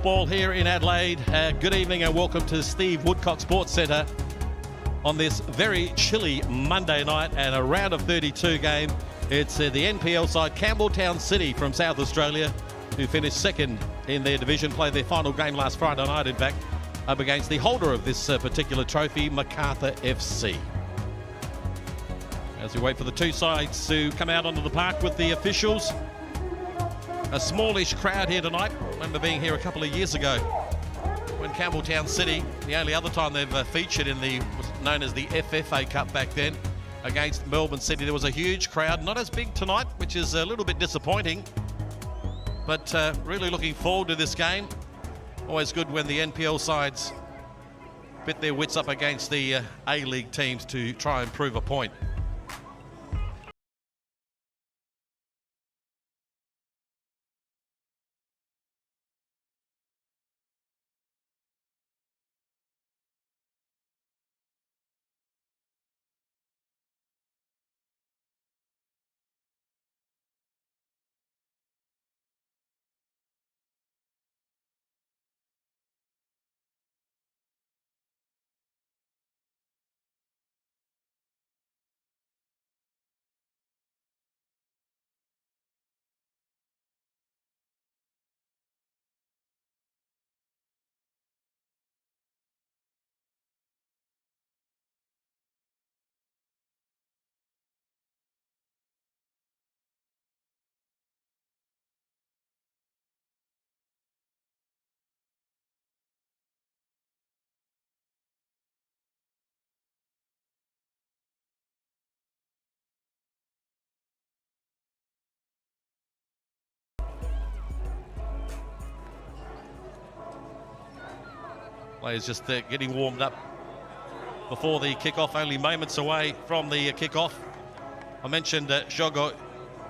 Ball here in Adelaide. Good evening and welcome to Steve Woodcock Sports Centre on this very chilly Monday night and a round of 32 game. It's the NPL side Campbelltown City from South Australia, who finished second in their division, played their final game last Friday night, in fact, up against the holder of this particular trophy, Macarthur FC. As we wait for the two sides to come out onto the park with the officials. A smallish crowd here tonight. I remember being here a couple of years ago when Campbelltown City, the only other time they've featured in the what's known as the FFA Cup back then, against Melbourne City. There was a huge crowd, not as big tonight, which is a little bit disappointing, but really looking forward to this game. Always good when the NPL sides pit their wits up against the A-League teams to try and prove a point. Players just getting warmed up before the kickoff, only moments away from the kickoff. I mentioned Shogo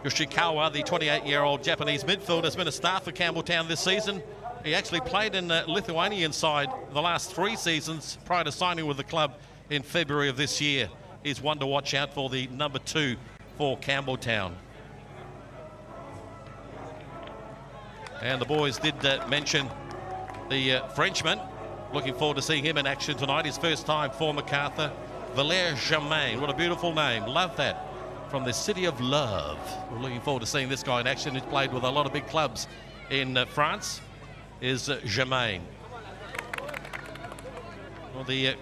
Yoshikawa, the 28-year-old Japanese midfielder, has been a star for Campbelltown this season. He actually played in the Lithuanian side the last 3 seasons prior to signing with the club in February of this year. He's one to watch out for, the number 2 for Campbelltown. And the boys did mention the Frenchman. Looking forward to seeing him in action tonight. His first time for Macarthur. Valère Germain, what a beautiful name. Love that. From the city of love. We're looking forward to seeing this guy in action. He's played with a lot of big clubs in France, is Germain. Well, the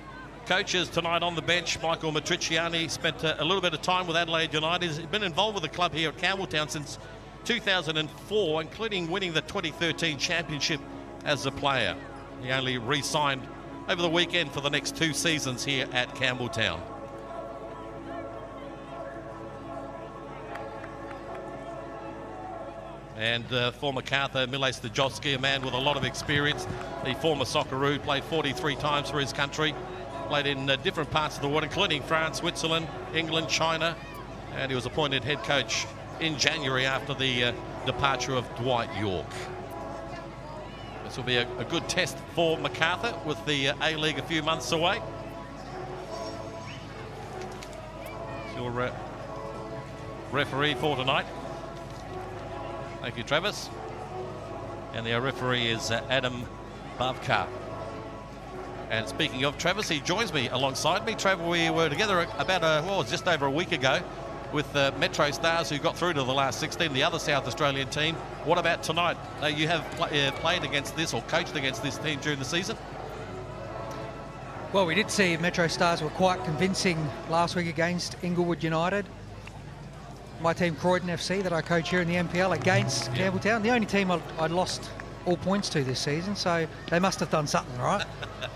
coaches tonight on the bench, Michael Matriciani spent a little bit of time with Adelaide United. He's been involved with the club here at Campbelltown since 2004, including winning the 2013 championship as a player. He only re-signed over the weekend for the next 2 seasons here at Campbelltown. And for Macarthur, Mile Stajovski, a man with a lot of experience, the former Socceroo, played 43 times for his country, played in different parts of the world, including France, Switzerland, England, China, and he was appointed head coach in January after the departure of Dwight York. This will be a good test for Macarthur with the A-League a few months away. Your referee for tonight. Thank you, Travis. And the referee is Adam Bavkar. And speaking of Travis, he joins me alongside me. Travis, we were together about just over a week ago with Metro Stars, who got through to the last 16, the other South Australian team. What about tonight? You have played against this or coached against this team during the season? Well, we did see Metro Stars were quite convincing last week against Inglewood United. My team, Croydon FC, that I coach here in the NPL, against Campbelltown, the only team I'd lost all points to this season, so they must have done something right.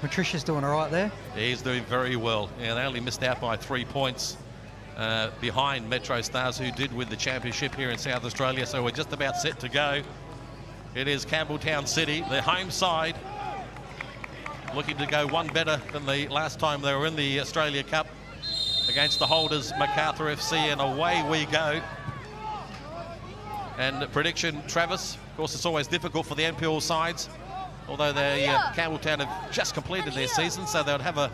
Patricia's doing all right there. He's doing very well. Yeah, they only missed out by 3 points. Behind Metro Stars, who did win the championship here in South Australia. So we're just about set to go. It is Campbelltown City, the home side, looking to go one better than the last time they were in the Australia Cup against the holders, Macarthur FC, and away we go. And prediction, Travis, of course it's always difficult for the NPL sides, although Campbelltown have just completed their season, so they'll have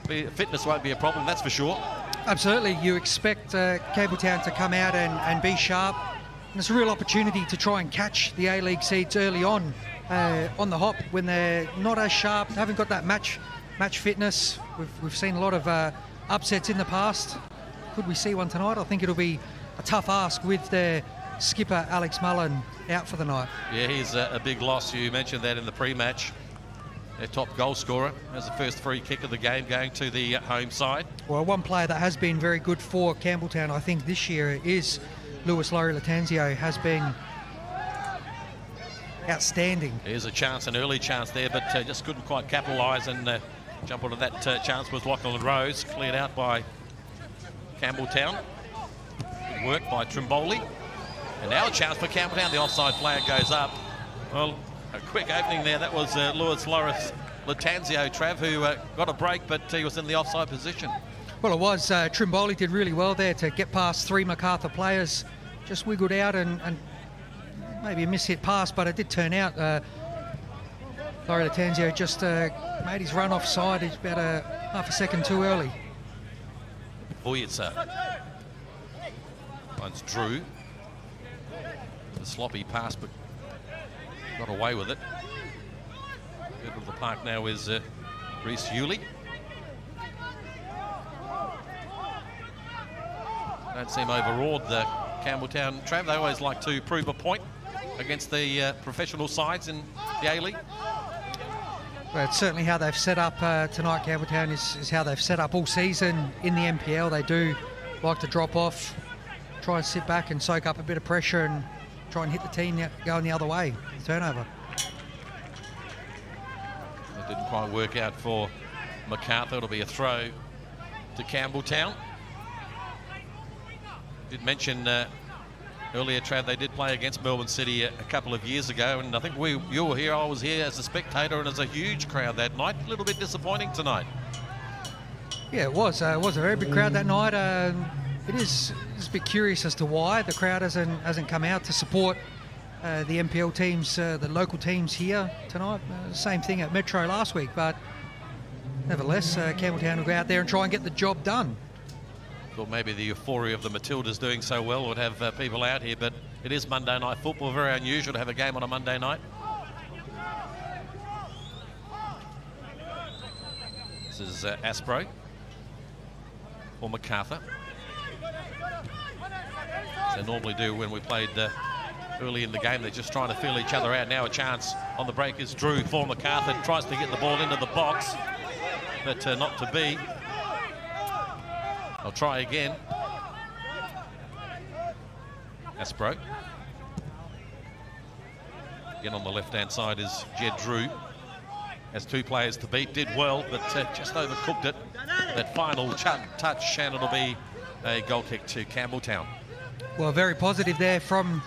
fitness won't be a problem, that's for sure. Absolutely, you expect Campbelltown to come out and be sharp. And it's a real opportunity to try and catch the A-League seeds early on on the hop when they're not as sharp, haven't got that match fitness. We've seen a lot of upsets in the past. Could we see one tonight? I think it'll be a tough ask with their skipper Alex Mullen out for the night. Yeah, he's a big loss. You mentioned that in the pre-match. Their top goal scorer has the first free kick of the game going to the home side. Well, one player that has been very good for Campbelltown, I think, this year is Lewis Laurie-Latanzio. Has been outstanding. There's a chance, an early chance there, but just couldn't quite capitalise and jump onto that chance was Lachlan Rose, cleared out by Campbelltown. Good work by Trimboli. And now a chance for Campbelltown. The offside flag goes up. Well, a quick opening there. That was Lewis Latanzio, Trav, who got a break, but he was in the offside position. Well, it was. Trimboli did really well there to get past three Macarthur players. Just wiggled out and maybe a mishit pass, but it did turn out. Laurie Latanzio just made his run offside. He's about half a second too early. Voyitsa finds Drew. The sloppy pass, but got away with it. Middle of the park now is Reece Hewley. Don't seem overawed, the Campbelltown. Trav, they always like to prove a point against the professional sides in the A-League. Well, it's certainly how they've set up tonight. Campbelltown is how they've set up all season in the NPL. They do like to drop off, try and sit back and soak up a bit of pressure and try and hit the team going the other way. Turnover. It didn't quite work out for Macarthur. It'll be a throw to Campbelltown. Did mention earlier, Trav, they did play against Melbourne City a couple of years ago, and I think you were here, I was here as a spectator, and as a huge crowd that night. A little bit disappointing tonight. Yeah, it was. It was a very big crowd that night. It is a bit curious as to why the crowd hasn't come out to support the NPL teams, the local teams here tonight. Same thing at Metro last week, but nevertheless, Campbelltown will go out there and try and get the job done. Thought maybe the euphoria of the Matildas doing so well would have people out here, but it is Monday night football. Very unusual to have a game on a Monday night. This is Aspro for Macarthur. As they normally do when we played early in the game. They're just trying to feel each other out. Now a chance on the break is Drew for Macarthur. Tries to get the ball into the box, but not to be. I'll try again. Aspro. Again on the left-hand side is Jed Drew. Has two players to beat. Did well, but just overcooked it. That final touch, and it'll be a goal kick to Campbelltown. Well, very positive there from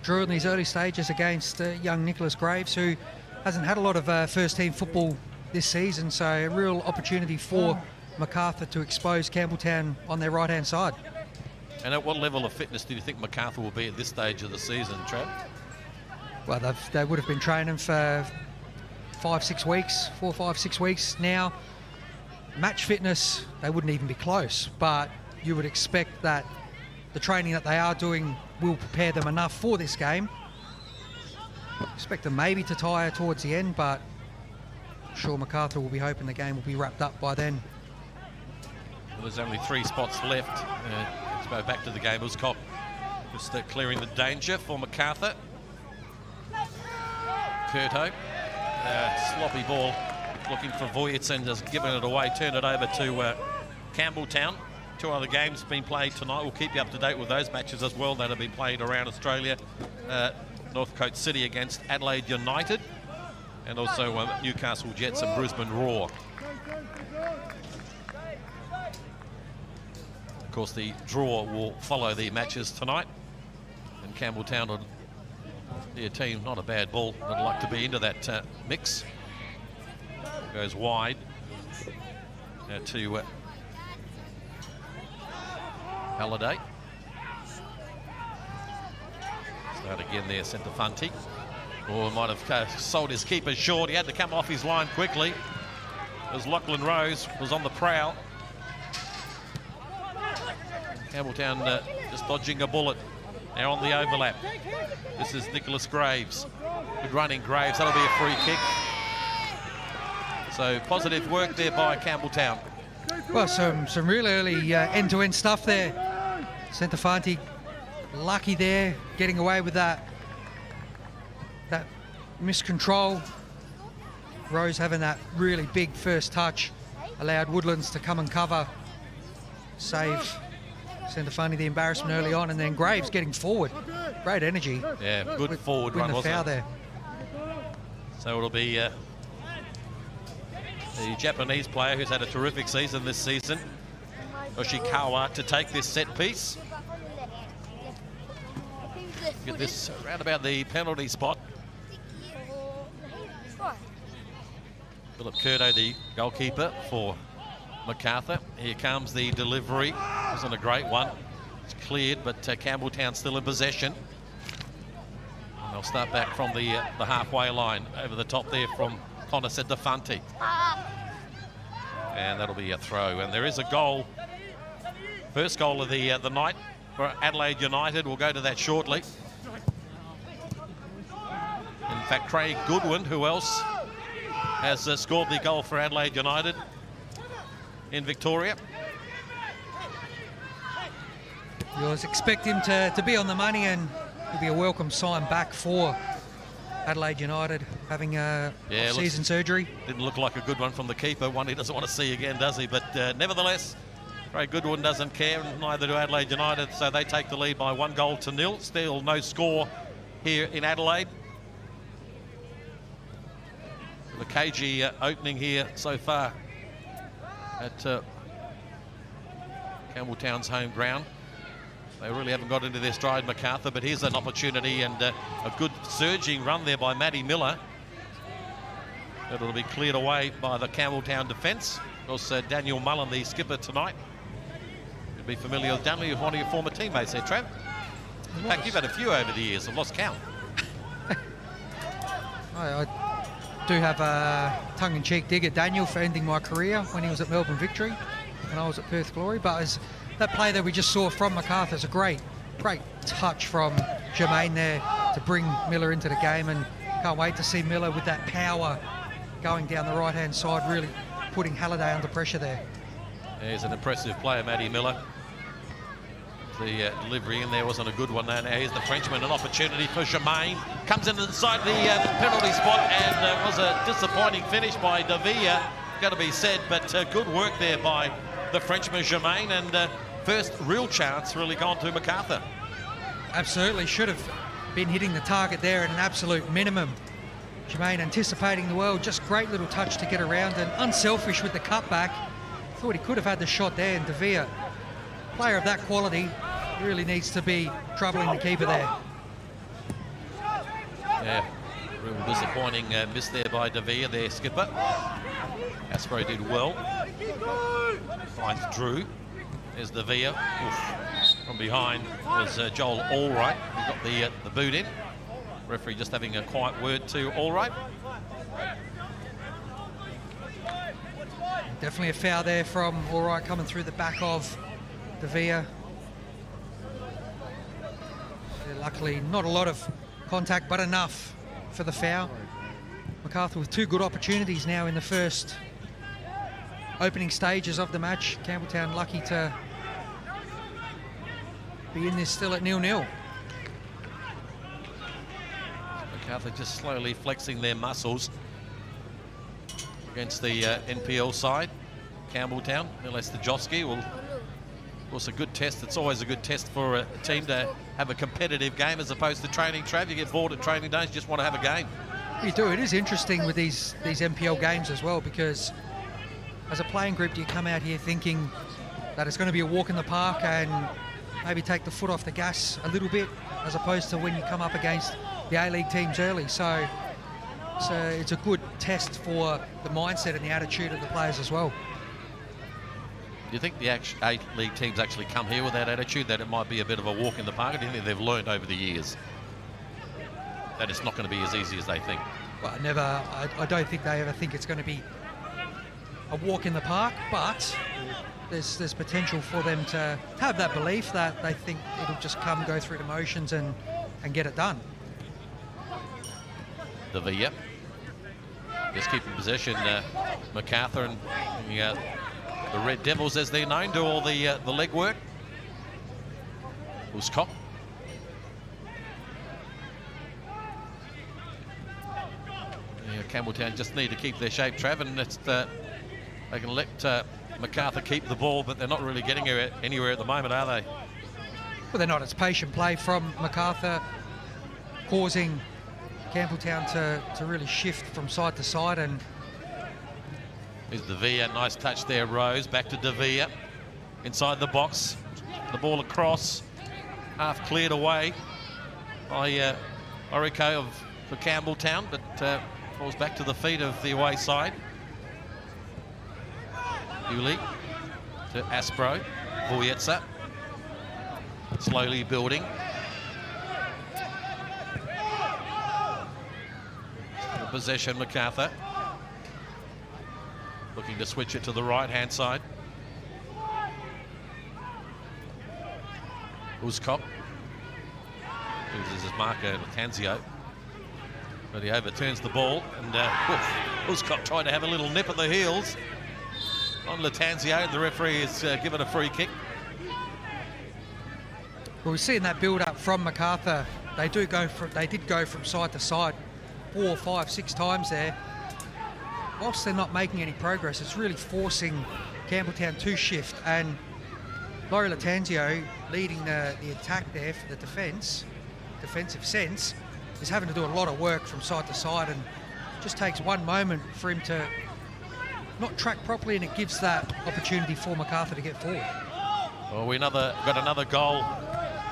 Drew in these early stages against young Nicholas Graves, who hasn't had a lot of first-team football this season, so a real opportunity for Macarthur to expose Campbelltown on their right-hand side. And at what level of fitness do you think Macarthur will be at this stage of the season, Trav? Well, they would have been training for 4, 5, 6 weeks now. Match fitness, they wouldn't even be close, but you would expect that the training that they are doing will prepare them enough for this game. Expect them maybe to tire towards the end, but I'm sure Macarthur will be hoping the game will be wrapped up by then. Well, there's only 3 spots left. Let's go back to the game. Uscock just clearing the danger for Macarthur. Curto, sloppy ball, looking for Voyitsen, just giving it away, turned it over to Campbelltown. 2 other games being played tonight. We'll keep you up to date with those matches as well that have been played around Australia. Northcote City against Adelaide United, and also Newcastle Jets and Brisbane Roar. Of course, the draw will follow the matches tonight, and Campbelltown will be a team, not a bad ball, that'd like to be into that mix. Goes wide to Halliday. Start again there, Centofanti. Or might have sold his keeper short. He had to come off his line quickly, as Lachlan Rose was on the prowl. Campbelltown just dodging a bullet. Now on the overlap. This is Nicholas Graves. Good running Graves, that'll be a free kick. So positive work there by Campbelltown. Well, some real early end-to-end stuff there. Centofanti lucky there, getting away with that miscontrol. Rose having that really big first touch, allowed Woodlands to come and cover, save Centofanti the embarrassment early on, and then Graves getting forward. Great energy. Yeah, good forward run, wasn't it? There. So it'll be the Japanese player who's had a terrific season this season, Yoshikawa, to take this set piece. Get this round about the penalty spot. Philip Curto, the goalkeeper for Macarthur. Here comes the delivery. Wasn't a great one. It's cleared, but Campbelltown still in possession. And they'll start back from the halfway line. Over the top there from Connor Centofanti. And that'll be a throw. And there is a goal. First goal of the night for Adelaide United. We'll go to that shortly. In fact, Craig Goodwin, who else has scored the goal for Adelaide United in Victoria. You always expect him to be on the money, and it'll be a welcome sign back for Adelaide United, having a season surgery. Didn't look like a good one from the keeper, one he doesn't want to see again, does he? But nevertheless, Craig Goodwin doesn't care, and neither do Adelaide United, so they take the lead by 1-0. Still no score here in Adelaide. The cagey opening here so far at Campbelltown's home ground. They really haven't got into their stride, Macarthur, but here's an opportunity, and a good surging run there by Matty Miller. It'll be cleared away by the Campbelltown defence. Of course, Daniel Mullen, the skipper tonight. You'd be familiar with Dunley, with one of your former teammates there, Trav. In fact, you've had a few over the years. I've lost count. I do have a tongue-in-cheek dig at Daniel for ending my career when he was at Melbourne Victory and I was at Perth Glory, but as that play that we just saw from Macarthur is a great touch from Jermaine there to bring Miller into the game, and can't wait to see Miller with that power going down the right-hand side, really putting Halliday under pressure there. He's an impressive player, Matty Miller. The delivery in there wasn't a good one. Now here's the Frenchman, an opportunity for Germain. Comes in inside the penalty spot, and was a disappointing finish by Davia, got to be said, but good work there by the Frenchman Germain, and first real chance really gone to Macarthur. Absolutely, should have been hitting the target there at an absolute minimum. Germain anticipating the world, just great little touch to get around, and unselfish with the cutback. Thought he could have had the shot there, and Davia, player of that quality, really needs to be troubling the keeper there. Yeah, real disappointing miss there by Davia, their skipper. Aspro did well. Finds Drew. There's Davia. Oof. From behind was Joel Allwright, who got the boot in. Referee just having a quiet word to Allwright. Definitely a foul there from Allwright coming through the back of Davia. Luckily, not a lot of contact, but enough for the foul. Macarthur with two good opportunities now in the first opening stages of the match. Campbelltown lucky to be in this still at 0-0. Macarthur just slowly flexing their muscles against the NPL side. Campbelltown, Niles Stajowski will, of course, a good test. It's always a good test for a team to have a competitive game as opposed to training. Trav, you get bored at training days, you just want to have a game. You do. It is interesting with these NPL games as well, because as a playing group, you come out here thinking that it's going to be a walk in the park and maybe take the foot off the gas a little bit, as opposed to when you come up against the A-League teams early. So it's a good test for the mindset and the attitude of the players as well. Do you think the A-League teams actually come here with that attitude, that it might be a bit of a walk in the park? I think they've learned over the years that it's not going to be as easy as they think. Well, I don't think they ever think it's going to be a walk in the park, but there's potential for them to have that belief that they think it'll just go through the motions and get it done. Davia. Just keeping possession. Macarthur and the Red Devils, as they're known, do all the leg work. Uscock. Yeah, Campbelltown just need to keep their shape, Trav, and they can let Macarthur keep the ball, but they're not really getting anywhere at the moment, are they? Well, they're not. It's patient play from Macarthur, causing Campbelltown to really shift from side to side. And here's Davia, nice touch there, Rose, back to Davia, inside the box, the ball across, half cleared away by Orico for Campbelltown, but falls back to the feet of the away side. Hewley to Aspro, Voyetza, slowly building. Possession, Macarthur looking to switch it to the right-hand side. Uscock uses his marker, Latanzio, but he overturns the ball, and Uscock tried to have a little nip at the heels on Latanzio, and the referee has given a free kick. Well, we're seeing that build-up from Macarthur. They did go from side to side 4, 5, 6 times there. Whilst they're not making any progress, it's really forcing Campbelltown to shift, and Laurie Latanzio, leading the attack there for the defensive sense, is having to do a lot of work from side to side, and just takes one moment for him to not track properly, and it gives that opportunity for Macarthur to get forward. Well, we got another goal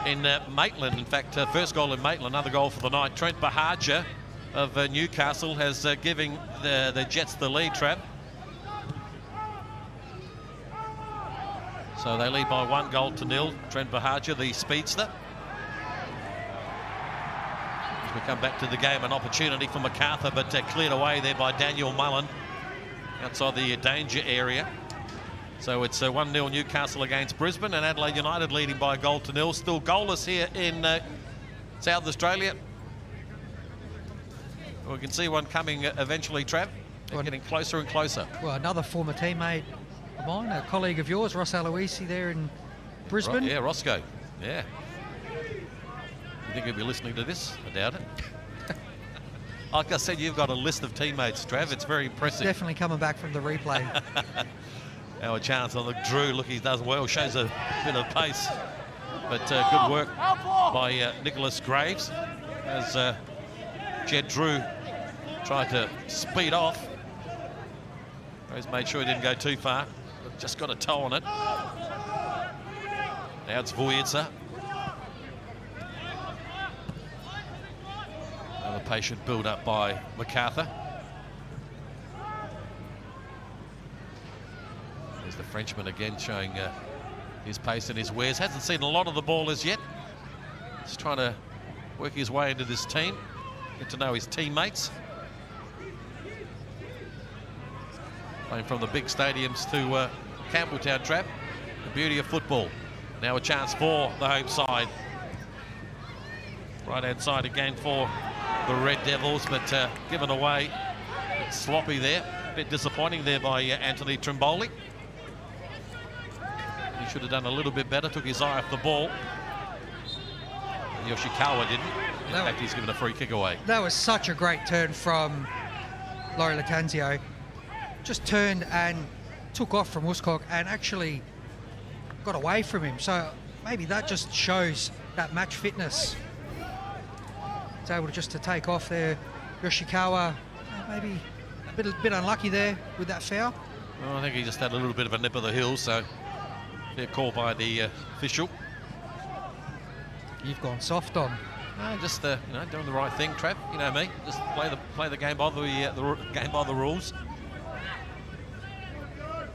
in Maitland. In fact, first goal in Maitland, another goal for the night. Trent Bahaja of Newcastle has giving the Jets the lead, Trav. So they lead by 1-0. Trent Bahaja, the speedster. As we come back to the game, an opportunity for Macarthur, but cleared away there by Daniel Mullen outside the danger area. So it's 1-0 Newcastle against Brisbane, and Adelaide United leading by 1-0. Still goalless here in South Australia. We can see one coming eventually, Trav. They're getting closer and closer. Well, another former teammate of mine, a colleague of yours, Ross Aloisi there in Brisbane. Yeah, Roscoe. Yeah. You think he'll be listening to this? I doubt it. Like I said, you've got a list of teammates, Trav. It's very impressive. Definitely coming back from the replay. Our chance on the Drew. Look, he does well. Shows a bit of pace. But good work by Nicholas Graves as Jed Drew tried to speed off. Graves made sure he didn't go too far, but just got a toe on it. Now it's Voyetza. Another patient build-up by Macarthur. There's the Frenchman again showing his pace and his wares. Hasn't seen a lot of the ball as yet. He's trying to work his way into this team, get to know his teammates. Playing from the big stadiums to Campbelltown, Trap. The beauty of football. Now a chance for the home side. Right-hand side again for the Red Devils, but given away. It's sloppy there. A bit disappointing there by Anthony Trimboli. He should have done a little bit better, took his eye off the ball. Yoshikawa didn't. In fact, he's given a free kick away. That was such a great turn from Laurie Latanzio. Just turned and took off from Uscock and actually got away from him. So maybe that just shows that match fitness. He's able to take off there. Yoshikawa, maybe a bit unlucky there with that foul. Well, I think he just had a little bit of a nip of the heel, so fair call by the official. You've gone soft on. No, just doing the right thing, Trav. You know me. Just play the game by the game by the rules.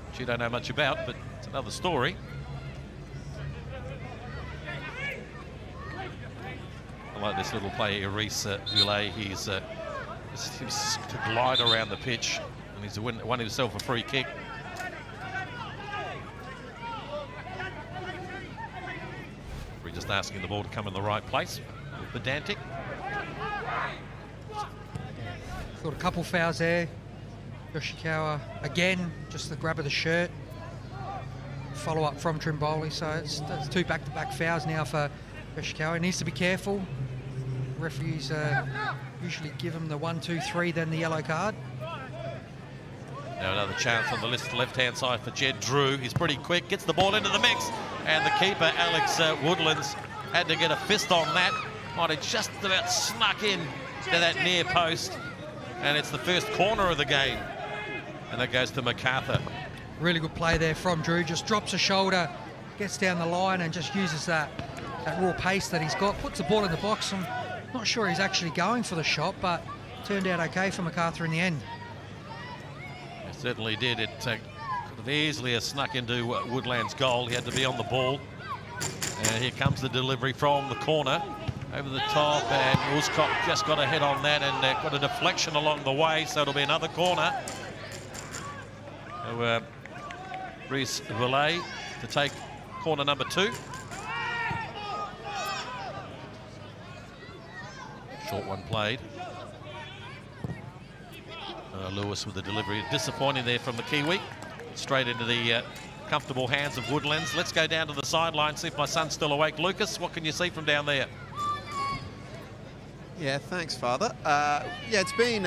Which you don't know much about, but it's another story. I like this little play here, Reece Goulet. He seems to glide around the pitch, and he's won himself a free kick. We're just asking the ball to come in the right place. Pedantic. Got a couple fouls there. Yoshikawa again, just the grab of the shirt. Follow up from Trimboli, so it's 2 back-to-back fouls now for Yoshikawa. He needs to be careful. Referees usually give him the 1, 2, 3, then the yellow card. Now another chance on the left-hand side for Jed Drew. He's pretty quick, gets the ball into the mix, and the keeper, Alex Woodlands, had to get a fist on that. Might have just about snuck in to that near post, and it's the first corner of the game, and that goes to Macarthur. Really good play there from Drew. Just drops a shoulder, gets down the line, and just uses that raw pace that he's got. Puts the ball in the box. I'm not sure he's actually going for the shot, but turned out okay for Macarthur in the end. It certainly did. It could have easily snuck into Woodland's goal. He had to be on the ball. And here comes the delivery from the corner. Over the top, and Wooscock just got a head on that and got a deflection along the way, so it'll be another corner. So, Reese Valet to take corner number 2. Short one played. Lewis with the delivery. Disappointing there from the Kiwi. Straight into the comfortable hands of Woodlands. Let's go down to the sideline, see if my son's still awake. Lucas, what can you see from down there? Yeah, thanks, Father. Yeah, it's been,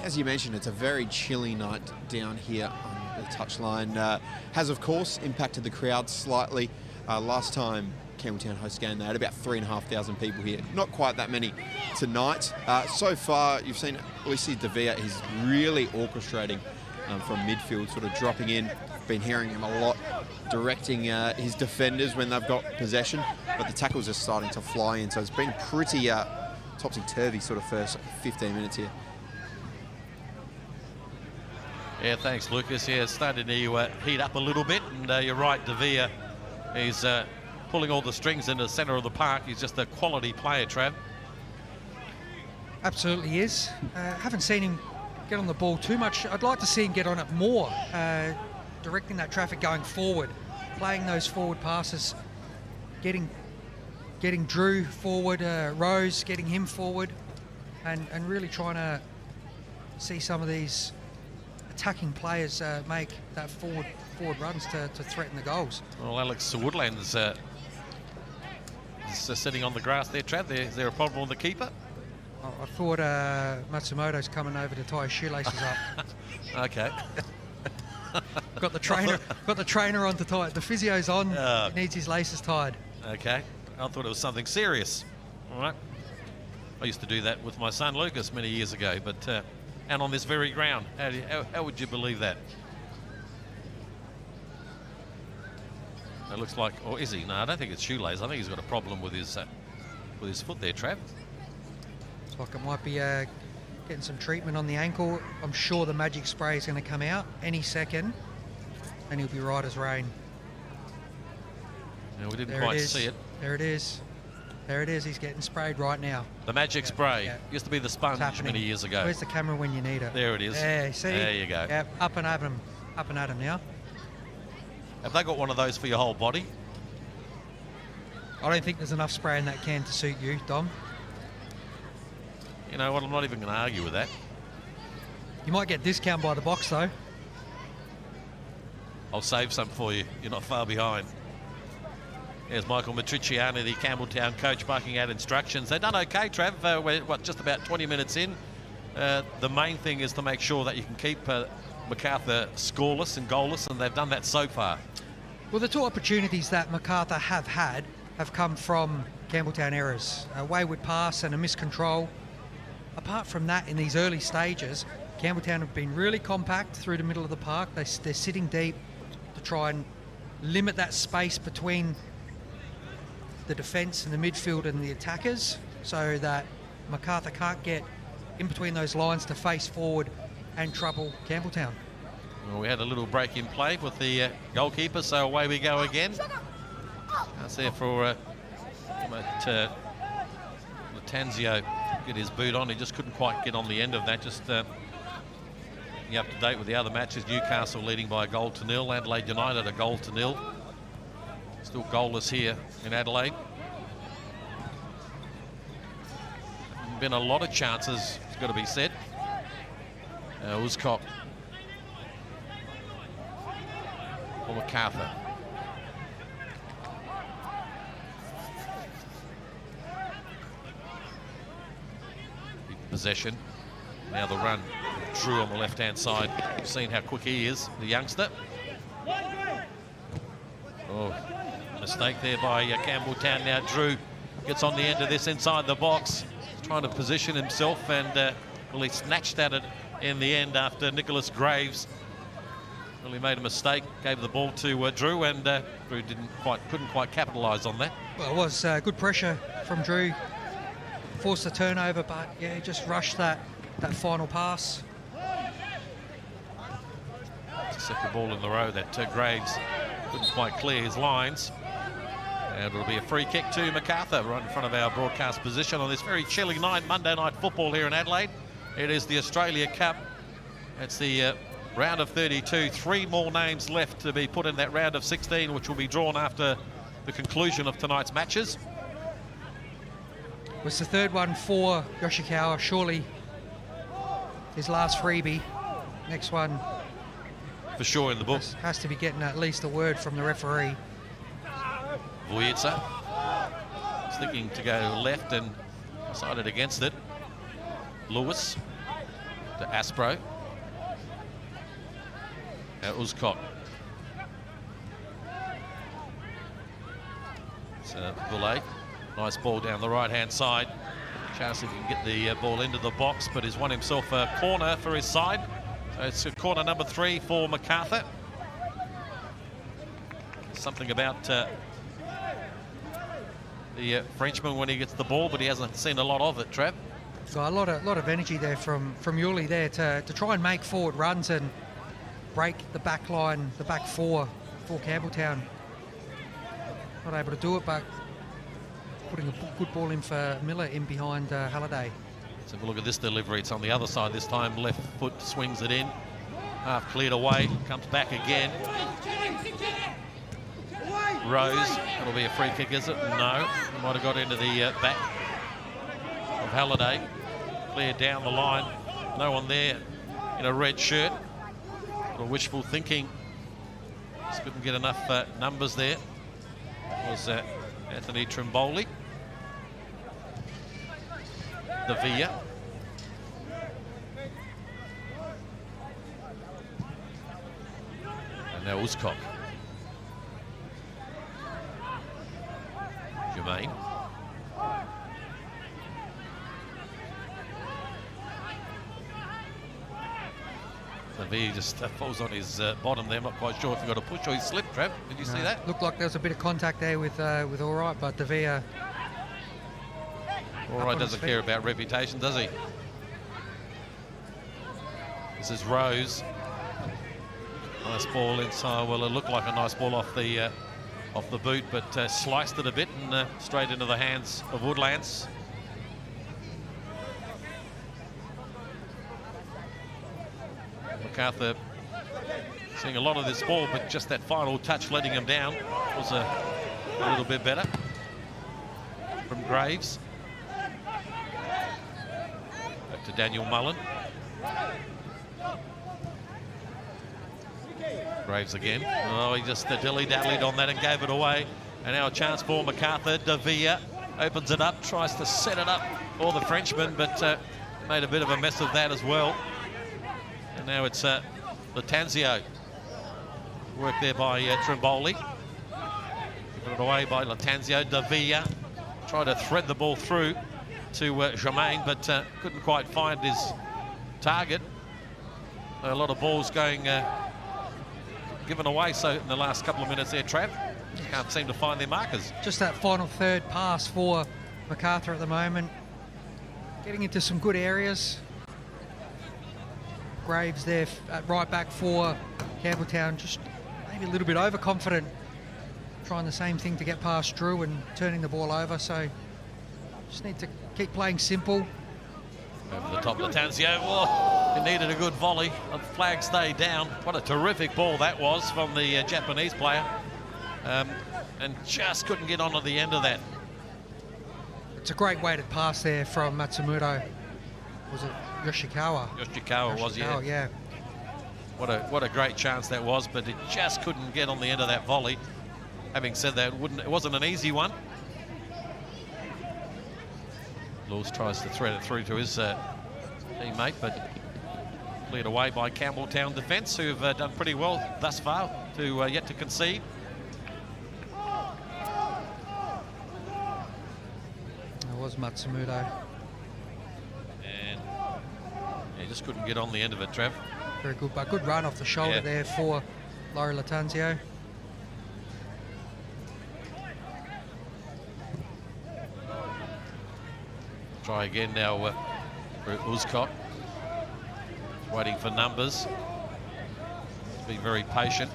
as you mentioned, it's a very chilly night down here on the touchline. Has, of course, impacted the crowd slightly. Last time Campbelltown hosted a game, they had about 3,500 people here. Not quite that many tonight. So far, you've seen Lucy Devere. He's really orchestrating from midfield, sort of dropping in. Been hearing him a lot, directing his defenders when they've got possession, but the tackles are starting to fly in, so it's been pretty topsy-turvy sort of first 15 minutes here. Yeah, thanks, Lucas. Yeah, it's starting to heat up a little bit, and you're right, Devere, he's pulling all the strings into the centre of the park. He's just a quality player, Trav. Absolutely is. Haven't seen him get on the ball too much. I'd like to see him get on it more, directing that traffic going forward, playing those forward passes, getting Drew forward, Rose getting him forward, and really trying to see some of these attacking players make that forward runs to threaten the goals. Well, Alex Woodlands is sitting on the grass there, Trav. Is there a problem with the keeper? I thought Matsumoto's coming over to tie his shoelaces up. Okay. Got the trainer on to tie it. The physio's on. He needs his laces tied. Okay. I thought it was something serious. All right. I used to do that with my son Lucas many years ago, but and on this very ground. How would you believe that? It looks like, or is he? No, I don't think it's shoelace. I think he's got a problem with his foot there, Trav. Looks like it might be getting some treatment on the ankle. I'm sure the magic spray is going to come out any second, and he'll be right as rain. No, we didn't quite see it. There it is. There it is. He's getting sprayed right now. The magic spray. Used to be the sponge many years ago. Where's the camera when you need it? There it is. Yeah, see? There you go. Yep, up and at him. Up and at him now. Have they got one of those for your whole body? I don't think there's enough spray in that can to suit you, Dom. You know what? I'm not even going to argue with that. You might get discount by the box, though. I'll save some for you. You're not far behind. There's Michael Matriciani, the Campbelltown coach, barking out instructions. They've done okay, Trav. We're just about 20 minutes in. The main thing is to make sure that you can keep Macarthur scoreless and goalless, and they've done that so far. Well, the two opportunities that Macarthur have had have come from Campbelltown errors. A wayward pass and a miscontrol. Apart from that, in these early stages, Campbelltown have been really compact through the middle of the park. They're sitting deep to try and limit that space between the defence and the midfield and the attackers, so that Macarthur can't get in between those lines to face forward and trouble Campbelltown. Well, we had a little break in play with the goalkeeper, so away we go again. That's there for Latanzio get his boot on. He just couldn't quite get on the end of that. Just up to date with the other matches. Newcastle leading by a 1-0. Adelaide United a 1-0. Still goalless here in Adelaide. Been a lot of chances, it's got to be said. Uzcock. For Macarthur. Possession. Now the run. Drew on the left-hand side. You've seen how quick he is, the youngster. Oh, mistake there by Campbelltown. Now Drew gets on the end of this inside the box. He's trying to position himself, and well, he snatched at it in the end after Nicholas Graves really made a mistake, gave the ball to Drew, and Drew couldn't quite capitalise on that. Well, it was good pressure from Drew. Forced the turnover, but yeah, he just rushed that final pass. It's the second ball in the row that Graves couldn't quite clear his lines. And it'll be a free kick to Macarthur right in front of our broadcast position on this very chilly night, Monday night football here in Adelaide. It is the Australia Cup. It's the round of 32. 3 more names left to be put in that round of 16, which will be drawn after the conclusion of tonight's matches. It was the third one for Yoshikawa, surely his last freebie. Next one for sure in the book. Has to be getting at least a word from the referee. Vujica was thinking to go left and decided against it. Lewis to Aspro. Uzcock. So Boulay. Nice ball down the right-hand side. Chance if he can get the ball into the box, but he's won himself a corner for his side. So it's corner number 3 for Macarthur. Something about the Frenchman when he gets the ball, but he hasn't seen a lot of it, Trev. So a lot of energy there from Yuli there to try and make forward runs and break the back line, the back four for Campbelltown. Not able to do it, but putting a good ball in for Miller in behind Halliday. Let's have a look at this delivery. It's on the other side this time. Left foot swings it in. Half cleared away. Comes back again. Rose. That'll be a free kick, is it? No. It might have got into the back of Halliday. Cleared down the line. No one there in a red shirt. A wishful thinking. Just couldn't get enough numbers there. It was Anthony Trimboli. The Villa. And now Uzcock. Jermaine. The Villa just falls on his bottom there. I'm not quite sure if he got a push or he slipped, Trev. Did you see that? Looked like there was a bit of contact there with All Right, but De Villa. All Right doesn't care about reputation, does he? This is Rose. Nice ball inside. Well, it looked like a nice ball off the boot, but sliced it a bit and straight into the hands of Woodlands. Macarthur seeing a lot of this ball, but just that final touch letting him down was a little bit better from Graves. Back to Daniel Mullen. Graves again. Oh, he just dilly-dallied on that and gave it away. And now a chance for Macarthur. De Villa opens it up, tries to set it up for the Frenchman, but made a bit of a mess of that as well. And now it's Latanzio. Work there by Trimboli. Given it away by Latanzio. De Villa tried to thread the ball through to Jermaine, but couldn't quite find his target. A lot of balls going given away so in the last couple of minutes there, Trav. Can't seem to find their markers. Just that final third pass for Macarthur at the moment. Getting into some good areas. Graves there at right back for Campbelltown, just maybe a little bit overconfident, trying the same thing to get past Drew and turning the ball over. So just need to keep playing simple. Over the top, Latanzio. Oh, he needed a good volley. The flag stayed down. What a terrific ball that was from the Japanese player. And just couldn't get onto the end of that. It's a great weighted pass there from Matsumoto. Was it Yoshikawa was, yeah. What a great chance that was, but it just couldn't get on the end of that volley. Having said that, it wasn't an easy one. Lewis tries to thread it through to his teammate, but cleared away by Campbelltown defence, who have done pretty well thus far, to yet to concede. That was Matsumoto. And he just couldn't get on the end of it, Trev. Very good, but good run off the shoulder there for Laurie Latanzio. Try again now for Uzkok. Waiting for numbers. Be very patient.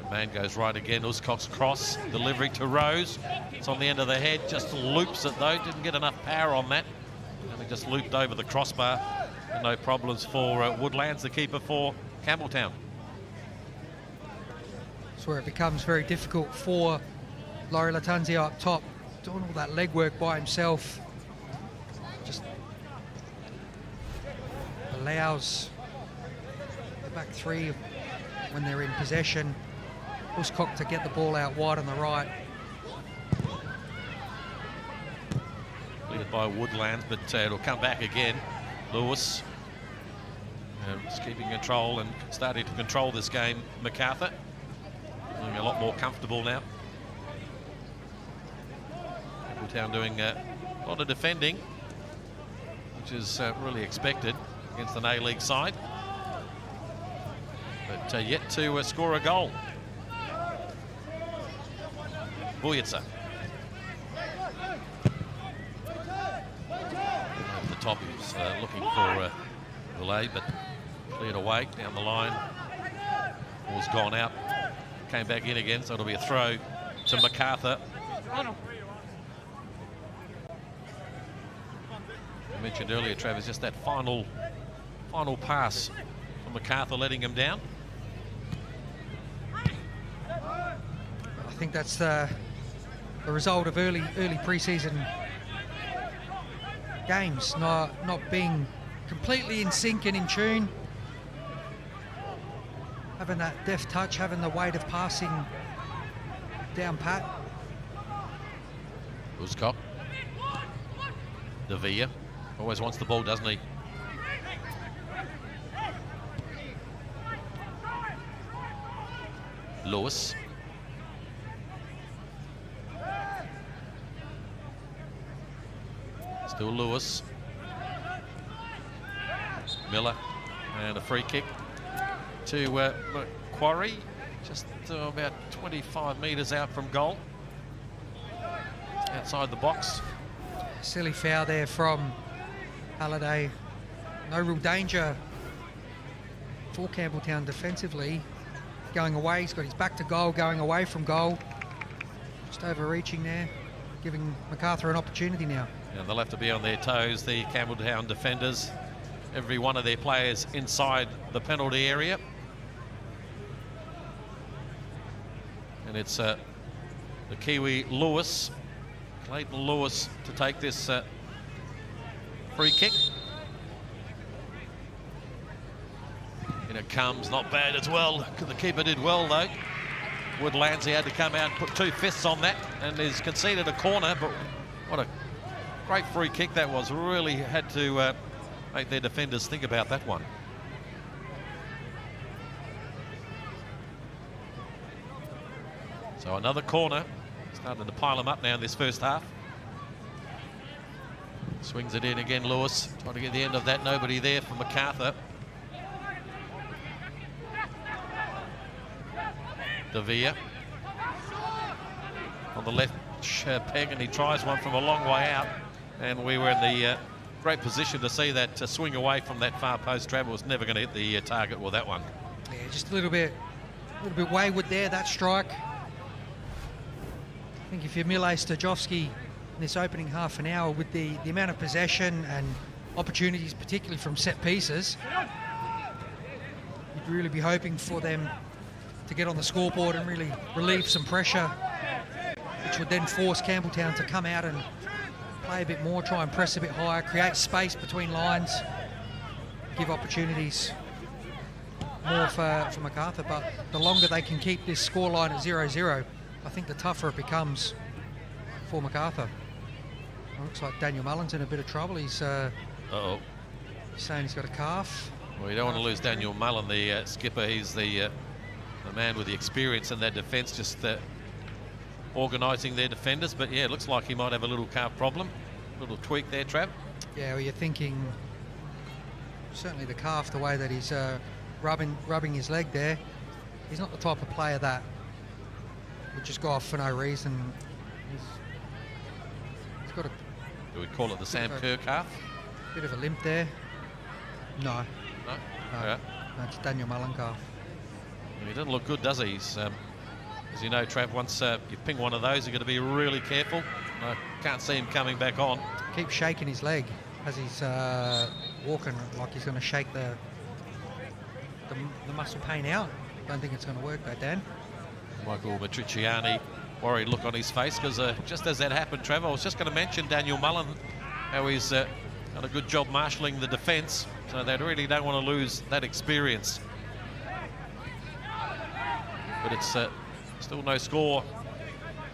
Man goes right again. Uzkok's cross. Delivery to Rose. It's on the end of the head. Just loops it though. Didn't get enough power on that. And he just looped over the crossbar. And no problems for Woodlands, the keeper for Campbelltown. That's where it becomes very difficult for Laurie Latanzio up top. Doing all that legwork by himself. Just allows the back three, when they're in possession, Uzkok to get the ball out wide on the right. Cleared by Woodlands, but it'll come back again. Lewis is keeping control and starting to control this game. Macarthur doing a lot more comfortable now. Campbelltown doing a lot of defending, which is really expected against an A-League side. But yet to score a goal. Bujitsa. At the top, he was looking for delay, but cleared away down the line. Ball's gone out. Came back in again, so it'll be a throw to Macarthur. I mentioned earlier, Travis, just that final pass from Macarthur letting him down. I think that's the result of early pre-season games, not being completely in sync and in tune. Having that deft touch, having the weight of passing down pat. Uzkok. Davia. Always wants the ball, doesn't he? Lewis. Still Lewis. Miller. And a free kick to Macquarie. Just about 25 metres out from goal. Outside the box. Silly foul there from Halliday. No real danger for Campbelltown defensively. Going away, he's got his back to goal, going away from goal. Just overreaching there, giving Macarthur an opportunity now. And they'll have to be on their toes, the Campbelltown defenders. Every one of their players inside the penalty area. And it's the Kiwi Lewis, Clayton Lewis, to take this free kick. And it comes, not bad as well. The keeper did well though. Woodlands, he had to come out and put 2 fists on that, and he's conceded a corner, but what a great free kick that was. Really had to make their defenders think about that one. So another corner, starting to pile them up now in this first half. Swings it in again, Lewis, trying to get the end of that. Nobody there for Macarthur. Davia on the left peg, and he tries one from a long way out. And we were in the great position to see that swing away from that far post. Travel was never going to hit the target with that one. Yeah, just a little bit wayward there, that strike. I think if you're Mile Stojovski in this opening half an hour, with the amount of possession and opportunities, particularly from set pieces, you'd really be hoping for them to get on the scoreboard and really relieve some pressure, which would then force Campbelltown to come out and play a bit more, try and press a bit higher, create space between lines, give opportunities more for Macarthur. But the longer they can keep this scoreline at 0-0, I think the tougher it becomes for Macarthur. Well, looks like Daniel Mullen's in a bit of trouble. He's saying he's got a calf. Well, you don't want to lose Daniel Mullen, the skipper. He's the man with the experience in their defence, just organising their defenders. But yeah, it looks like he might have a little calf problem, little tweak there, Trav. Yeah, well, you're thinking certainly the calf, the way that he's rubbing his leg there. He's not the type of player that would just go off for no reason. He's got a... Do we call it the Sam Kerr calf? Bit of a limp there. No. No? No, Yeah. no, it's Daniel Mullen calf. He doesn't look good, does he? He's, as you know, Trav, once you ping one of those, you've got to be really careful. I can't see him coming back on. Keeps shaking his leg as he's walking, like he's going to shake the muscle pain out. Don't think it's going to work though, Dan. Michael Matriciani, worried look on his face, because just as that happened, Trav, I was just going to mention Daniel Mullen, how he's done a good job marshalling the defence, so they really don't want to lose that experience. But it's still no score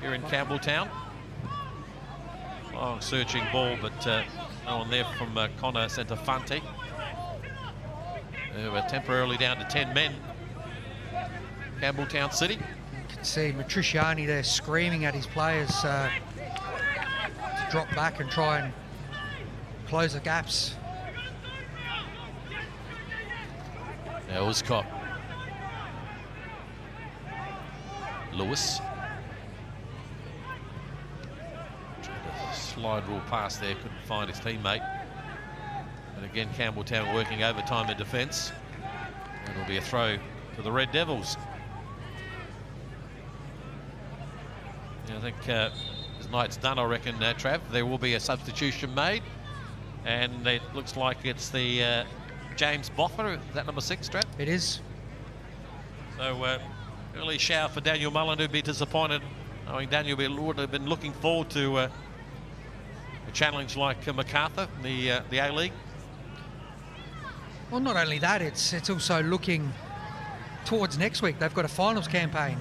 here in Campbelltown. Long searching ball, but no one there from Connor Centofanti. We're temporarily down to 10 men. Campbelltown City. You can see Matriciani there screaming at his players to drop back and try and close the gaps. Now Uscott. Lewis. Tried to slide rule pass there, couldn't find his teammate. And again, Campbelltown working overtime in defence. It'll be a throw to the Red Devils. Yeah, I think as night's done, I reckon, Trav, there will be a substitution made. And it looks like it's the James Boffer. Is that number 6, Trav? It is. So early shower for Daniel Mullen, who'd be disappointed. I mean, Daniel would have been looking forward to a challenge like Macarthur in the A-League. Well, not only that, it's also looking towards next week. They've got a finals campaign.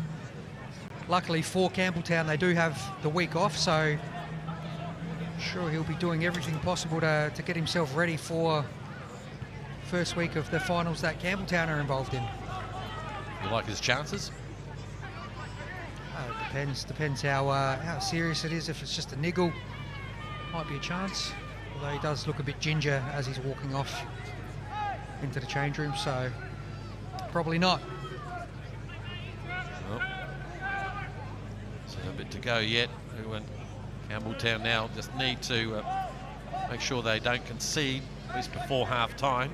Luckily for Campbelltown, they do have the week off, so I'm sure he'll be doing everything possible to get himself ready for first week of the finals that Campbelltown are involved in. You like his chances? It depends how serious it is. If it's just a niggle, might be a chance. Although he does look a bit ginger as he's walking off into the change room, so probably not. Well, so a bit to go yet. Campbelltown now just need to make sure they don't concede, at least before half-time.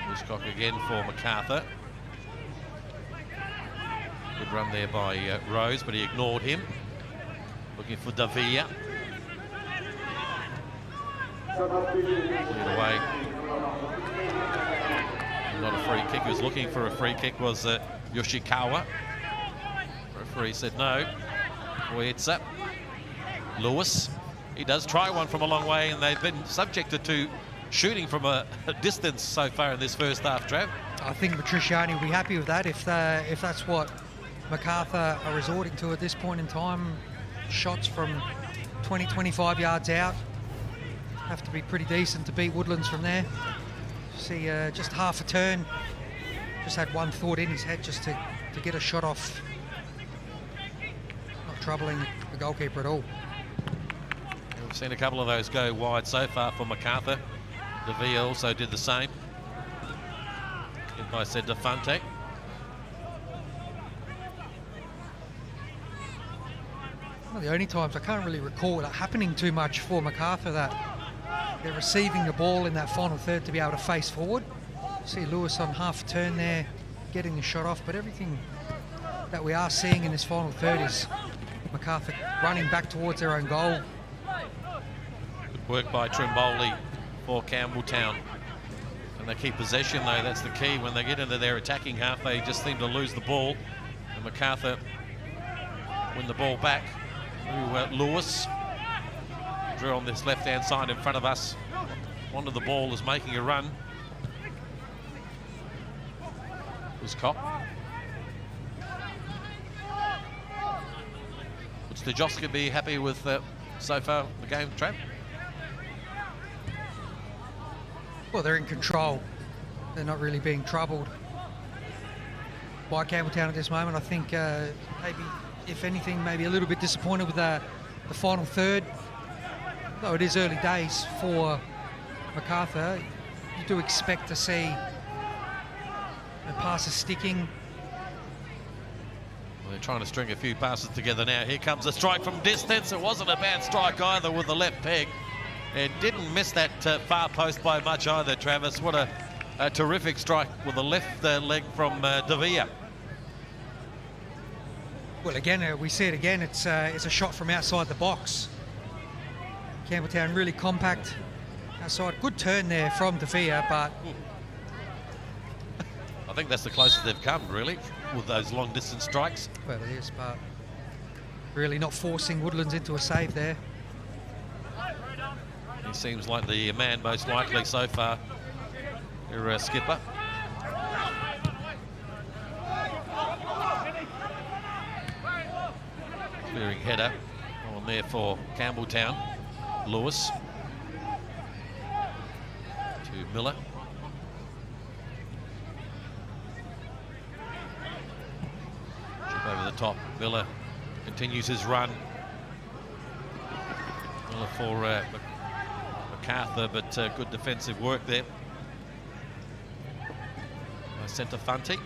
Woodcock again for Macarthur. Good run there by Rose, but he ignored him. Looking for Davia. Cleared away. Not a free kick. Who was looking for a free kick was Yoshikawa. Referee said no. Uetsa. Lewis. He does try one from a long way, and they've been subjected to shooting from a distance so far in this first half, Trav. I think Matriciani will be happy with that if that's what Macarthur are resorting to at this point in time. Shots from 20-25 yards out have to be pretty decent to beat Woodlands from there. See, just half a turn, just had one thought in his head just to get a shot off, not troubling the goalkeeper at all. We've seen a couple of those go wide so far for Macarthur. Davia also did the same. I said Defante. One of the only times I can't really recall that happening too much for Macarthur, that they're receiving the ball in that final third to be able to face forward. See Lewis on half turn there, getting the shot off, but everything that we are seeing in this final third is Macarthur running back towards their own goal. Good work by Trimboli for Campbelltown. And they keep possession though, that's the key. When they get into their attacking half, they just seem to lose the ball. And Macarthur win the ball back to Lewis. Drew on this left-hand side in front of us. Onto the ball is making a run. Was Cop. Would Stajowski be happy with so far the game, Trav? Well, they're in control. They're not really being troubled by Campbelltown at this moment. I think maybe, if anything, maybe a little bit disappointed with the final third. Though it is early days for Macarthur, you do expect to see the passes sticking. Well, they're trying to string a few passes together now. Here comes a strike from distance. It wasn't a bad strike either with the left peg. It didn't miss that far post by much either, Travis. What a terrific strike with the left leg from De Villa. Well, again, we see it again. It's a shot from outside the box. Campbelltown really compact outside. Good turn there from De Villa, but I think that's the closest they've come, really, with those long distance strikes. well, it is, but really not forcing Woodlands into a save there. He seems like the man most likely so far. Your skipper. Clearing header on there for Campbelltown. Lewis to Miller. Chip over the top. Miller continues his run. Miller for Macarthur, but good defensive work there. Centre Funty.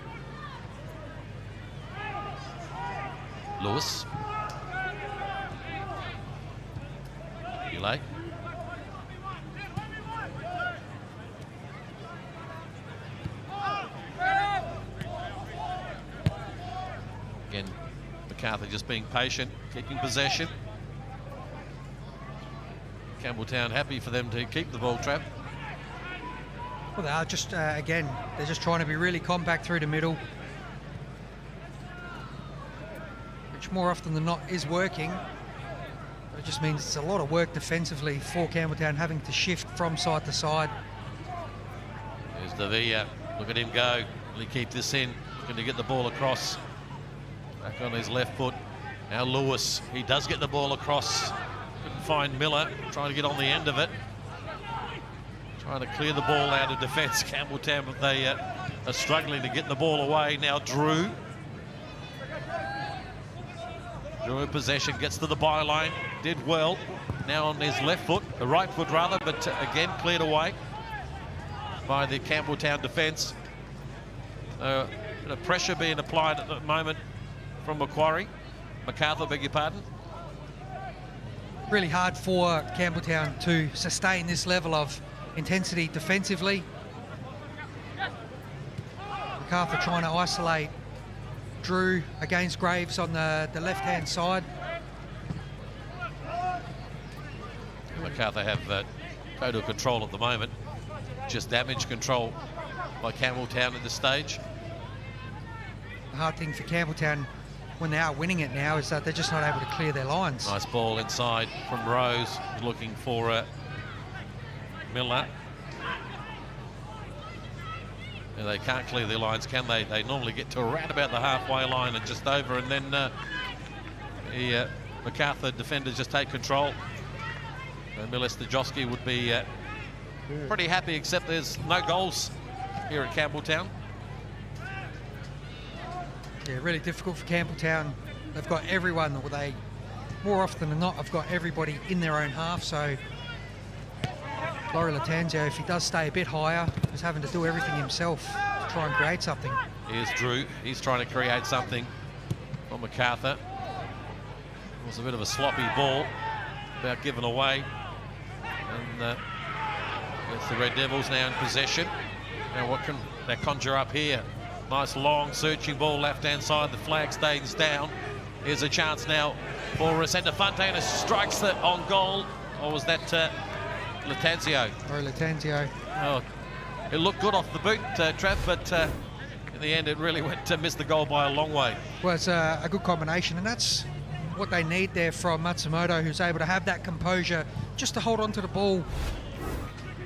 Lewis. Ulay. Again, Macarthur just being patient, keeping possession. Campbelltown happy for them to keep the ball, Trav. Well, they are just, again, they're just trying to be really compact through the middle, which more often than not is working. It just means it's a lot of work defensively for Campbelltown, having to shift from side to side. There's De Villa. Look at him go. Will he keep this in? Going to get the ball across. Back on his left foot. Now Lewis. He does get the ball across. Couldn't find Miller. Trying to get on the end of it. Trying to clear the ball out of defence. Campbelltown, but they are struggling to get the ball away. Now Drew. Drew in possession, gets to the byline, did well. Now on his left foot, the right foot rather, but again cleared away by the Campbelltown defence. Bit of pressure being applied at the moment from Macarthur, beg your pardon. Really hard for Campbelltown to sustain this level of intensity defensively. Macarthur trying to isolate Drew against Graves on the left-hand side. Macarthur have total control at the moment. Just damage control by Campbelltown at this stage. The hard thing for Campbelltown when they are winning it now is that they're just not able to clear their lines. Nice ball inside from Rose, looking for Miller. And they can't clear their lines, can they? They normally get to around about the halfway line and just over, and then the Macarthur defenders just take control. Miller Stajowski would be pretty happy, except there's no goals here at Campbelltown. Yeah, really difficult for Campbelltown. They've got everyone, or they, more often than not, have got everybody in their own half, so Laurie Latanzio, if he does stay a bit higher, is having to do everything himself to try and create something. Here's Drew. He's trying to create something for Macarthur. It was a bit of a sloppy ball, about given away. And it's the Red Devils now in possession. Now what can they conjure up here? Nice long searching ball left-hand side. The flag stays down. Here's a chance now for Centre Fontaine. Strikes it on goal. Or was that Latanzio? Or Latanzio. Oh, it looked good off the boot, Trav, but in the end it really went to miss the goal by a long way. Well, it's a good combination, and that's what they need there from Matsumoto, who's able to have that composure just to hold on to the ball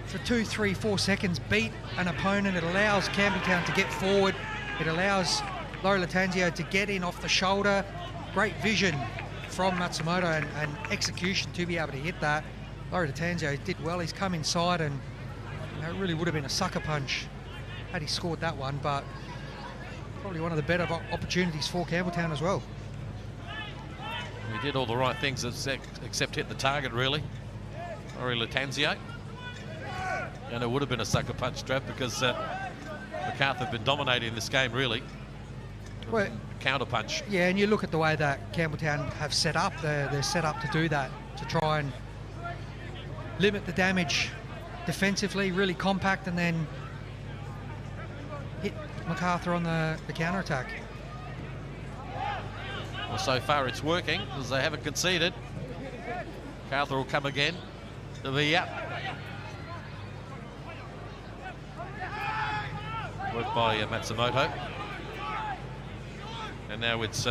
for 2, 3, 4 seconds, beat an opponent. It allows Campbelltown to get forward. It allows Laurie Latanzio to get in off the shoulder. Great vision from Matsumoto and execution to be able to hit that. Laurie Latanzio did well. He's come inside, and it really would have been a sucker punch had he scored that one, but probably one of the better opportunities for Campbelltown as well. He did all the right things except hit the target, really. Laurie Latanzio. And it would have been a sucker punch, Trav, because Macarthur have been dominating this game, really. Well, counter punch. Yeah, and you look at the way that Campbelltown have set up. They're set up to do that, to try and limit the damage defensively, really compact, and then hit Macarthur on the counter-attack. Well, so far it's working, as they haven't conceded. Macarthur will come again to the up. Worked by Matsumoto. And now it's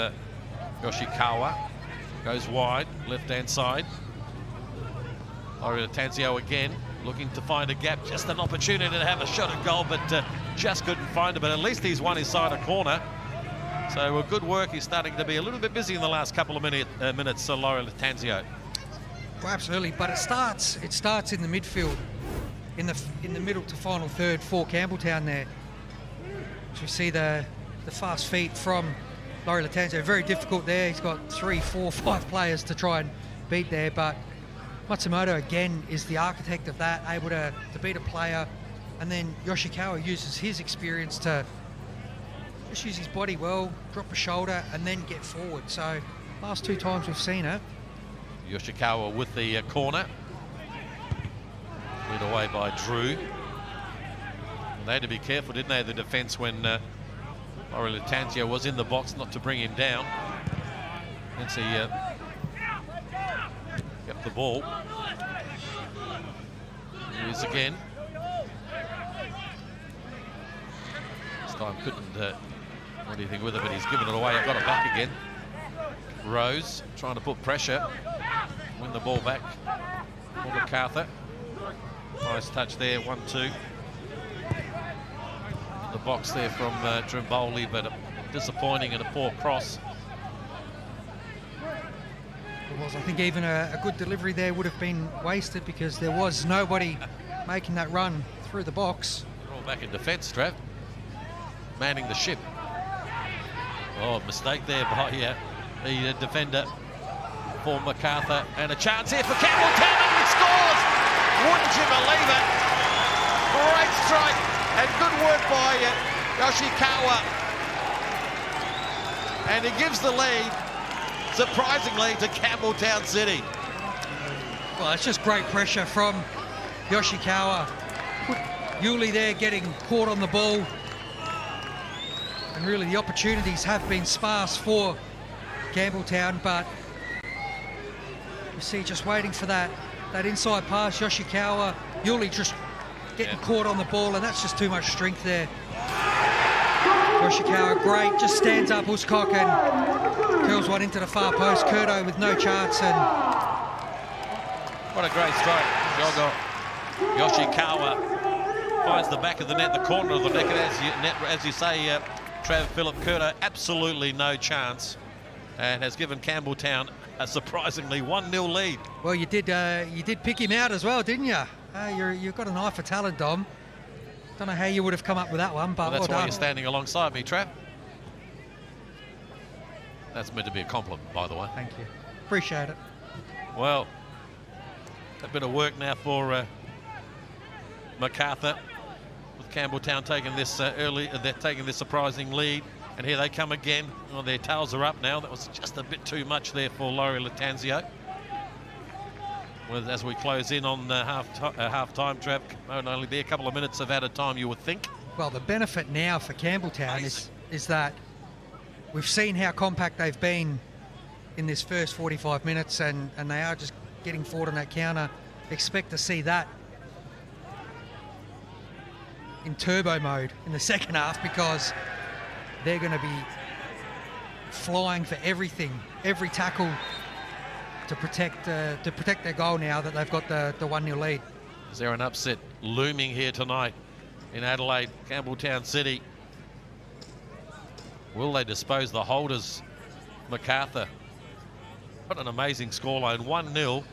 Yoshikawa. Goes wide, left-hand side. Laurie Latanzio again, looking to find a gap. Just an opportunity to have a shot at goal, but just couldn't find it. But at least he's won his side a corner. So good work. He's starting to be a little bit busy in the last couple of minutes, Laurie Latanzio. Well, absolutely, but it starts in the midfield, in the middle to final third for Campbelltown there. So we see the fast feet from Laurie Latanzio. Very difficult there. He's got 3, 4, 5 players to try and beat there, but Matsumoto again is the architect of that, able to beat a player, and then Yoshikawa uses his experience to just use his body well, drop a shoulder, and then get forward. So last 2 times we've seen it. Yoshikawa with the corner. Lead away by Drew. They had to be careful, didn't they, the defence, when Laurie Latanzio was in the box, not to bring him down. Hence he kept the ball. Here's again. This time couldn't do anything with it, but he's given it away and got it back again. Rose trying to put pressure, win the ball back for Macarthur. Nice touch there, 1-2. The box there from Trimboli, but disappointing and a poor cross. It was, I think even a good delivery there would have been wasted because there was nobody making that run through the box. They're all back in defence, Trav. Manning the ship. Oh, mistake there by the defender for Macarthur, and a chance here for Campbelltown, and he scores! Wouldn't you believe it? Great strike and good work by Yoshikawa. And he gives the lead, surprisingly, to Campbelltown City. Well, it's just great pressure from Yoshikawa. Put Yuli there getting caught on the ball. And really the opportunities have been sparse for Campbelltown, but you see just waiting for that inside pass. Yoshikawa, Yuli just getting caught on the ball, and that's just too much strength there. Yoshikawa, great, just stands up Uscock and curls one into the far post. Kurdo with no chance, and what a great strike. Yoshikawa finds the back of the net, the corner of the net, as you say, Trav, Philip Kurdo, absolutely no chance, and has given Campbelltown a surprisingly 1-0 lead. Well, you did pick him out as well, didn't you? You've got an eye for talent, Dom. Don't know how you would have come up with that one, but well, that's well why done. You're standing alongside me, Trav. That's meant to be a compliment, by the way. Thank you. Appreciate it. Well, a bit of work now for Macarthur, with Campbelltown taking this they're taking this surprising lead, and here they come again. Well, their tails are up now. That was just a bit too much there for Laurie Latanzio. Well, as we close in on half-time, Trav, won't only be a couple of minutes of added time, you would think. Well, the benefit now for Campbelltown is that we've seen how compact they've been in this first 45 minutes, and they are just getting forward on that counter. Expect to see that in turbo mode in the second half, because they're going to be flying for everything, every tackle, to protect their goal now that they've got the 1-0 lead. Is there an upset looming here tonight in Adelaide, Campbelltown City? Will they dispose the holders, Macarthur? What an amazing scoreline, 1-0.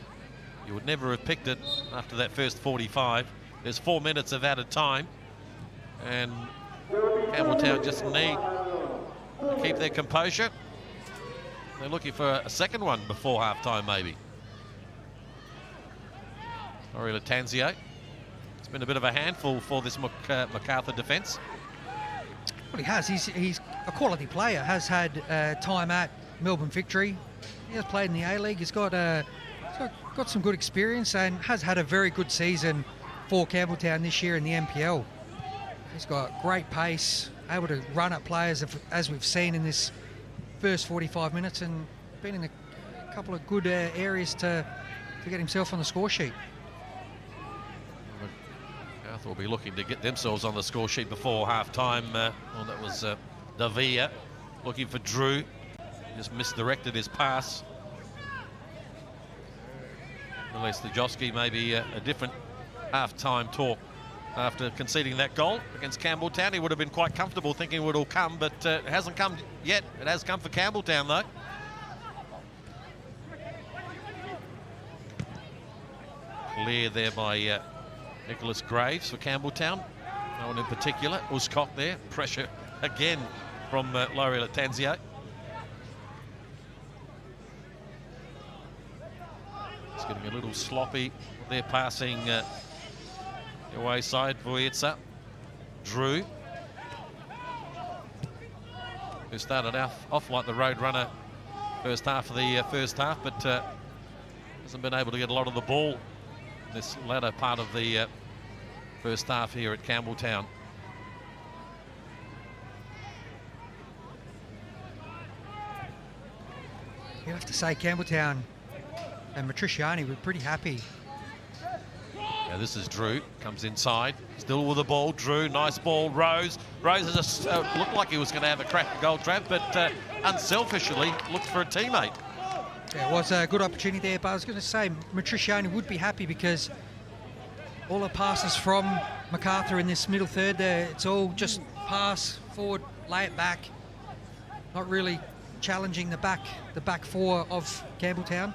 You would never have picked it after that first 45. There's 4 minutes of added time, and Campbelltown just need to keep their composure. They're looking for a second one before half-time, maybe. Laurie Latanzio. It's been a bit of a handful for this Macarthur defence. Well, he has. He's a quality player. Has had time at Melbourne Victory. He has played in the A-League. He's got some good experience and has had a very good season for Campbelltown this year in the NPL. He's got great pace, able to run at players as we've seen in this first 45 minutes, and been in a couple of good areas to get himself on the score sheet. Macarthur will be looking to get themselves on the score sheet before half-time. Well, that was Davia looking for Drew. Just misdirected his pass. Unless Stajowski maybe a different half-time talk after conceding that goal against Campbelltown. He would have been quite comfortable thinking it would all come, but it hasn't come yet. It has come for Campbelltown, though. Clear there by Nicholas Graves for Campbelltown. No one in particular. Uscock there. Pressure again from Laurie Latanzio. It's getting a little sloppy. They're passing the away side. Vujica. Drew, who started off like the road runner first half of the first half, but hasn't been able to get a lot of the ball in this latter part of the first half here at Campbelltown. You have to say Campbelltown and Matriciani were pretty happy. Yeah, this is Drew, comes inside, still with the ball. Drew, nice ball. Rose has just looked like he was going to have a crack at goal trap, but unselfishly looked for a teammate. Yeah, it was a good opportunity there, but I was going to say Matriciani would be happy because all the passes from Macarthur in this middle third there, it's all just pass forward, lay it back, not really challenging the back four of Campbelltown.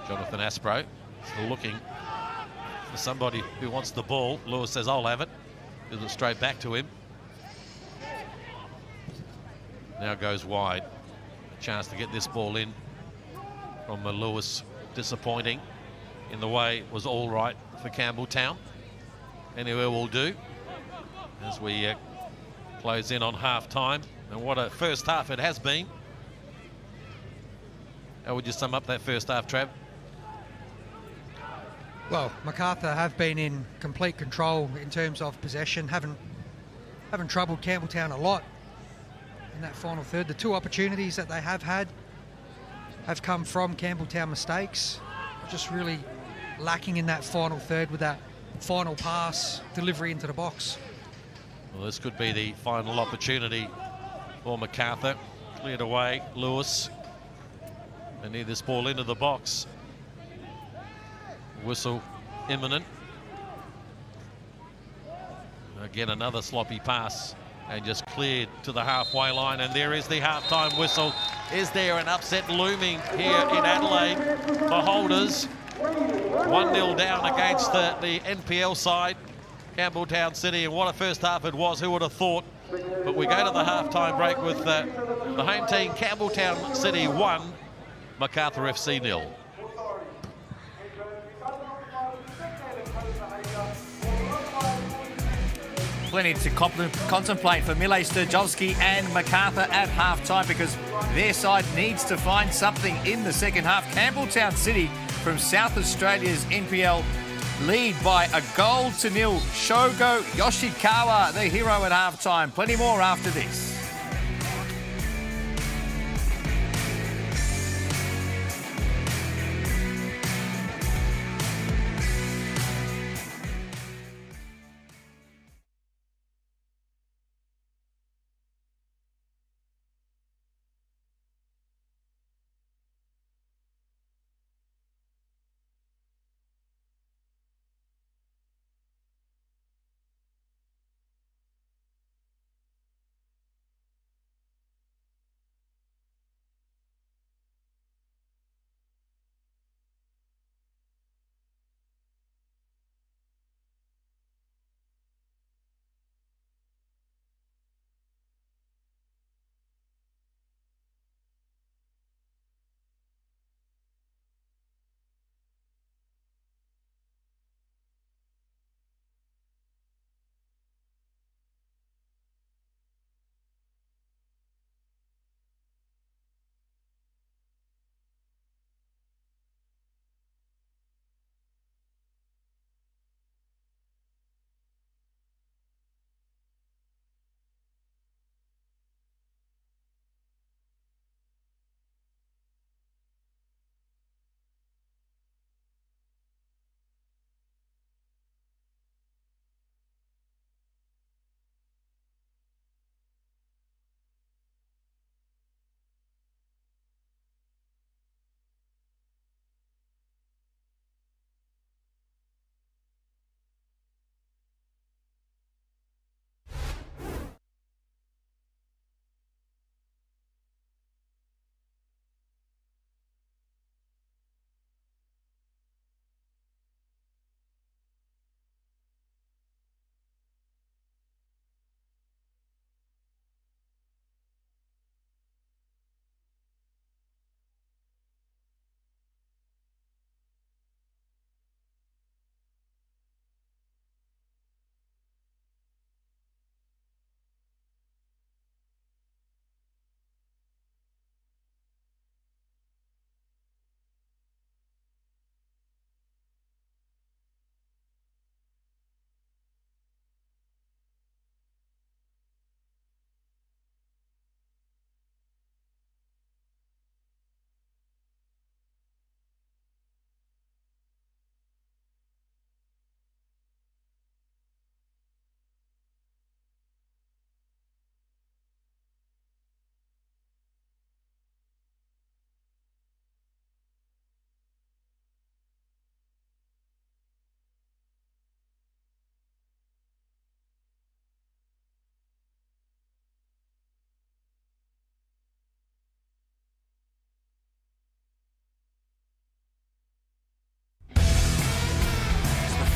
Jonathan Aspro still looking for somebody who wants the ball. Lewis says, I'll have it. Gives it straight back to him. Now goes wide. A chance to get this ball in from Lewis. Disappointing. In the way, it was all right for Campbelltown. Anywhere will do as we close in on half-time. And what a first half it has been. How would you sum up that first half, Trav? Well, Macarthur have been in complete control in terms of possession, haven't troubled Campbelltown a lot in that final third. The two opportunities that they have had have come from Campbelltown mistakes, just really lacking in that final third with that final pass, delivery into the box. Well, this could be the final opportunity for Macarthur. Cleared away, Lewis. They need this ball into the box. Whistle imminent. Again, another sloppy pass and just cleared to the halfway line, and there is the halftime whistle. Is there an upset looming here in Adelaide for holders? 1-0 down against the NPL side, Campbelltown City, and what a first half it was. Who would have thought? But we go to the halftime break with the home team Campbelltown City 1, Macarthur FC 0. Plenty to contemplate for Mile Stajowski and Macarthur at half-time because their side needs to find something in the second half. Campbelltown City from South Australia's NPL lead by 1-0. Shogo Yoshikawa, the hero at half-time. Plenty more after this.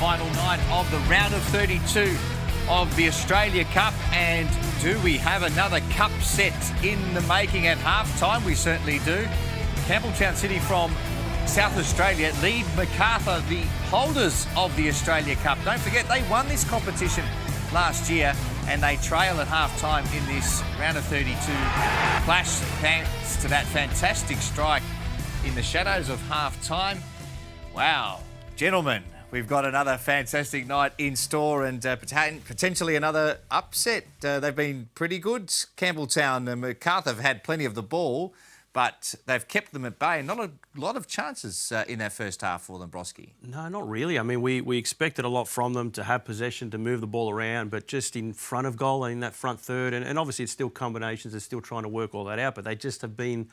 final night of the round of 32 of the Australia Cup. And do we have another cup set in the making at half-time? We certainly do. Campbelltown City from South Australia lead Macarthur, the holders of the Australia Cup. Don't forget, they won this competition last year and they trail at half-time in this round of 32 clash, thanks to that fantastic strike in the shadows of half-time. Wow. Gentlemen, we've got another fantastic night in store and potentially another upset. They've been pretty good. Campbelltown and Macarthur have had plenty of the ball, but they've kept them at bay. Not a lot of chances in that first half for them, Broski. No, not really. I mean, we expected a lot from them, to have possession, to move the ball around, but just in front of goal and in that front third, and obviously it's still combinations, they're still trying to work all that out, but they just have been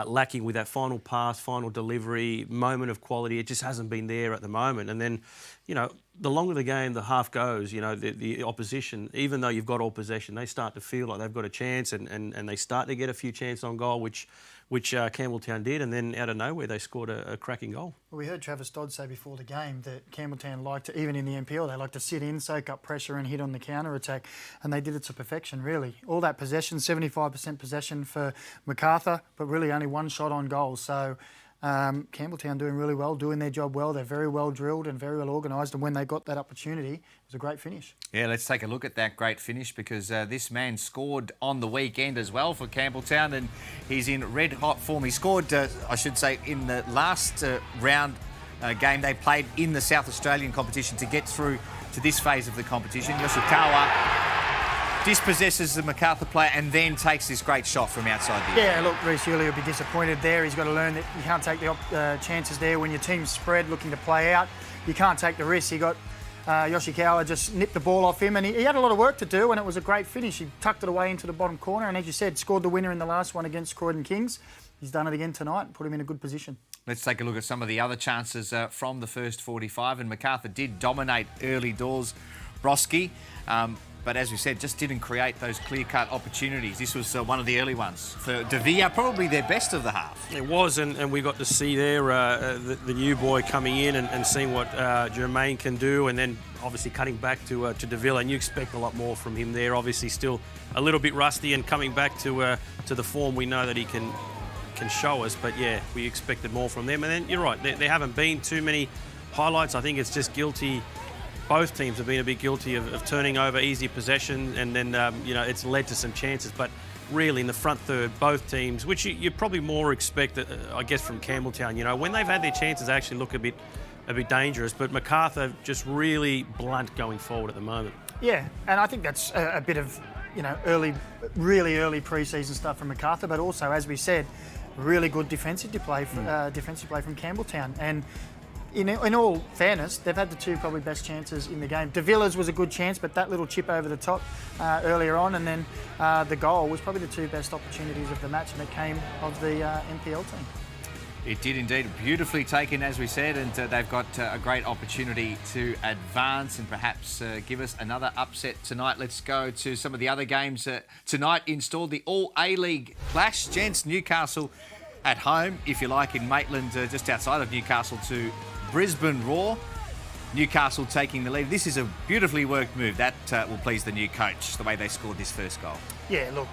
lacking with that final pass, final delivery, moment of quality. It just hasn't been there at the moment. And then, you know, the longer the game, the half goes, you know, the opposition, even though you've got all possession, they start to feel like they've got a chance and they start to get a few chances on goal, which Campbelltown did, and then out of nowhere they scored a cracking goal. Well, we heard Travis Dodd say before the game that Campbelltown like to, even in the NPL, they like to sit in, soak up pressure and hit on the counter-attack, and they did it to perfection, really. All that possession, 75% possession for Macarthur, but really only one shot on goal. So Campbelltown doing really well, doing their job well. They're very well drilled and very well organised, and when they got that opportunity, it was a great finish. Yeah, let's take a look at that great finish, because this man scored on the weekend as well for Campbelltown, and he's in red-hot form. He scored, I should say, in the last round game they played in the South Australian competition to get through to this phase of the competition. Yoshikawa dispossesses the Macarthur player and then takes this great shot from outside the area. Yeah, look, Reece Hewley will be disappointed there. He's got to learn that you can't take the chances there when your team's spread looking to play out. You can't take the risk. He got Yoshikawa just nipped the ball off him, and he had a lot of work to do, and it was a great finish. He tucked it away into the bottom corner, and as you said, scored the winner in the last one against Croydon Kings. He's done it again tonight and put him in a good position. Let's take a look at some of the other chances from the first 45, and Macarthur did dominate early doors, Broski. But as we said, just didn't create those clear-cut opportunities. This was one of the early ones for De Villa, probably their best of the half. It was, and we got to see there the new boy coming in and seeing what Jermaine can do, and then obviously cutting back to De Villa, and you expect a lot more from him there. Obviously still a little bit rusty, and coming back to the form we know that he can show us, but yeah, we expected more from them. And then you're right, there haven't been too many highlights. I think it's just guilty. Both teams have been a bit guilty of turning over easy possession, and then you know, it's led to some chances. But really, in the front third, both teams, which you probably more expect, I guess, from Campbelltown. You know, when they've had their chances, they actually look a bit dangerous. But Macarthur just really blunt going forward at the moment. Yeah, and I think that's a bit of, you know, really early pre-season stuff from Macarthur, but also, as we said, really good defensive play from Campbelltown. And in all fairness, they've had the two probably best chances in the game. De Villa's was a good chance, but that little chip over the top earlier on, and then the goal was probably the two best opportunities of the match, and it came of the NPL team. It did indeed. Beautifully taken, as we said, and they've got a great opportunity to advance and perhaps give us another upset tonight. Let's go to some of the other games tonight in store. The All A-League clash. Gents, Newcastle at home, if you like, in Maitland, just outside of Newcastle, to Brisbane Roar. Newcastle taking the lead. This is a beautifully worked move. That will please the new coach, the way they scored this first goal. Yeah, look,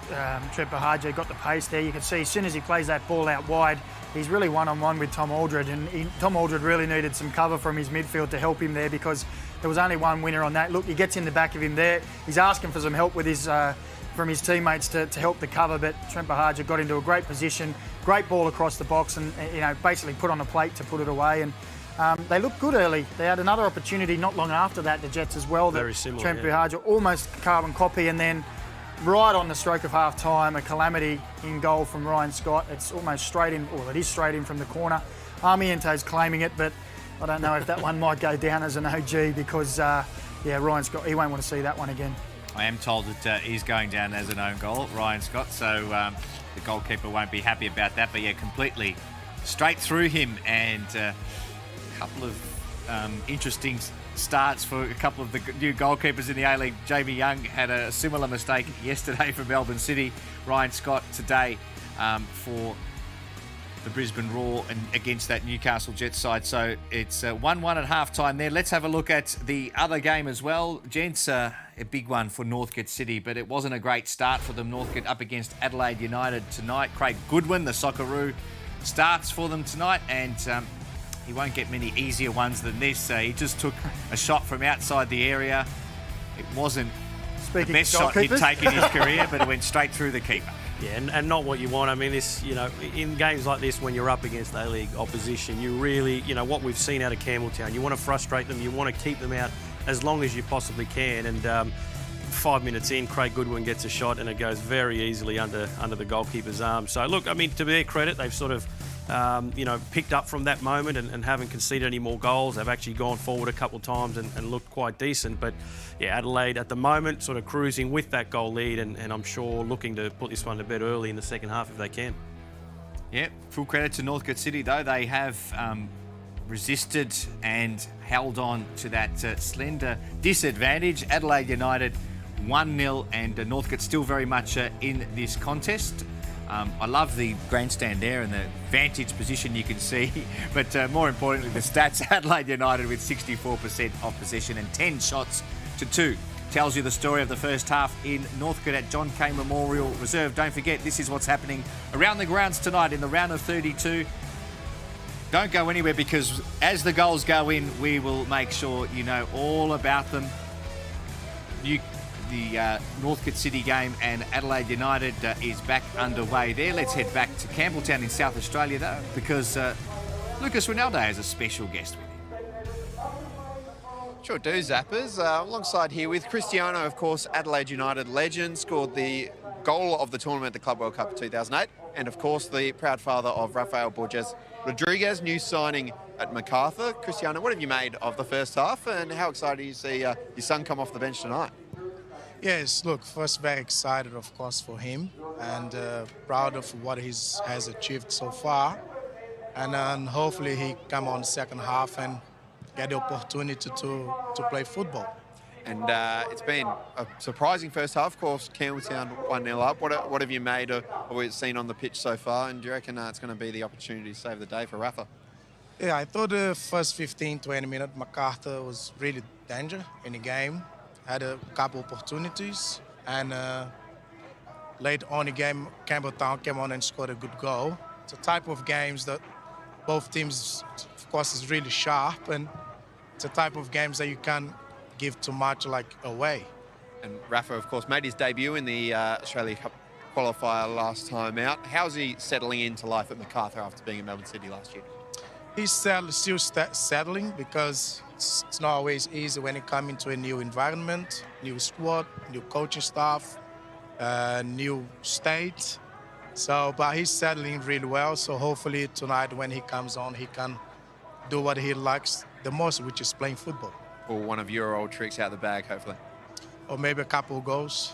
Trent Bahaja got the pace there. You can see as soon as he plays that ball out wide, he's really one-on-one with Tom Aldred, and Tom Aldred really needed some cover from his midfield to help him there, because there was only one winner on that. Look, he gets in the back of him there. He's asking for some help with his from his teammates to help the cover, but Trent Bahaja got into a great position, great ball across the box, and you know, basically put on a plate to put it away. And they looked good early. They had another opportunity not long after that, the Jets as well. Very similar. Trent Bahaja almost carbon copy, and then right on the stroke of half time, a calamity in goal from Ryan Scott. It's almost straight in, or it is straight in from the corner. Armiente's claiming it, but I don't know if that one might go down as an OG, because yeah, Ryan Scott, he won't want to see that one again. I am told that he's going down as an own goal, Ryan Scott, so the goalkeeper won't be happy about that. But yeah, completely straight through him, and a couple of interesting starts for a couple of the new goalkeepers in the A-League. Jamie Young had a similar mistake yesterday for Melbourne City. Ryan Scott today for the Brisbane Roar and against that Newcastle Jets side. So it's 1-1 at half-time there. Let's have a look at the other game as well. Gents, a big one for Northcote City, but it wasn't a great start for them. Northcote up against Adelaide United tonight. Craig Goodwin, the Socceroo, starts for them tonight, and he won't get many easier ones than this. He just took a shot from outside the area. It wasn't the best shot he'd taken in his career, but it went straight through the keeper. Yeah, and not what you want. I mean, this, in games like this, when you're up against A-League opposition, you really, what we've seen out of Campbelltown, you want to frustrate them, you want to keep them out as long as you possibly can. And 5 minutes in, Craig Goodwin gets a shot, and it goes very easily under the goalkeeper's arm. So, look, I mean, to their credit, they've sort of, picked up from that moment and haven't conceded any more goals. They've actually gone forward a couple of times and looked quite decent. But, yeah, Adelaide at the moment sort of cruising with that goal lead, and I'm sure looking to put this one to bed early in the second half if they can. Yeah, full credit to Northcote City, though. They have resisted and held on to that slender disadvantage. Adelaide United 1-0, and Northcote still very much in this contest. I love the grandstand there and the vantage position you can see, but more importantly, the stats. Adelaide United with 64% of possession and 10 shots to 2. Tells you the story of the first half in Northcote at John Cain Memorial Reserve. Don't forget, this is what's happening around the grounds tonight in the round of 32. Don't go anywhere, because as the goals go in, we will make sure you know all about them. The Northcote City game and Adelaide United is back underway there. Let's head back to Campbelltown in South Australia, though, because Lucas Ronaldo has a special guest with him. Sure do, Zappers. Alongside here with Cristiano, of course, Adelaide United legend, scored the goal of the tournament at the Club World Cup of 2008, and of course the proud father of Rafael Borges Rodriguez, new signing at Macarthur. Cristiano, what have you made of the first half, and how excited do you see your son come off the bench tonight? Yes, look, first very excited, of course, for him, and proud of what he has achieved so far. And hopefully he come on second half and get the opportunity to play football. And it's been a surprising first half. Of course, Campbelltown 1-0 up. What have you made of what we've seen on the pitch so far? And do you reckon it's going to be the opportunity to save the day for Rafa? Yeah, I thought the first 15, 20 minutes, Macarthur was really danger in the game. Had a couple opportunities, and late on the game, Campbelltown came on and scored a good goal. It's a type of games that both teams, of course, is really sharp, and it's a type of games that you can't give too much like away. And Rafa, of course, made his debut in the Australia Cup qualifier last time out. How's he settling into life at Macarthur after being in Melbourne City last year? He's still settling, because it's not always easy when you come into a new environment, new squad, new coaching staff, new state. So, but he's settling really well. So hopefully tonight when he comes on, he can do what he likes the most, which is playing football. Or one of your old tricks out the bag, hopefully. Or maybe a couple of goals.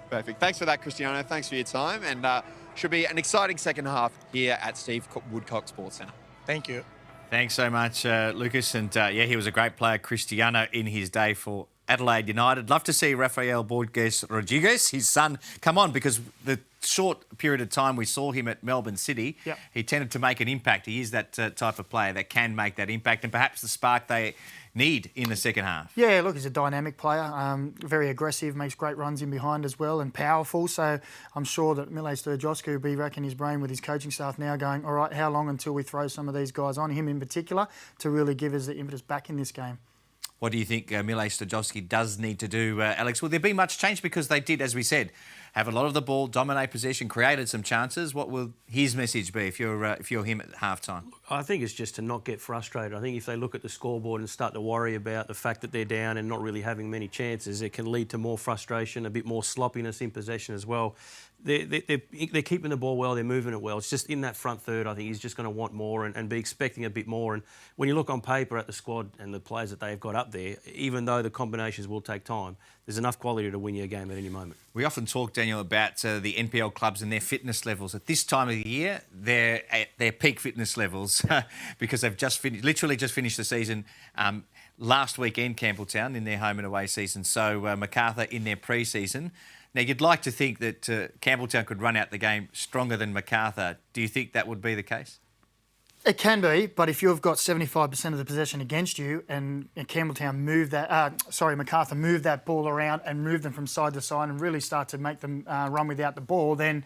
Perfect. Thanks for that, Cristiano. Thanks for your time. And should be an exciting second half here at Steve Woodcock Sports Centre. Thank you. Thanks so much, Lucas. And he was a great player, Cristiano, in his day for Adelaide United. Love to see Rafael Borges Rodriguez, his son, come on, because the short period of time we saw him at Melbourne City, he tended to make an impact. He is that type of player that can make that impact, and perhaps the spark they need in the second half. Yeah, look, he's a dynamic player, very aggressive, makes great runs in behind as well, and powerful. So I'm sure that Mile Sturjovski will be racking his brain with his coaching staff now, going, all right, how long until we throw some of these guys on, him in particular, to really give us the impetus back in this game. What do you think Mile Sturjovski does need to do, Alex? Will there be much change? Because they did, as we said, have a lot of the ball, dominate possession, created some chances. What will his message be if you're him at half-time? I think it's just to not get frustrated. I think if they look at the scoreboard and start to worry about the fact that they're down and not really having many chances, it can lead to more frustration, a bit more sloppiness in possession as well. They're keeping the ball well, they're moving it well. It's just in that front third, I think he's just going to want more and be expecting a bit more. And when you look on paper at the squad and the players that they've got up there, even though the combinations will take time, there's enough quality to win your game at any moment. We often talk, Daniel, about the NPL clubs and their fitness levels. At this time of the year, they're at their peak fitness levels because they've literally just finished the season last weekend, Campbelltown, in their home and away season. So Macarthur in their pre-season. Now, you'd like to think that Campbelltown could run out the game stronger than Macarthur. Do you think that would be the case? It can be, but if you've got 75% of the possession against you and Campbelltown Macarthur move that ball around and move them from side to side and really start to make them run without the ball, then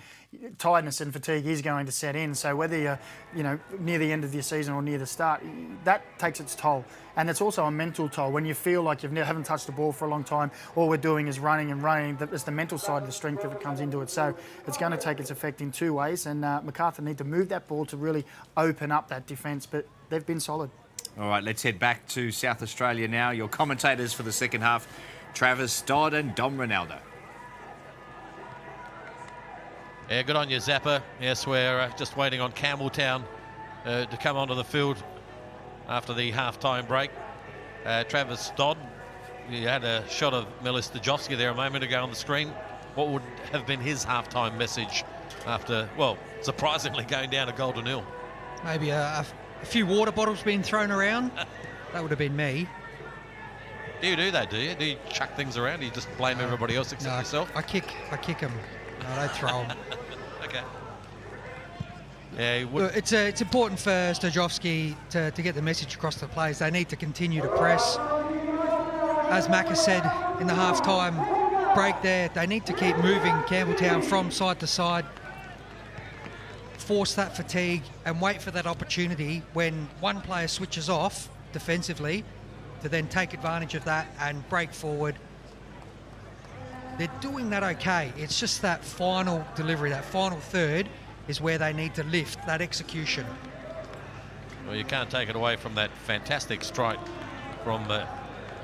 tiredness and fatigue is going to set in. So whether you're, near the end of your season or near the start, that takes its toll. And it's also a mental toll. When you feel like you haven't touched the ball for a long time, all we're doing is running and running. It's the mental side of the strength that comes into it. So it's going to take its effect in two ways. And Macarthur need to move that ball to really open up that defence. But they've been solid. All right, let's head back to South Australia now. Your commentators for the second half, Travis Stodd and Dom Ronaldo. Yeah, good on you, Zappa. Yes, we're just waiting on Campbelltown to come onto the field after the half-time break. Travis Stodd, you had a shot of Milos Stajovski there a moment ago on the screen. What would have been his half-time message after, well, surprisingly going down a goal to nil? Maybe a few water bottles being thrown around. That would have been me. Do you do that, do you? Do you chuck things around? Do you just blame everybody else except yourself? I kick them. No, I don't throw them. Okay. Yeah, it's important for Stajovski to get the message across to the players. They need to continue to press. As Mac has said in the half-time break there, they need to keep moving Campbelltown from side to side, force that fatigue and wait for that opportunity when one player switches off defensively to then take advantage of that and break forward. They're doing that okay. It's just that final delivery, that final third is where they need to lift that execution. Well, you can't take it away from that fantastic strike from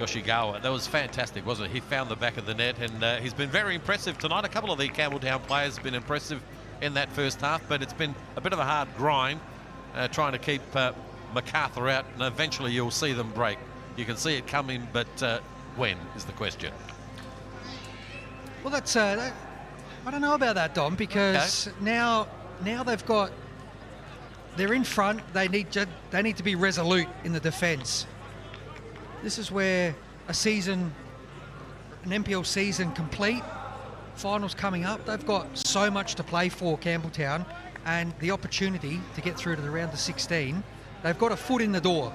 Yoshigawa. That was fantastic, wasn't it? He found the back of the net, and he's been very impressive tonight. A couple of the Campbelltown players have been impressive in that first half, but it's been a bit of a hard grind trying to keep Macarthur out, and eventually you'll see them break. You can see it coming, but when is the question. Well, that's I don't know about that, Dom, because now they're in front. They need to be resolute in the defence. This is where an NPL season complete, finals coming up. They've got so much to play for, Campbelltown, and the opportunity to get through to the round of 16. They've got a foot in the door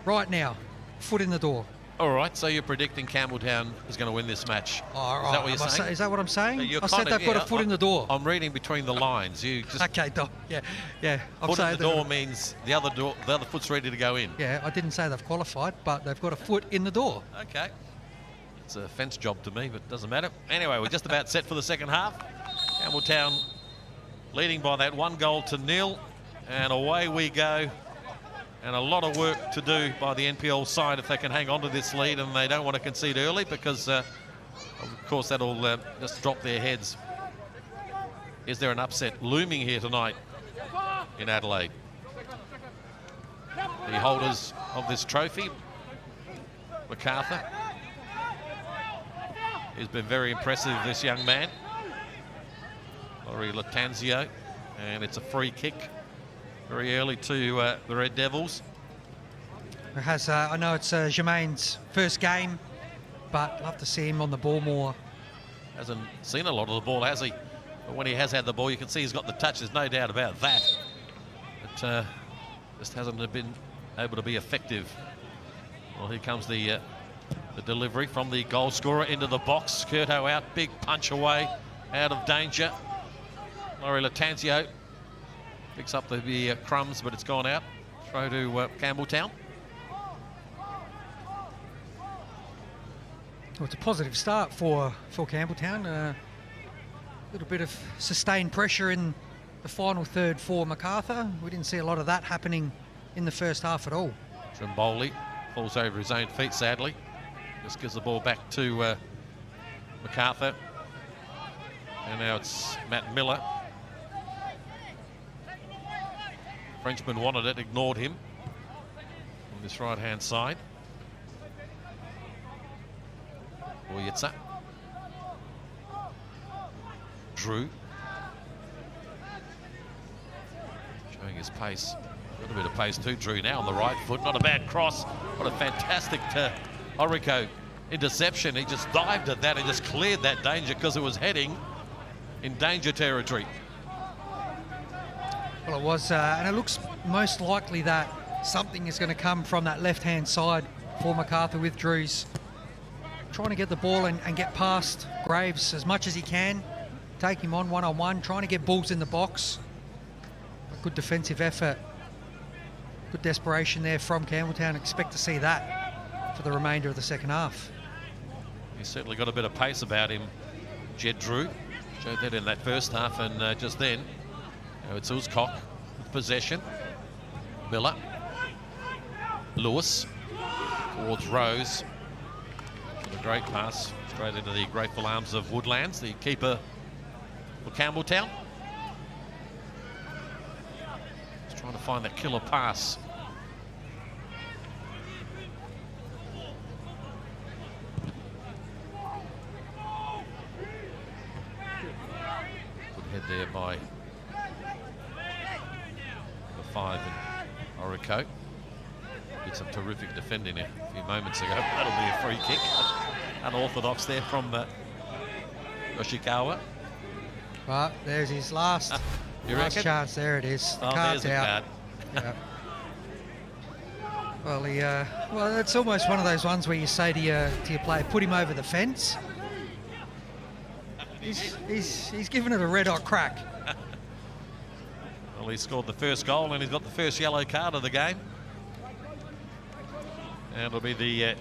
right now. Foot in the door. All right, so you're predicting Campbelltown is going to win this match. Oh, is that what you're saying? Is that what I'm saying? I said they've got a foot in the door. I'm reading between the lines. You just okay, Dom. Yeah. Foot in the door means the other foot's ready to go in. Yeah, I didn't say they've qualified, but they've got a foot in the door. Okay. It's a fence job to me, but it doesn't matter. Anyway, we're just about set for the second half. Campbelltown leading by that 1-0, and away we go. And a lot of work to do by the NPL side if they can hang on to this lead, and they don't want to concede early because, of course, that'll just drop their heads. Is there an upset looming here tonight in Adelaide? The holders of this trophy, Macarthur. He's been very impressive, this young man. Laurie Latanzio, and it's a free kick. Very early to the Red Devils. I know it's Jermaine's first game, but love to see him on the ball more. Hasn't seen a lot of the ball, has he? But when he has had the ball, you can see he's got the touch. There's no doubt about that. But just hasn't been able to be effective. Well, here comes the delivery from the goal scorer into the box. Curto out, big punch away, out of danger. Laurie Latanzio picks up the crumbs, but it's gone out. Throw to Campbelltown. Well, it's a positive start for Campbelltown. A little bit of sustained pressure in the final third for Macarthur. We didn't see a lot of that happening in the first half at all. Trimboli falls over his own feet, sadly. Just gives the ball back to Macarthur. And now it's Matt Miller. Frenchman wanted it, ignored him on this right-hand side. Boyitsa. Drew. Showing his pace. A little bit of pace too, Drew, now on the right foot. Not a bad cross. What a fantastic Orico interception. He just dived at that and just cleared that danger because it was heading in danger territory. Well, it was, and it looks most likely that something is going to come from that left-hand side for Macarthur with Drews. Trying to get the ball and get past Graves as much as he can. Take him on one-on-one, trying to get balls in the box. A good defensive effort. Good desperation there from Campbelltown. Expect to see that for the remainder of the second half. He's certainly got a bit of pace about him, Jed Drew. Showed that in that first half, and just then, it's Uzcock with possession. Miller. Lewis towards Rose. With a great pass straight into the grateful arms of Woodlands, the keeper for Campbelltown. He's trying to find that killer pass. Good head there by number 5 in Orico. Did some terrific defending a few moments ago. That'll be a free kick. Unorthodox there from Yoshikawa. But there's his last chance. There it is. The card's out. Yeah. Well, well, it's almost one of those ones where you say to your player, put him over the fence. He's given it a red-hot crack. Well, he scored the first goal and he's got the first yellow card of the game. And it'll be the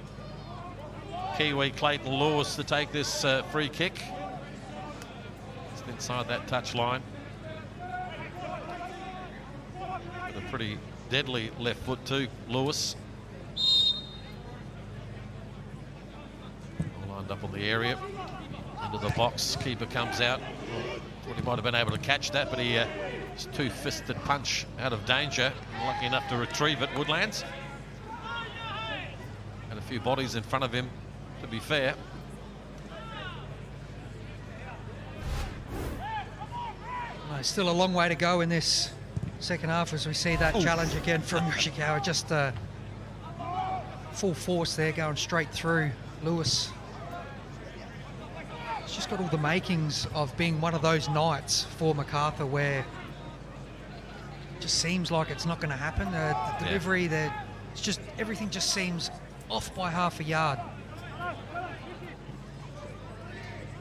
Kiwi Clayton Lewis to take this free kick. Just inside that touch line. With a pretty deadly left foot too, Lewis. All lined up on the area. Into the box, keeper comes out. Thought he might have been able to catch that, but he just two-fisted punch out of danger. Lucky enough to retrieve it, Woodlands. And a few bodies in front of him, to be fair. Well, still a long way to go in this second half as we see that challenge again from Yoshikawa. Just full force there, going straight through Lewis. It's just got all the makings of being one of those nights for Macarthur where it just seems like it's not going to happen. The delivery, it's just everything just seems off by half a yard.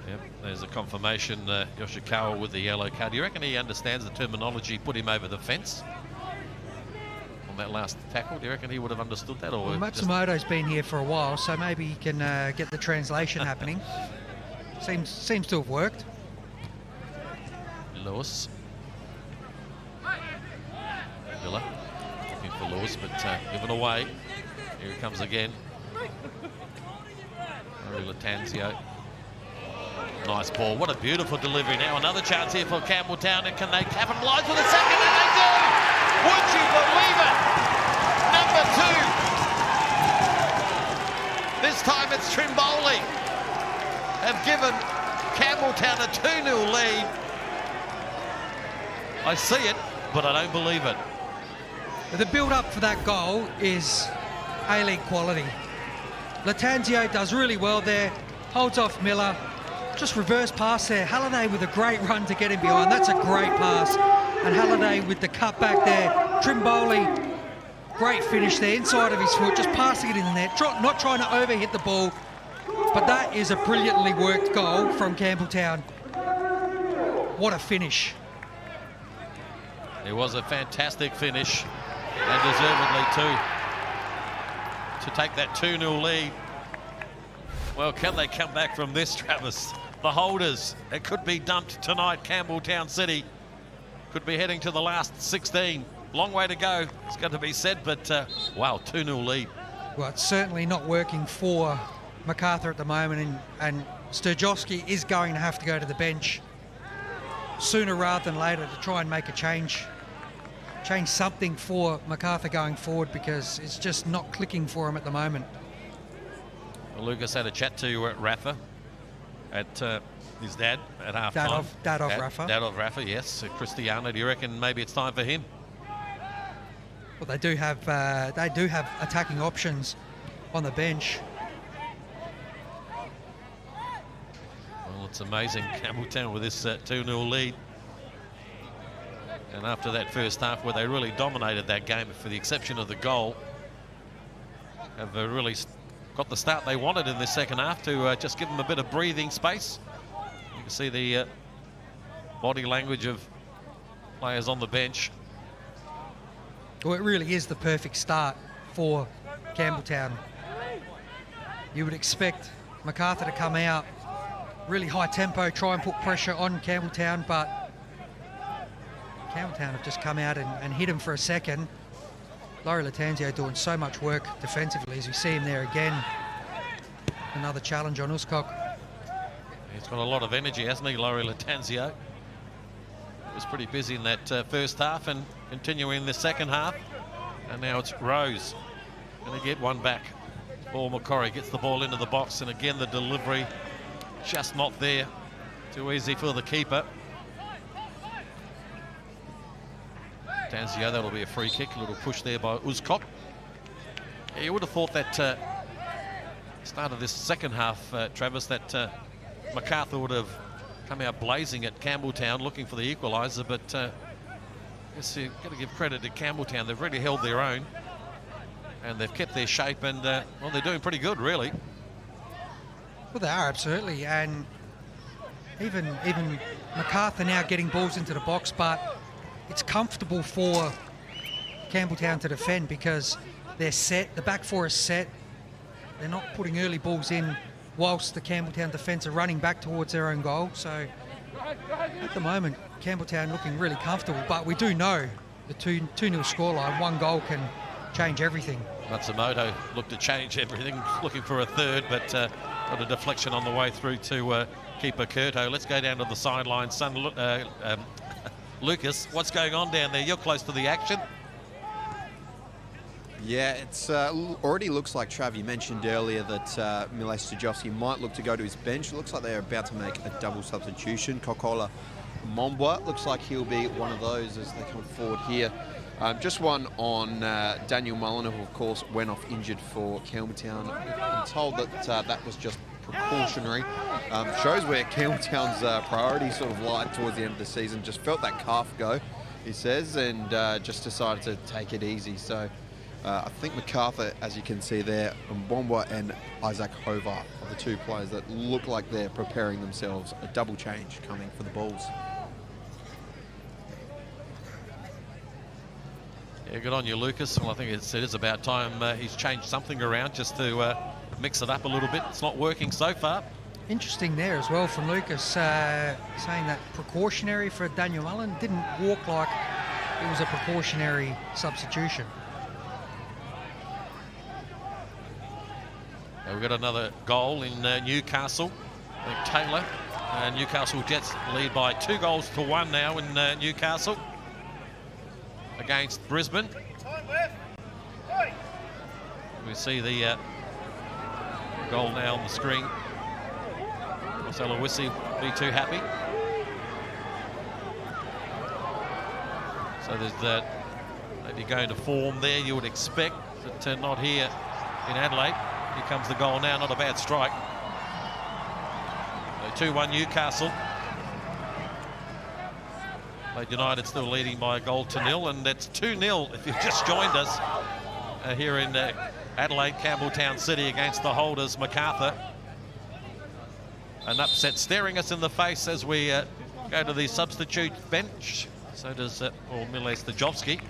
Yep, there's a confirmation, Yoshikawa with the yellow card. Do you reckon he understands the terminology, put him over the fence? On that last tackle, do you reckon he would have understood that? Or well, Matsumoto's been here for a while, so maybe he can get the translation happening. Seems to have worked. Lewis. Miller looking for Lewis, but given away. Here he comes again. Murray Latanzio. Nice ball. What a beautiful delivery now. Another chance here for Campbelltown. And can they capitalise with a second? And they do! Would you believe it? Number 2. This time it's Trimboli. Have given Campbelltown a 2-0 lead. I see it, but I don't believe it. The build-up for that goal is A-League quality. Latanzio does really well there, holds off Miller, just reverse pass there. Halliday with a great run to get him behind. That's a great pass. And Halliday with the cut back there. Trimboli, great finish there, inside of his foot, just passing it in the net, not trying to overhit the ball. But that is a brilliantly worked goal from Campbelltown. What a finish. It was a fantastic finish, and deservedly too. To take that 2-0 lead. Well, can they come back from this, Travis? The holders, it could be dumped tonight. Campbelltown City could be heading to the last 16. Long way to go, it's got to be said, but wow, 2-0 lead. Well, it's certainly not working for Macarthur at the moment, and Sturjovski is going to have to go to the bench sooner rather than later to try and make a change something for Macarthur going forward, because it's just not clicking for him at the moment. Well, Lucas had a chat to Rafa at his dad at half time. Dad of Rafa. Dad of Rafa, yes. Cristiano, do you reckon maybe it's time for him? Well, they do have attacking options on the bench. It's amazing, Campbelltown with this 2-0 lead. And after that first half where they really dominated that game, for the exception of the goal, have really got the start they wanted in this second half to just give them a bit of breathing space. You can see the body language of players on the bench. Well, it really is the perfect start for Campbelltown. You would expect Macarthur to come out really high tempo, try and put pressure on Campbelltown, but Campbelltown have just come out and hit him for a second. Laurie Latanzio doing so much work defensively, as we see him there again. Another challenge on Uscock. He's got a lot of energy, hasn't he, Laurie Latanzio? He was pretty busy in that first half and continuing the second half. And now it's Rose going to get one back. Paul McCorry gets the ball into the box, and again the delivery just not there. Too easy for the keeper. Tanzio, that'll be a free kick. A little push there by Uscock. Yeah, you would have thought that start of this second half, Travis, that Macarthur would have come out blazing at Campbelltown looking for the equaliser, but I guess you've got to give credit to Campbelltown. They've really held their own and they've kept their shape, and well, they're doing pretty good, really. Well, they are, absolutely, and even Macarthur now getting balls into the box, but it's comfortable for Campbelltown to defend because they're set, the back four is set. They're not putting early balls in whilst the Campbelltown defence are running back towards their own goal. So at the moment, Campbelltown looking really comfortable, but we do know the 2-0 scoreline, one goal can change everything. Matsumoto looked to change everything, looking for a third, but got a deflection on the way through to keeper Curto. Let's go down to the sideline. Lucas, what's going on down there? You're close to the action. Yeah, it's already looks like, Trav, you mentioned earlier that Milej Stajovski might look to go to his bench. It looks like they're about to make a double substitution. Kokola Momboa looks like he'll be one of those as they come forward here. Just one on Daniel Mullen, who of course went off injured for Campbelltown. I'm told that that was just precautionary. Shows where Campbelltown's priorities sort of lied towards the end of the season. Just felt that calf go, he says, and just decided to take it easy. So I think Macarthur, as you can see there, Mbomba and Isaac Hobart are the two players that look like they're preparing themselves. A double change coming for the Bulls. Yeah, good on you, Lucas. Well, I think it is about time he's changed something around just to mix it up a little bit. It's not working so far. Interesting there as well from Lucas, saying that precautionary for Daniel Mullen. Didn't walk like it was a precautionary substitution. We've got another goal in Newcastle. I think Taylor. Newcastle Jets lead by 2-1 now in Newcastle against Brisbane. We see the goal now on the screen. Marcelo Wissi be too happy. So there's maybe going to form there, you would expect, but not here in Adelaide. Here comes the goal now, not a bad strike. So 2-1 Newcastle. Adelaide United still leading by a goal to nil, and it's 2-0 if you've just joined us here in Adelaide, Campbelltown City against the holders, Macarthur. An upset staring us in the face as we go to the substitute bench. So does Milej Stajovski.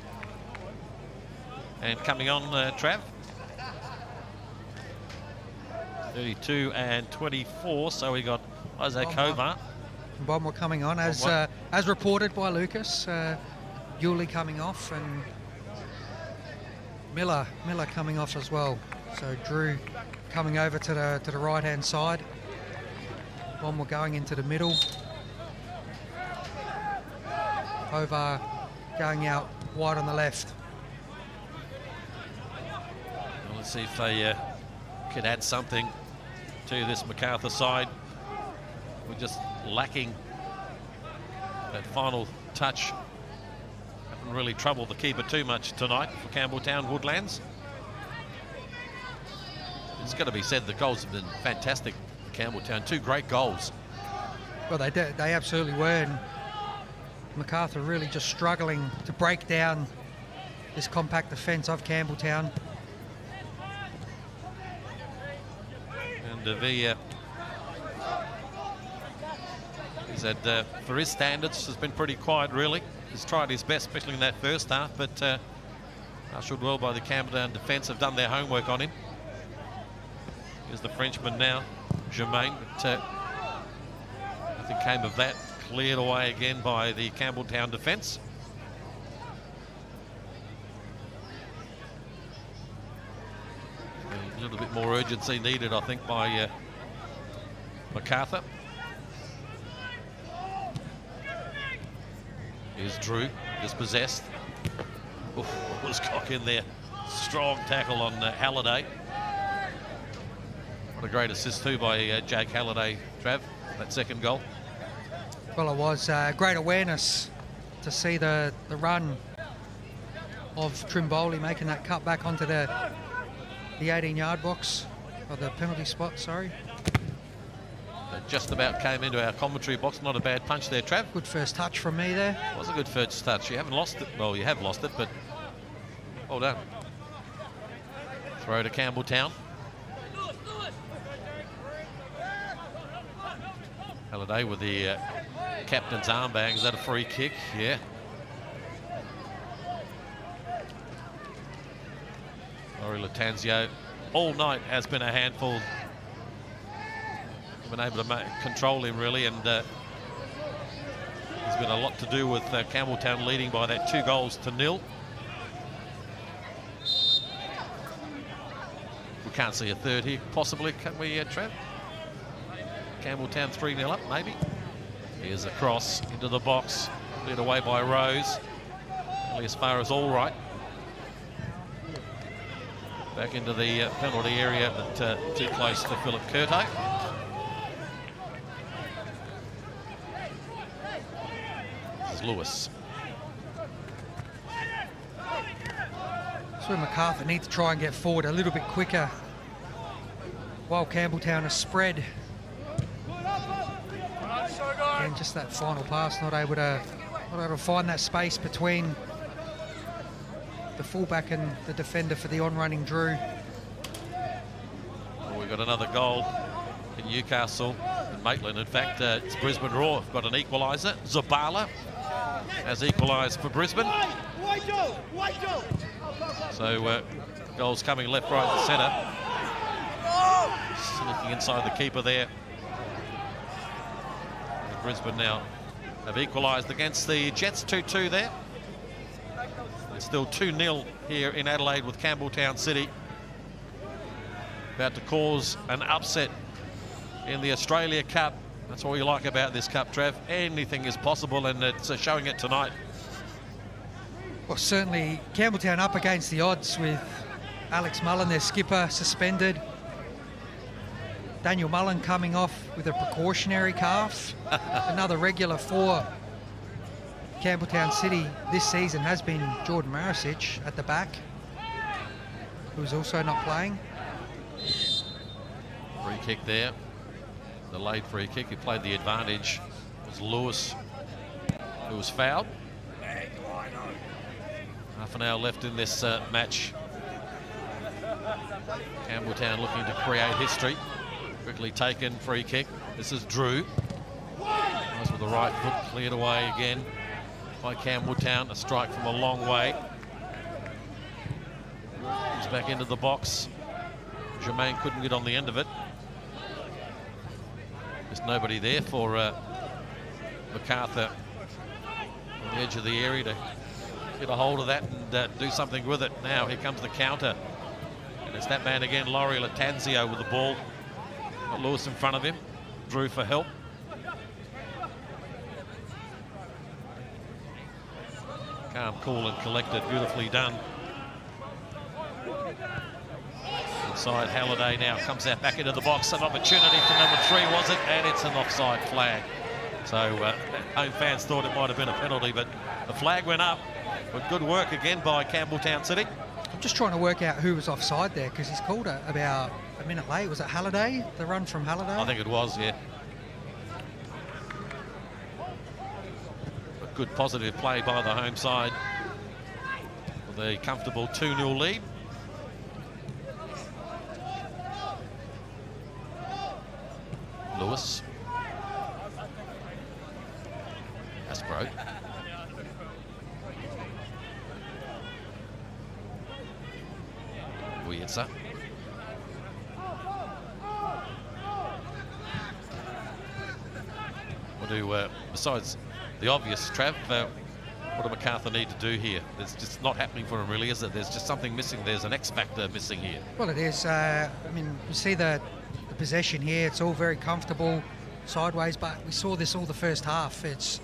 And coming on, Trav. 32 and 24, so we got Isaac Hobart. Bomber coming on, as reported by Lucas. Yuli coming off, and Miller coming off as well. So Drew coming over to the right-hand side. Bomber going into the middle. Hobart going out wide on the left. Well, let's see if they could add something to this Macarthur side. We're just lacking that final touch. Haven't really troubled the keeper too much tonight for Campbelltown Woodlands. It's got to be said the goals have been fantastic for Campbelltown. 2 great goals. Well, they absolutely were. And Macarthur really just struggling to break down this compact defence of Campbelltown. And Davia, he's had, for his standards, has been pretty quiet, really. He's tried his best, especially in that first half, but ushered well by the Campbelltown defence, have done their homework on him. Here's the Frenchman now, Germain, but nothing came of that. Cleared away again by the Campbelltown defence. A little bit more urgency needed, I think, by Macarthur. Here's Drew, dispossessed. Oof, was cock in there. Strong tackle on Halliday. What a great assist too by Jake Halliday, Trav, that second goal. Well, it was great awareness to see the run of Trimboli making that cut back onto the 18-yard box, or the penalty spot, sorry. It just about came into our commentary box. Not a bad punch there, Trav. Good first touch from me there. It was a good first touch. You haven't lost it. Well, you have lost it, but well done. Throw to Campbelltown. Halliday with the captain's armband. Is that a free kick? Yeah. Laurie Latanzio all night has been a handful. Been able to control him really, and there's been a lot to do with Campbelltown leading by that 2-0. We can't see a third here, possibly, can we, Trev? Campbelltown 3-0 up, maybe. Here's a cross into the box, led away by Rose. Only as far as all right. Back into the penalty area, but too close to Philip Curto. Lewis. So Macarthur needs to try and get forward a little bit quicker while Campbelltown is spread. And just that final pass, not able to find that space between the fullback and the defender for the on-running Drew. Well, we've got another goal in Newcastle, in Maitland. In fact, it's Brisbane Roar got an equaliser. Zabala has equalised for Brisbane. So goals coming left, right and centre. Sneaking inside the keeper there. And Brisbane now have equalised against the Jets, 2-2 there. It's still 2-0 here in Adelaide with Campbelltown City. About to cause an upset in the Australia Cup. That's all you like about this cup, Trav. Anything is possible, and it's showing it tonight. Well, certainly Campbelltown up against the odds with Alex Mullen, their skipper, suspended. Daniel Mullen coming off with a precautionary calf. Another regular for Campbelltown City this season has been Jordan Marisic at the back, who's also not playing. Free kick there. The late free kick. He played the advantage. It was Lewis who was fouled. Half an hour left in this match. Campbelltown looking to create history. Quickly taken free kick. This is Drew. Nice with the right foot, cleared away again by Campbelltown. A strike from a long way. He's back into the box. Germain couldn't get on the end of it. There's nobody there for Macarthur on the edge of the area to get a hold of that and do something with it. Now here comes the counter, and it's that man again, Laurie Latanzio, with the ball. Got Lewis in front of him. Drew for help. Calm, cool and collected, beautifully done. Inside, Halliday now comes out back into the box. An opportunity for number 3, was it? And it's an offside flag. So home fans thought it might have been a penalty, but the flag went up. But good work again by Campbelltown City. I'm just trying to work out who was offside there, because he's called it about a minute late. Was it Halliday? The run from Halliday? I think it was, yeah. good positive play by the home side with a comfortable 2-0 lead. Lewis. Hasbro. Wietza. What do, besides the obvious, Trav, what do Macarthur need to do here? It's just not happening for him, really, is it? There's just something missing. There's an X factor missing here. Well, it is. I mean, you see the possession here. It's all very comfortable sideways, but we saw this all the first half. It's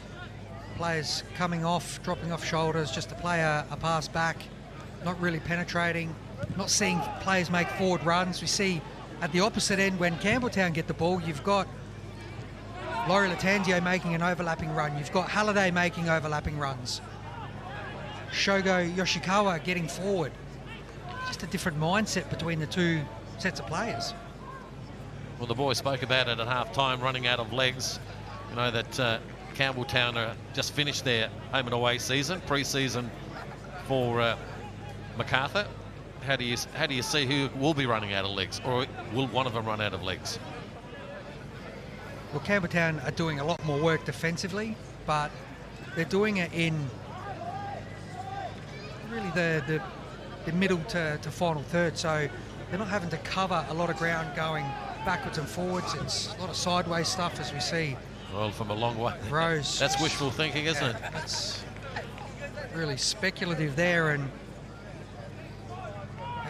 players coming off, dropping off shoulders just to play a pass back, not really penetrating, not seeing players make forward runs. We see at the opposite end when Campbelltown get the ball, you've got Laurie Latanzio making an overlapping run. You've got Halliday making overlapping runs. Shogo Yoshikawa getting forward. Just a different mindset between the two sets of players. Well, the boys spoke about it at half-time, running out of legs. You know that Campbelltown just finished their home and away season, pre-season for Macarthur. How do you see who will be running out of legs, or will one of them run out of legs? Well, Campbelltown are doing a lot more work defensively, but they're doing it in really the middle to final third, so they're not having to cover a lot of ground going backwards and forwards. It's a lot of sideways stuff, as we see. Well, from a long way. Rows. That's wishful thinking, isn't it? That's really speculative there, and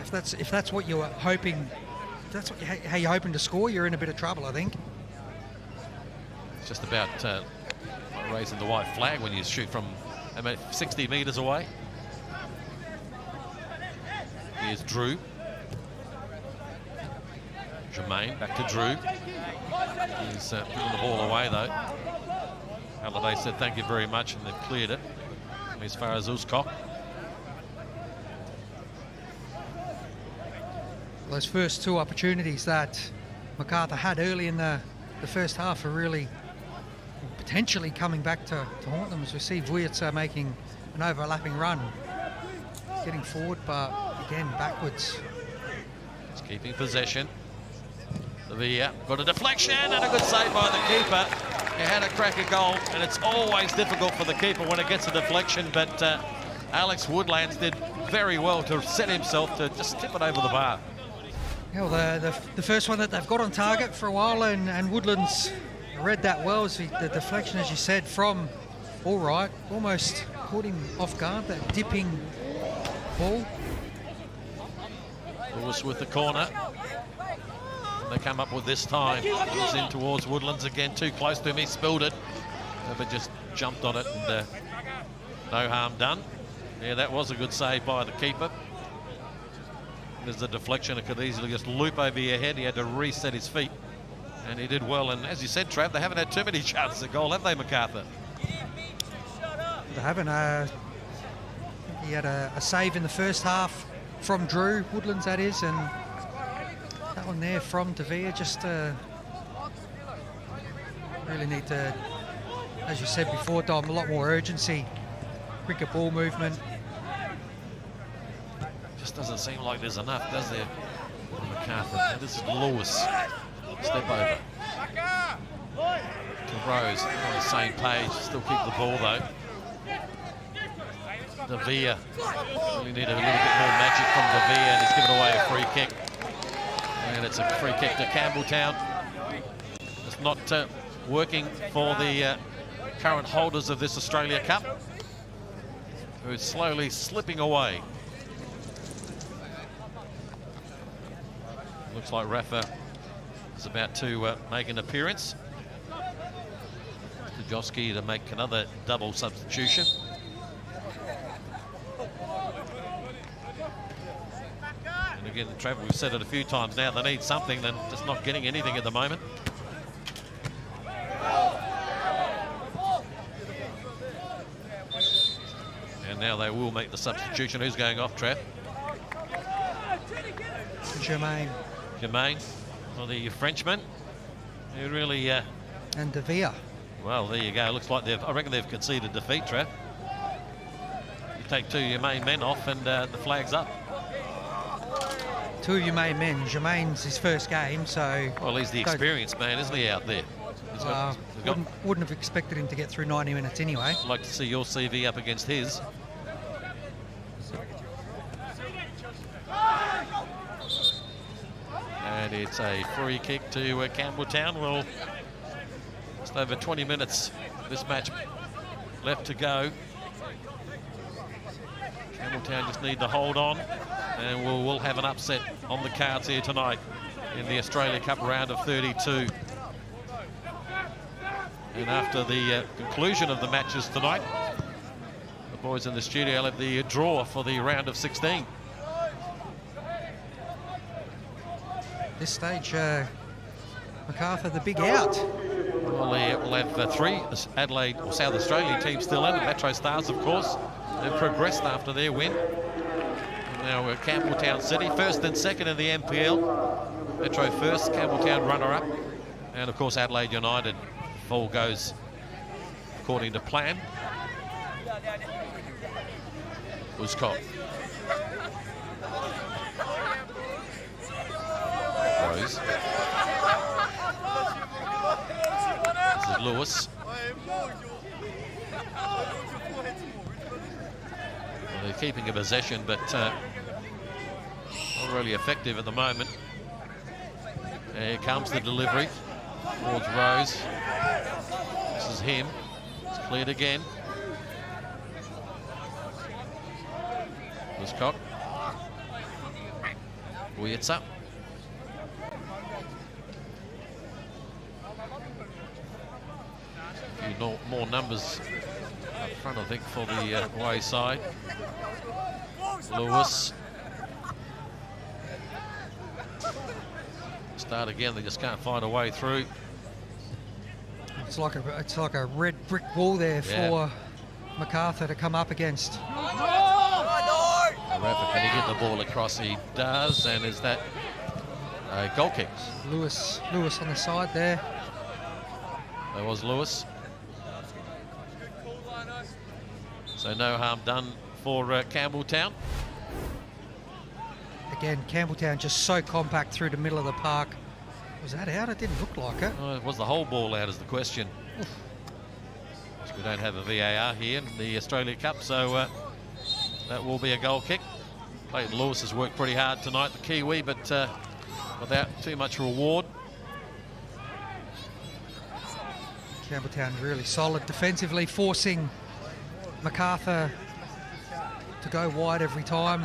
if that's what you're hoping, if that's how you're hoping to score, you're in a bit of trouble, I think. It's just about raising the white flag when you shoot from 60 metres away. Here's Drew. Jermaine back to Drew. He's putting the ball away though. Halliday said thank you very much, and they've cleared it as far as Uskok. Those first two opportunities that Macarthur had early in the first half are really potentially coming back to haunt them, as we see Vujica making an overlapping run, getting forward, but again backwards. It's keeping possession. Villa got a deflection and a good save by the keeper. He had a crack at goal, and it's always difficult for the keeper when it gets a deflection, but Alex Woodlands did very well to set himself to just tip it over the bar. Yeah, well, the first one that they've got on target for a while, and Woodlands read that well, as the deflection, as you said, from all right, almost caught him off guard, that dipping ball. Lewis with the corner. They come up with this time. He's in towards Woodlands again, too close to him. He spilled it, but just jumped on it, and no harm done. Yeah, that was a good save by the keeper. There's a deflection. It could easily just loop over your head. He had to reset his feet, and he did well. And as you said, Trav, they haven't had too many chances at goal, have they, Macarthur? They haven't. He had a save in the first half from Drew, Woodlands that is, and that one there from Devere. Just really need to, as you said before, Dom, a lot more urgency, quicker ball movement. Just doesn't seem like there's enough, does there, Macarthur? Now this is Lewis. Step over. To Rose, on the same page. Still keep the ball though. Devere. Really need a little bit more magic from Devere, and he's given away a free kick. And it's a free kick to Campbelltown. It's not working for the current holders of this Australia Cup, who's slowly slipping away. Looks like Rafa is about to make an appearance. Stejowski to make another double substitution. And again, Trav, we've said it a few times now, they need something, they're just not getting anything at the moment. And now they will make the substitution. Who's going off, Trav? Jermaine, well, the Frenchman, who really... and Devere. Well, there you go. Looks like I reckon they've conceded defeat, Trev. You take two of your main men off and the flag's up. Two of your main men. Jermaine's his first game, so... Well, he's the experienced man, isn't he, out there? Wouldn't have expected him to get through 90 minutes anyway. I'd like to see your CV up against his. And it's a free kick to Campbelltown. Well, just over 20 minutes this match left to go. Campbelltown just need to hold on, and we'll have an upset on the cards here tonight in the Australia Cup round of 32. And after the conclusion of the matches tonight, the boys in the studio have the draw for the round of 16. This stage, Macarthur the big out. Well, we'll have three Adelaide or South Australian teams still in. The Metro Stars, of course, have progressed after their win. And now we're Campbelltown City, first and second in the NPL. Metro first, Campbelltown runner-up. And, of course, Adelaide United. If all goes according to plan. Uzkov. Rose. This is Lewis. Well, they're keeping a possession, but not really effective at the moment. Here comes the delivery towards Rose. This is him. It's cleared again. Uzkov. It's up. A few more numbers up front, I think, for the away side. Lewis. Start again, they just can't find a way through. It's like a red brick wall there for Macarthur to come up against. Rafa, can he get the ball across? He does, and is that a goal kick? Lewis on the side there. There was Lewis. So no harm done for Campbelltown. Again, Campbelltown just so compact through the middle of the park. Was that out? It didn't look like it. Was the whole ball out is the question. We don't have a VAR here in the Australia Cup, so that will be a goal kick. Clayton Lewis has worked pretty hard tonight, the Kiwi, but without too much reward. Campbelltown really solid defensively, forcing Macarthur to go wide every time.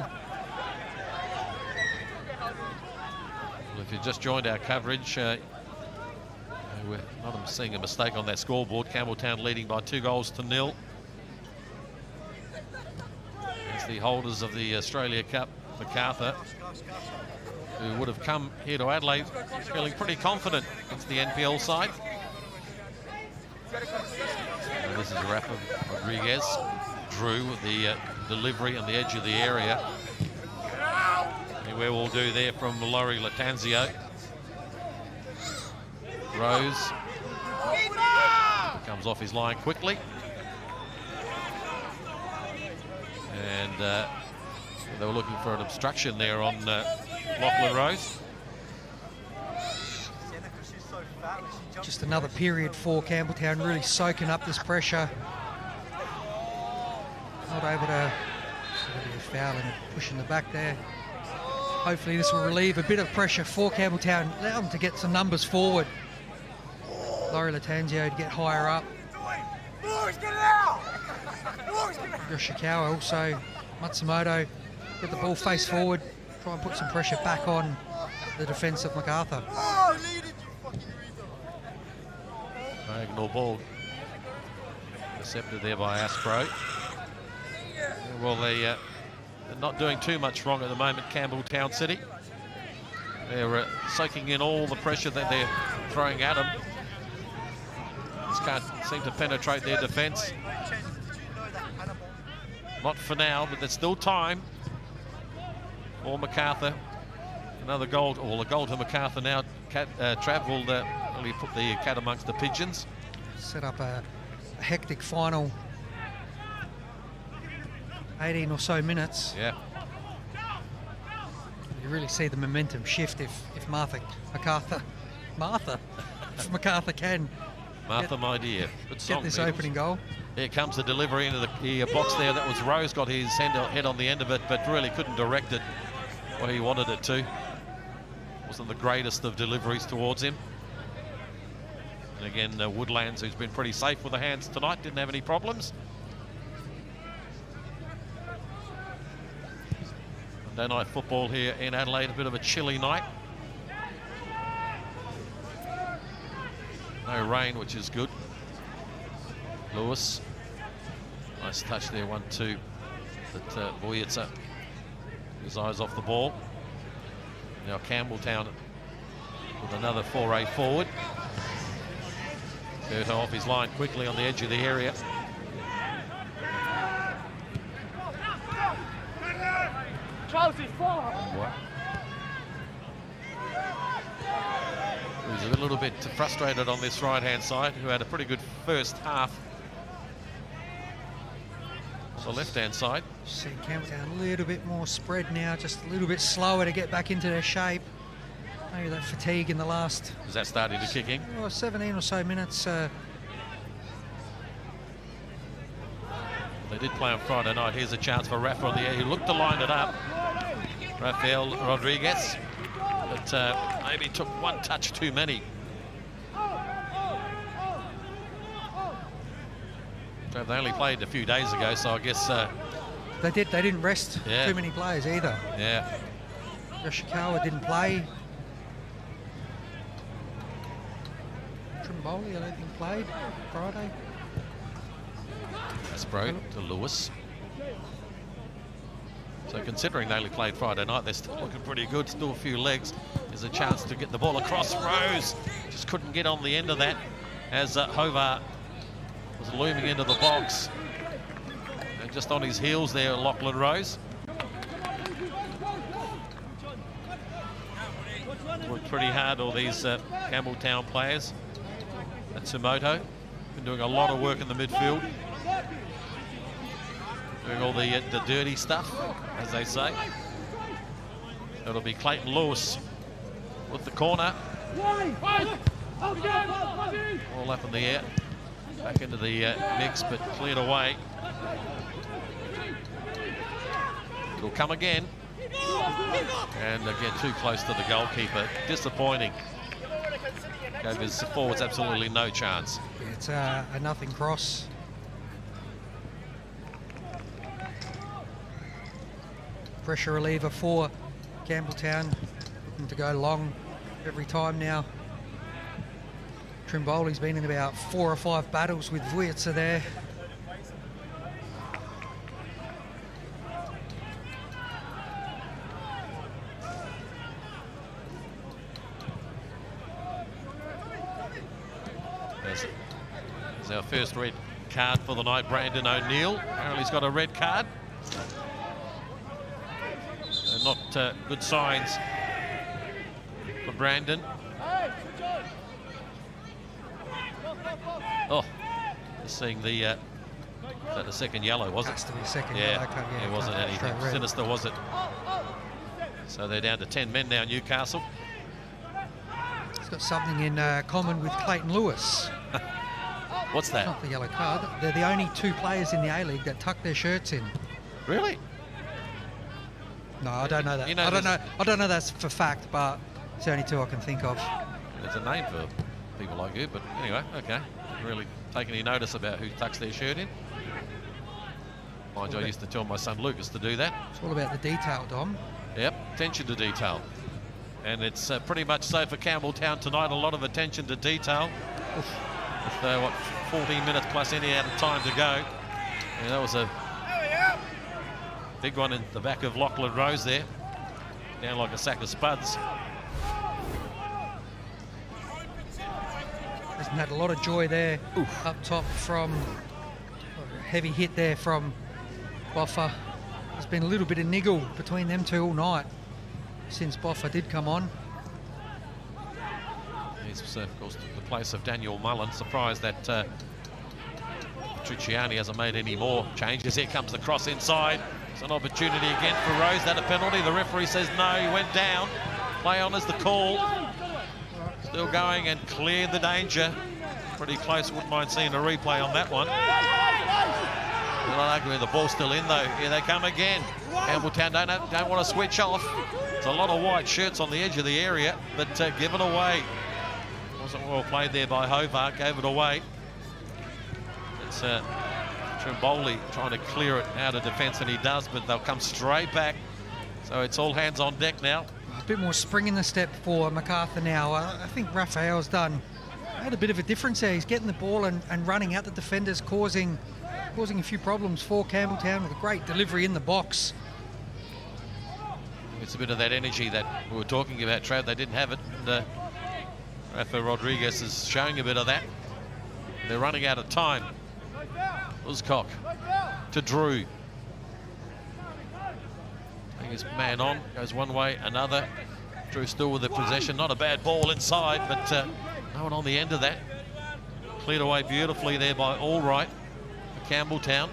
Well, if you just joined our coverage, we're not seeing a mistake on that scoreboard. Campbelltown leading by 2-0. It's the holders of the Australia Cup, Macarthur, who would have come here to Adelaide feeling pretty confident against the NPL side. And this is Rafa Rodriguez. Drew with the delivery on the edge of the area. Anywhere will do there from Laurie Latanzio. Rose comes off his line quickly. And they were looking for an obstruction there on Lachlan Rose. Just another period for Campbelltown, really soaking up this pressure. Not able to be a foul and pushing the back there. Hopefully this will relieve a bit of pressure for Campbelltown, allow them to get some numbers forward. Laurie Latanzio to get higher up. Yoshikawa also, Matsumoto, get the ball face forward, try and put some pressure back on the defence of Macarthur. Diagonal ball intercepted there by Aspro. Well, they're not doing too much wrong at the moment, Campbelltown City. They're soaking in all the pressure that they're throwing at them. Just can't seem to penetrate their defence. Not for now, but there's still time for Macarthur. Another goal, or a goal to Macarthur now. Trav will really put the cat amongst the pigeons. set up a hectic final 18 or so minutes. Yeah. You really see the momentum shift if Macarthur can Martha, my dear. Good song, get this Beatles. opening goal. Here comes the delivery into the box there. That was Rose, got his head on the end of it, but really couldn't direct it where he wanted it to. Wasn't the greatest of deliveries towards him. And again, Woodlands, who's been pretty safe with the hands tonight, didn't have any problems. Monday night football here in Adelaide, a bit of a chilly night. No rain, which is good. Lewis, nice touch there, 1-2. But Vojica, his eyes off the ball. Now Campbelltown with another foray forward. Curto off his line quickly on the edge of the area. He's a little bit frustrated on this right-hand side, who had a pretty good first half. On the left-hand side. See Campbelltown a little bit more spread now, just a little bit slower to get back into their shape. Maybe that fatigue in the last... Is that starting to kick in? 17 or so minutes. They did play on Friday night. Here's a chance for Rafa on the air. He looked to line it up. Rafael Rodriguez. But maybe took one touch too many. They only played a few days ago, so I guess... They didn't rest Yeah. too many players either. Yeah. Yoshikawa didn't play. Trimboli, I don't think played Friday. Aspro to Lewis. So considering they only played Friday night, they're still looking pretty good. Still a few legs. There's a chance to get the ball across. Rose just couldn't get on the end of that as Hovar was looming into the box. And just on his heels there, Lachlan Rose. Worked pretty hard, all these Campbelltown players. Matsumoto been doing a lot of work in the midfield. Doing all the dirty stuff, as they say. It'll be Clayton Lewis with the corner. All up in the air. Back into the mix, but cleared away. It'll come again. And again, too close to the goalkeeper. Disappointing. Gave his forwards absolutely no chance. It's a nothing cross. Pressure reliever for Campbelltown, looking to go long every time now. Trimboli's been in about 4 or 5 battles with Vojica there. There's our first red card for the night, Brandon O'Neill. Apparently he's got a red card. So not good signs for Brandon. Oh, just seeing the, is that the second yellow, was it? Has to be a second Yeah, yellow card. it wasn't anything sinister, was it? So they're down to 10 men now, Newcastle. He's got something in common with Clayton Lewis. What's that? Not the yellow card. They're the only 2 players in the A-League that tuck their shirts in. Really? No, I don't know that. You know, I don't know that's for fact, but it's the only 2 I can think of. There's a name for people like you, but anyway, okay. Didn't really take any notice about who tucks their shirt in. Mind you, I used to tell my son Lucas to do that. It's all about the detail, Dom. Yep, attention to detail. And it's pretty much so for Campbelltown tonight, a lot of attention to detail. With, what, 14 minutes plus any out of time to go. And that was a big one in the back of Lachlan Rose there. Down like a sack of spuds. Hasn't had a lot of joy there. Up top from a heavy hit there from Boffa. There's been a little bit of niggle between them 2 all night since Boffa did come on. He's, of course, the place of Daniel Mullen. Surprised that Tricciani hasn't made any more changes. Here comes the cross inside. It's an opportunity again for Rose. That a penalty? The referee says no, he went down. Play on is the call. Still going and cleared the danger. Pretty close, wouldn't mind seeing a replay on that one. They're not arguing, the ball's still in though. Here they come again. Campbelltown don't want to switch off. It's a lot of white shirts on the edge of the area, but given away. Wasn't well played there by Hobart, gave it away. It's Trimboli trying to clear it out of defence, and he does, but they'll come straight back. So it's all hands on deck now. A bit more spring in the step for Macarthur now. I think Raphael's had a bit of a difference there. He's getting the ball and running out the defenders, causing a few problems for Campbelltown with a great delivery in the box. It's a bit of that energy that we were talking about, Trav. They didn't have it. And, Rafa Rodriguez is showing a bit of that. They're running out of time. Uzcock to Drew. Taking his man on, goes one way, another. Drew still with the possession. Not a bad ball inside, but no one on the end of that. Cleared away beautifully there by Allright for Campbelltown.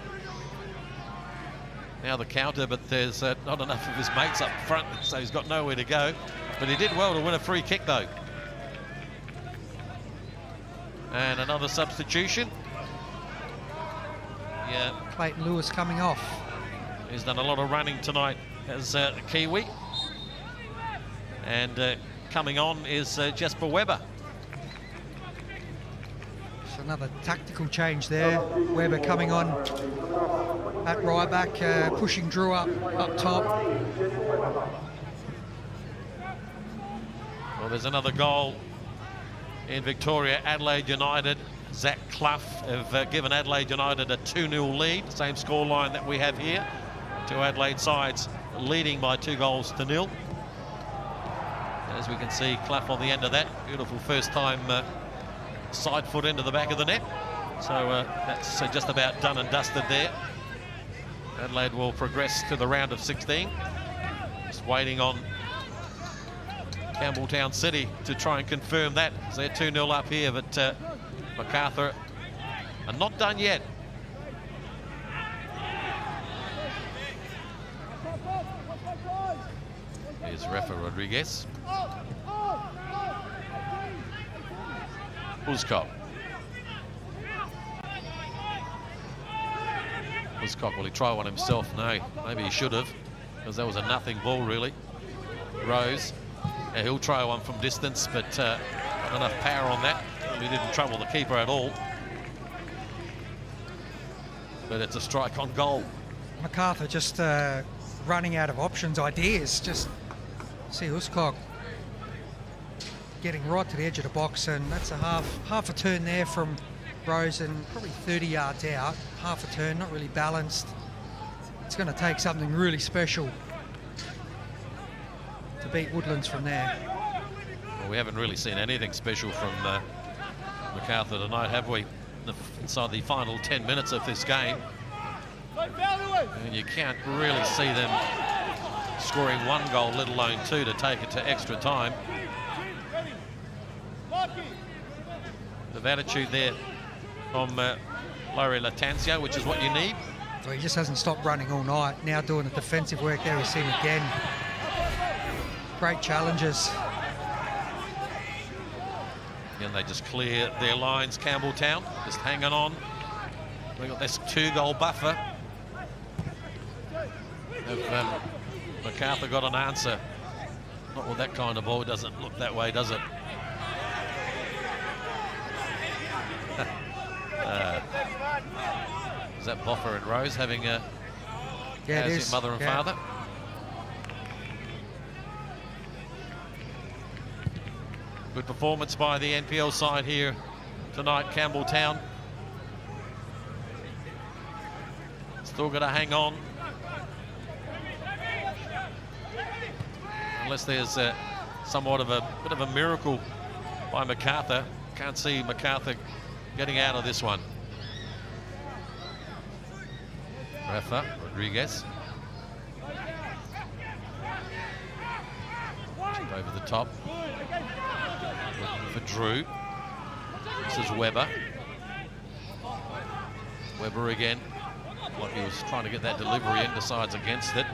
Now the counter, but there's not enough of his mates up front, so he's got nowhere to go. But he did well to win a free kick, though. And another substitution. Yeah, Clayton Lewis coming off. He's done a lot of running tonight as a Kiwi. And coming on is Jasper Webber. It's another tactical change there. Webber coming on at right back, pushing Drew up top. Well, there's another goal in Victoria. Adelaide United, Zach Clough have given Adelaide United a 2-0 lead. Same scoreline that we have here. Two Adelaide sides leading by 2-0. As we can see, Clough on the end of that. Beautiful first time side foot into the back of the net. So that's just about done and dusted there. Adelaide will progress to the round of 16. Just waiting on Campbelltown City to try and confirm that. So they're 2-0 up here, but Macarthur are not done yet. Here's Rafa Rodriguez. Uzcock. Uzcock, will he try one himself? No, maybe he should have, because that was a nothing ball, really. Rose, yeah, he'll try one from distance, but not enough power on that. He didn't trouble the keeper at all. But it's a strike on goal. Macarthur just running out of options, ideas. Just see Uzcock getting right to the edge of the box, and that's a half a turn there from Rose, and probably 30 yards out. Half a turn, not really balanced. It's going to take something really special to beat Woodlands from there. Well, we haven't really seen anything special from Macarthur tonight, have we? Inside the final 10 minutes of this game. And you can't really see them scoring one goal, let alone two, to take it to extra time. The attitude there from Laurie Latanzio, which is what you need. Well, he just hasn't stopped running all night. Now doing the defensive work there, we see him again. Great challenges. And they just clear their lines, Campbelltown, just hanging on. They've got this 2-goal buffer. Have Macarthur got an answer? Not with that kind of ball. It doesn't look that way, does it? Is that Boffer and Rose having a mother and father? Good performance by the NPL side here tonight, Campbelltown. Still got to hang on. Unless there's somewhat of a bit of a miracle by Macarthur. Can't see Macarthur getting out of this one. Rafa Rodriguez. Over the top. Looking for Drew. This is Webber. Webber again. Like he was trying to get that delivery in, decides against it.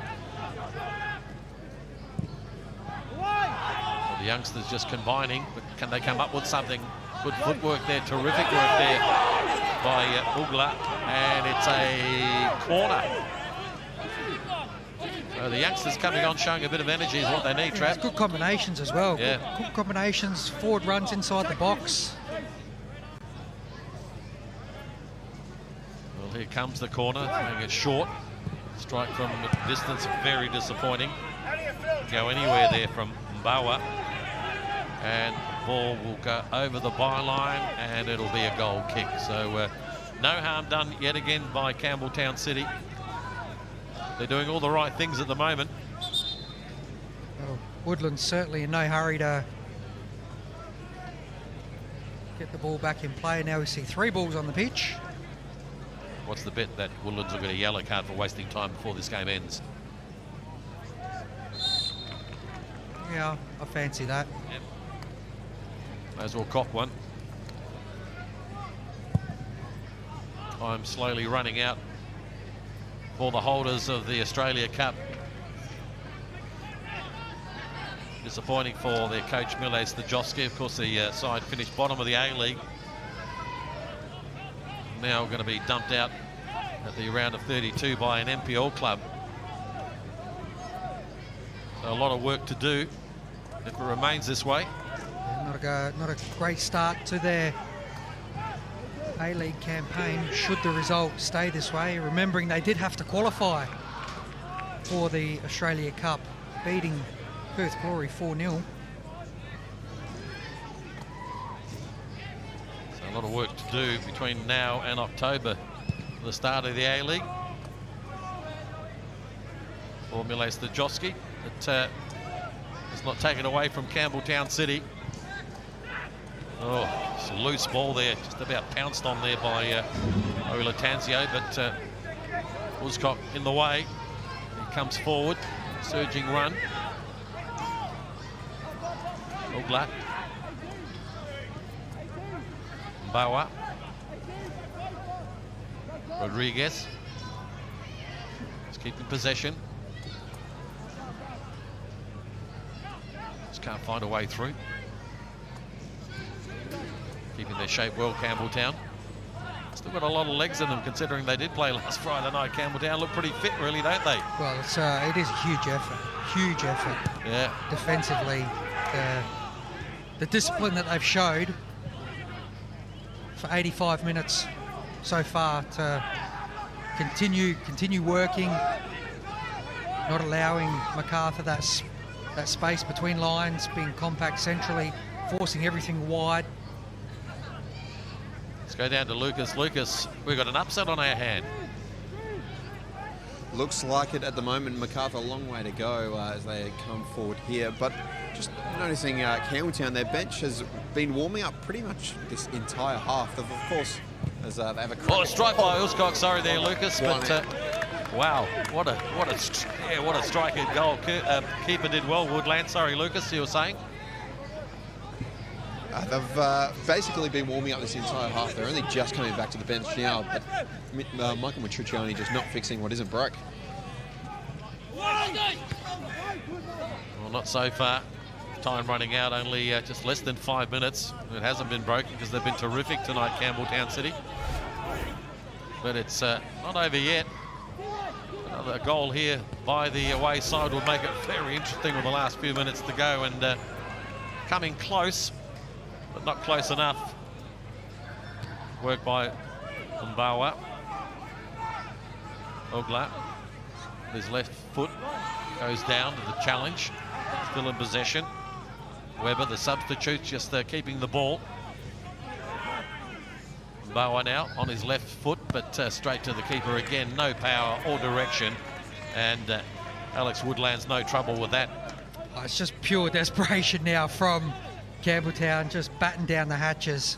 Well, the youngsters just combining, but can they come up with something? Good footwork there, terrific work there by Ugla, and it's a corner. So the youngsters coming on, showing a bit of energy is what they need, Trav. Good combinations as well. Yeah. Good combinations, forward runs inside the box. Well, here comes the corner, playing it short. Strike from distance, very disappointing. Go anywhere there from Mbawa. And the ball will go over the byline, and it'll be a goal kick. So no harm done yet again by Campbelltown City. They're doing all the right things at the moment. Well, Woodland's certainly in no hurry to get the ball back in play. Now we see 3 balls on the pitch. What's the bet that Woodlands will get a yellow card for wasting time before this game ends? Yeah, I fancy that. Yep. May as well cop one. Time slowly running out for the holders of the Australia Cup. Disappointing for their coach Miles Stajoski. Of course, the side finished bottom of the A-League. Now going to be dumped out at the round of 32 by an NPL club. So a lot of work to do if it remains this way. Not a great start to their A-League campaign, should the result stay this way. Remembering they did have to qualify for the Australia Cup, beating Perth Glory 4-0. So a lot of work to do between now and October, the start of the A-League. For Miles Stajoski, but it's not taken away from Campbelltown City. Oh, it's a loose ball there, just about pounced on there by Olatanzio, but Wooscock in the way. He comes forward, surging run. Ugla. Mbawa. Rodriguez. Just keeping possession. Just can't find a way through. Keeping their shape well, Campbelltown. Still got a lot of legs in them, considering they did play last Friday night. Campbelltown look pretty fit, really, don't they? Well, it is a huge effort. Yeah. Defensively, the discipline that they've showed for 85 minutes so far to continue working, not allowing Macarthur that space between lines, being compact centrally, forcing everything wide. Let's go down to Lucas. Lucas, we've got an upset on our hand. Looks like it at the moment. Macarthur, a long way to go as they come forward here. But just noticing Campbelltown, their bench has been warming up pretty much this entire half. Of course, as they have a Oh, strike by Uscock. Sorry there, Lucas. But wow, what a striker goal. Keeper did well. Woodland. Sorry, Lucas. You were saying? They've basically been warming up this entire half. They're only just coming back to the bench now, but Michael Matriciani just not fixing what isn't broke. Well, not so far. Time running out, only just less than 5 minutes. It hasn't been broken because they've been terrific tonight, Campbelltown City. But it's not over yet. Another goal here by the away side will make it very interesting with the last few minutes to go, and coming close, but not close enough. Work by Mbawa. Ogla, his left foot goes down to the challenge. Still in possession. Webber, the substitute, just keeping the ball. Mbawa now on his left foot, but straight to the keeper again. No power or direction. And Alex Woodland's no trouble with that. Oh, it's just pure desperation now from Campbelltown, just batten down the hatches.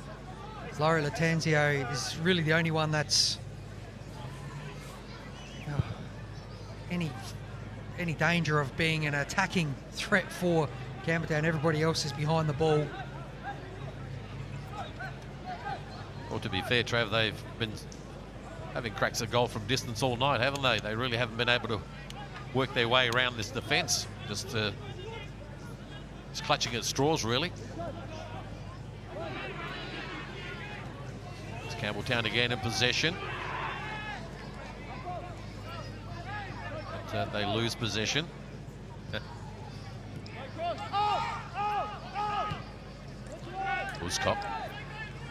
Laurie Latanzio is really the only one that's any danger of being an attacking threat for Campbelltown. Everybody else is behind the ball. Well, to be fair, Trav, they've been having cracks of goal from distance all night, haven't they? They really haven't been able to work their way around this defence. Just clutching at straws, really. It's Campbelltown again in possession. But they lose possession. Wooscock.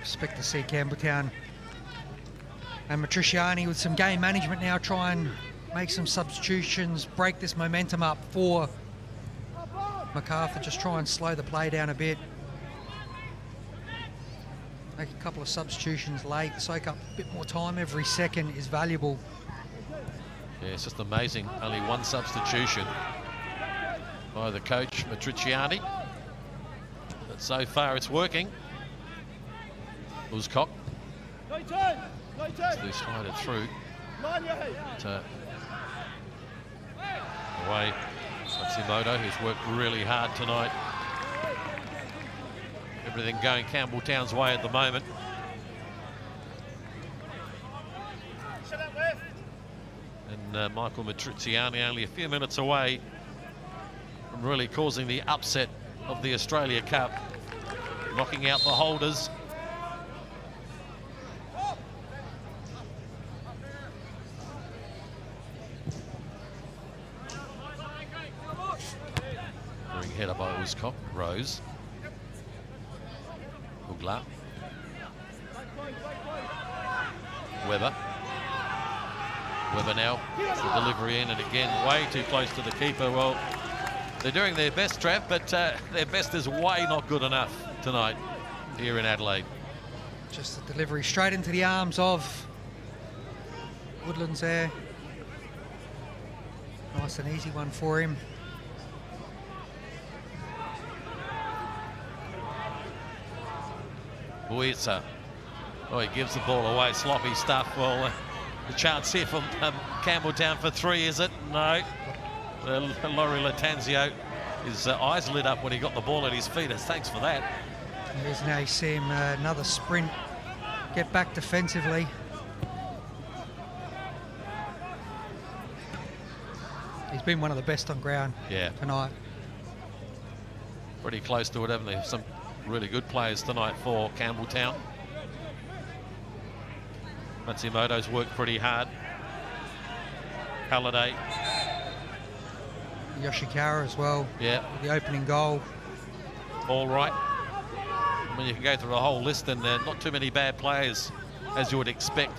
Expect to see Campbelltown and Matriciani with some game management now, try and make some substitutions, break this momentum up for Macarthur, just try and slow the play down a bit. Make a couple of substitutions late, soak up a bit more time. Every second is valuable. Yeah, it's just amazing. Only one substitution by the coach, Matriciani. But so far it's working. Wooscock. They slide it through. But, away, Matsumoto, who's worked really hard tonight. Everything going Campbelltown's way at the moment. And Michael Matriciani only a few minutes away from really causing the upset of the Australia Cup, knocking out the holders. Header by Wooscock. Rose. Ugla. Weber. Weber now gets the delivery in, and again way too close to the keeper. Well, they're doing their best, Trav, but their best is way not good enough tonight here in Adelaide. Just the delivery straight into the arms of Woodlands there. Nice and easy one for him. Buisa. Oh, he gives the ball away. Sloppy stuff. Well, the chance here from Campbelltown for 3, is it? No. Laurie Latanzio, his eyes lit up when he got the ball at his feet. Thanks for that. Here's now you see him another sprint, get back defensively. He's been one of the best on ground tonight. Pretty close to it, haven't they? Some really good players tonight for Campbelltown. Matsumoto's worked pretty hard. Halliday. Yoshikawa as well. Yeah. With the opening goal. All right. I mean, you can go through the whole list, and not too many bad players, as you would expect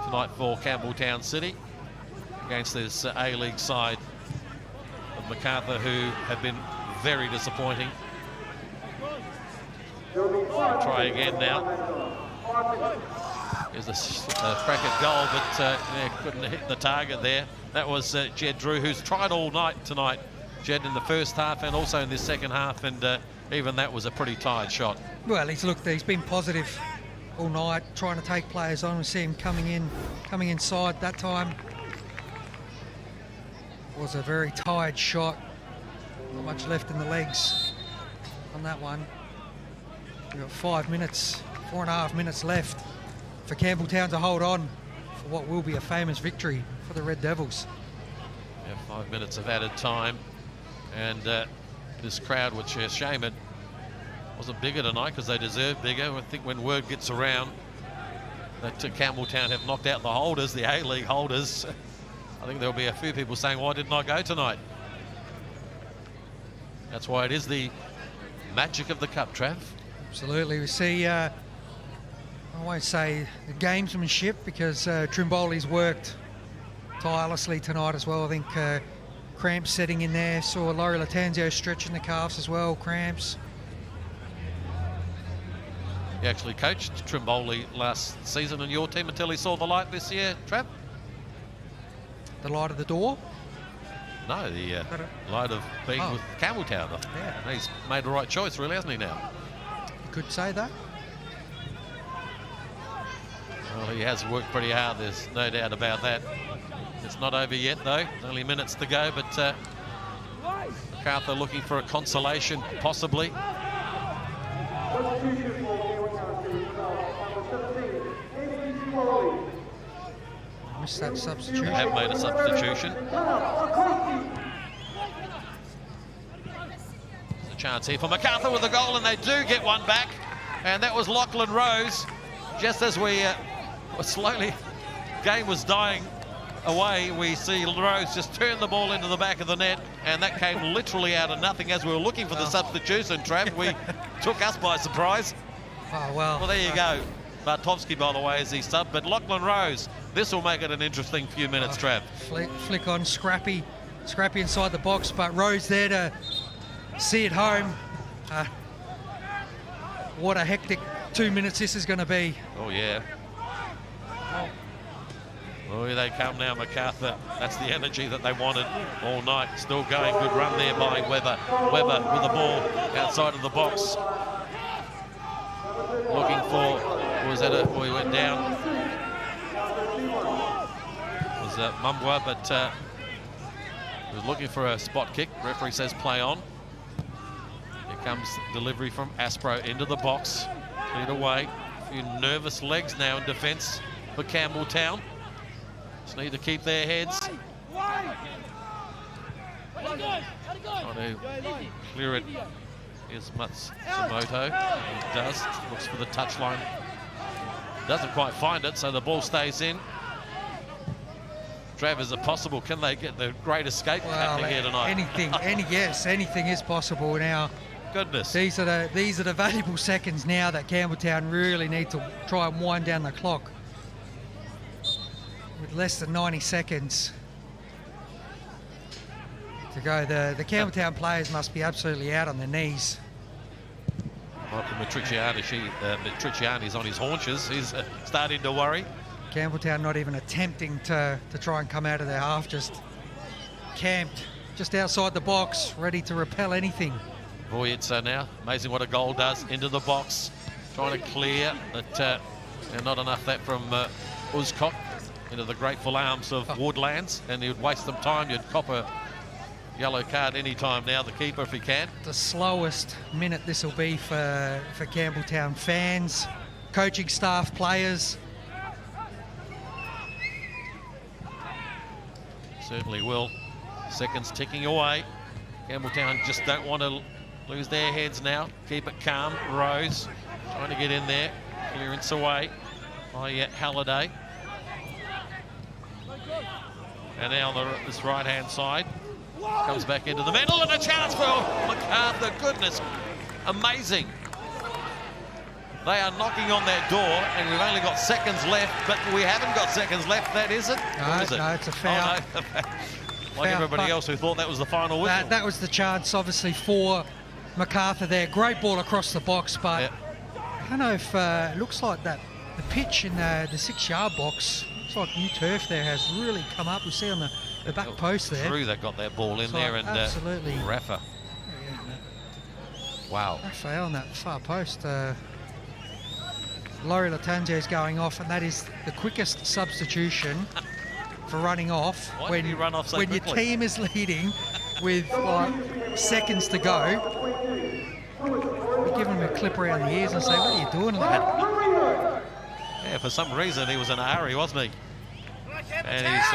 tonight for Campbelltown City against this A-League side of Macarthur, who have been very disappointing. Try again now. Here's a crack at goal, but couldn't hit the target there. That was Jed Drew, who's tried all night tonight. Jed in the first half and also in the second half, and even that was a pretty tired shot. Well, he's been positive all night, trying to take players on. We see him coming inside that time. Was a very tired shot. Not much left in the legs on that one. We've got 4.5 minutes left for Campbelltown to hold on for what will be a famous victory for the Red Devils. Yeah, 5 minutes of added time, and this crowd, which is shame it wasn't bigger tonight because they deserve bigger. I think when word gets around that Campbelltown have knocked out the holders, the A-League holders, I think there'll be a few people saying, why didn't I go tonight? That's why it is the magic of the Cup, Trav. Absolutely. We see, I won't say the gamesmanship, because Trimboli's worked tirelessly tonight as well. I think cramps setting in there. Saw Laurie Latanzio stretching the calves as well, cramps. He actually coached Trimboli last season in your team until he saw the light this year, Trav? The light of the door? No, the light of being with Campbelltown. Yeah. He's made the right choice, really, hasn't he, now? You could say that. Well, he has worked pretty hard, there's no doubt about that. It's not over yet, though. Only minutes to go, but Macarthur looking for a consolation, possibly. force that substitution. They have made a substitution. There's a chance here for Macarthur with a goal, and they do get one back. And that was Lachlan Rose. Just as we were slowly, game was dying away, we see Rose just turn the ball into the back of the net, and that came literally out of nothing as we were looking for the substitution, Trav. We took us by surprise. Oh, well. Well, there you go. Bartovsky, by the way, is the sub, but Lachlan Rose, this will make it an interesting few minutes, Trav. Flick on Scrappy inside the box, but Rose there to see it home. What a hectic 2 minutes this is going to be. Oh, yeah. Oh, here they come now, Macarthur. That's the energy that they wanted all night. Still going, good run there by Weber. Weber with the ball outside of the box. Looking for, was that he went down. It was Mumbwa, but he was looking for a spot kick. Referee says play on. Here comes delivery from Aspro into the box. Cleared away. A few nervous legs now in defence for Campbelltown. Just need to keep their heads. Trying to clear it. Here's Matsumoto. He does. Looks for the touchline. Doesn't quite find it, so the ball stays in. Trav, is it possible? Can they get the great escape happening here tonight? Anything is possible now. Goodness. These are the valuable seconds now that Campbelltown really need to try and wind down the clock. With less than 90 seconds to go, the Campbelltown players must be absolutely out on their knees. Michael Matriciani's on his haunches. He's starting to worry. Campbelltown not even attempting to try and come out of their half, just camped just outside the box, ready to repel anything. Voyitsa now, amazing what a goal does, into the box, trying to clear, but not enough that from Uzcock into the grateful arms of Woodlands, and he would waste some time. You'd cop a yellow card any time now, the keeper, if he can. The slowest minute this will be for Campbelltown fans, coaching staff, players. Certainly will. Seconds ticking away. Campbelltown just don't want to lose their heads now. Keep it calm. Rose trying to get in there. Clearance away by Halliday. And now this right-hand side comes back into the middle, and a chance for Macarthur. Goodness, amazing. They are knocking on their door, and we've only got seconds left, but we haven't got seconds left. That is it? No, is it? No, it's a foul. Oh, no. Like everybody else who thought that was the final whistle. That was the chance, obviously, for Macarthur there. Great ball across the box, but I don't know if it looks like that the pitch in the 6-yard box, looks like new turf there has really come up. We see on the back post there. Drew that got that ball in there, and absolutely. Rafa. Wow. Rafa on that far post. Laurie Latange is going off, and that is the quickest substitution for running off. Why did you run off so when quickly? Your team is leading with like seconds to go. You give him a clip around the ears and say, "What are you doing, lad?" Yeah, for some reason he was in a hurry, wasn't he? And he's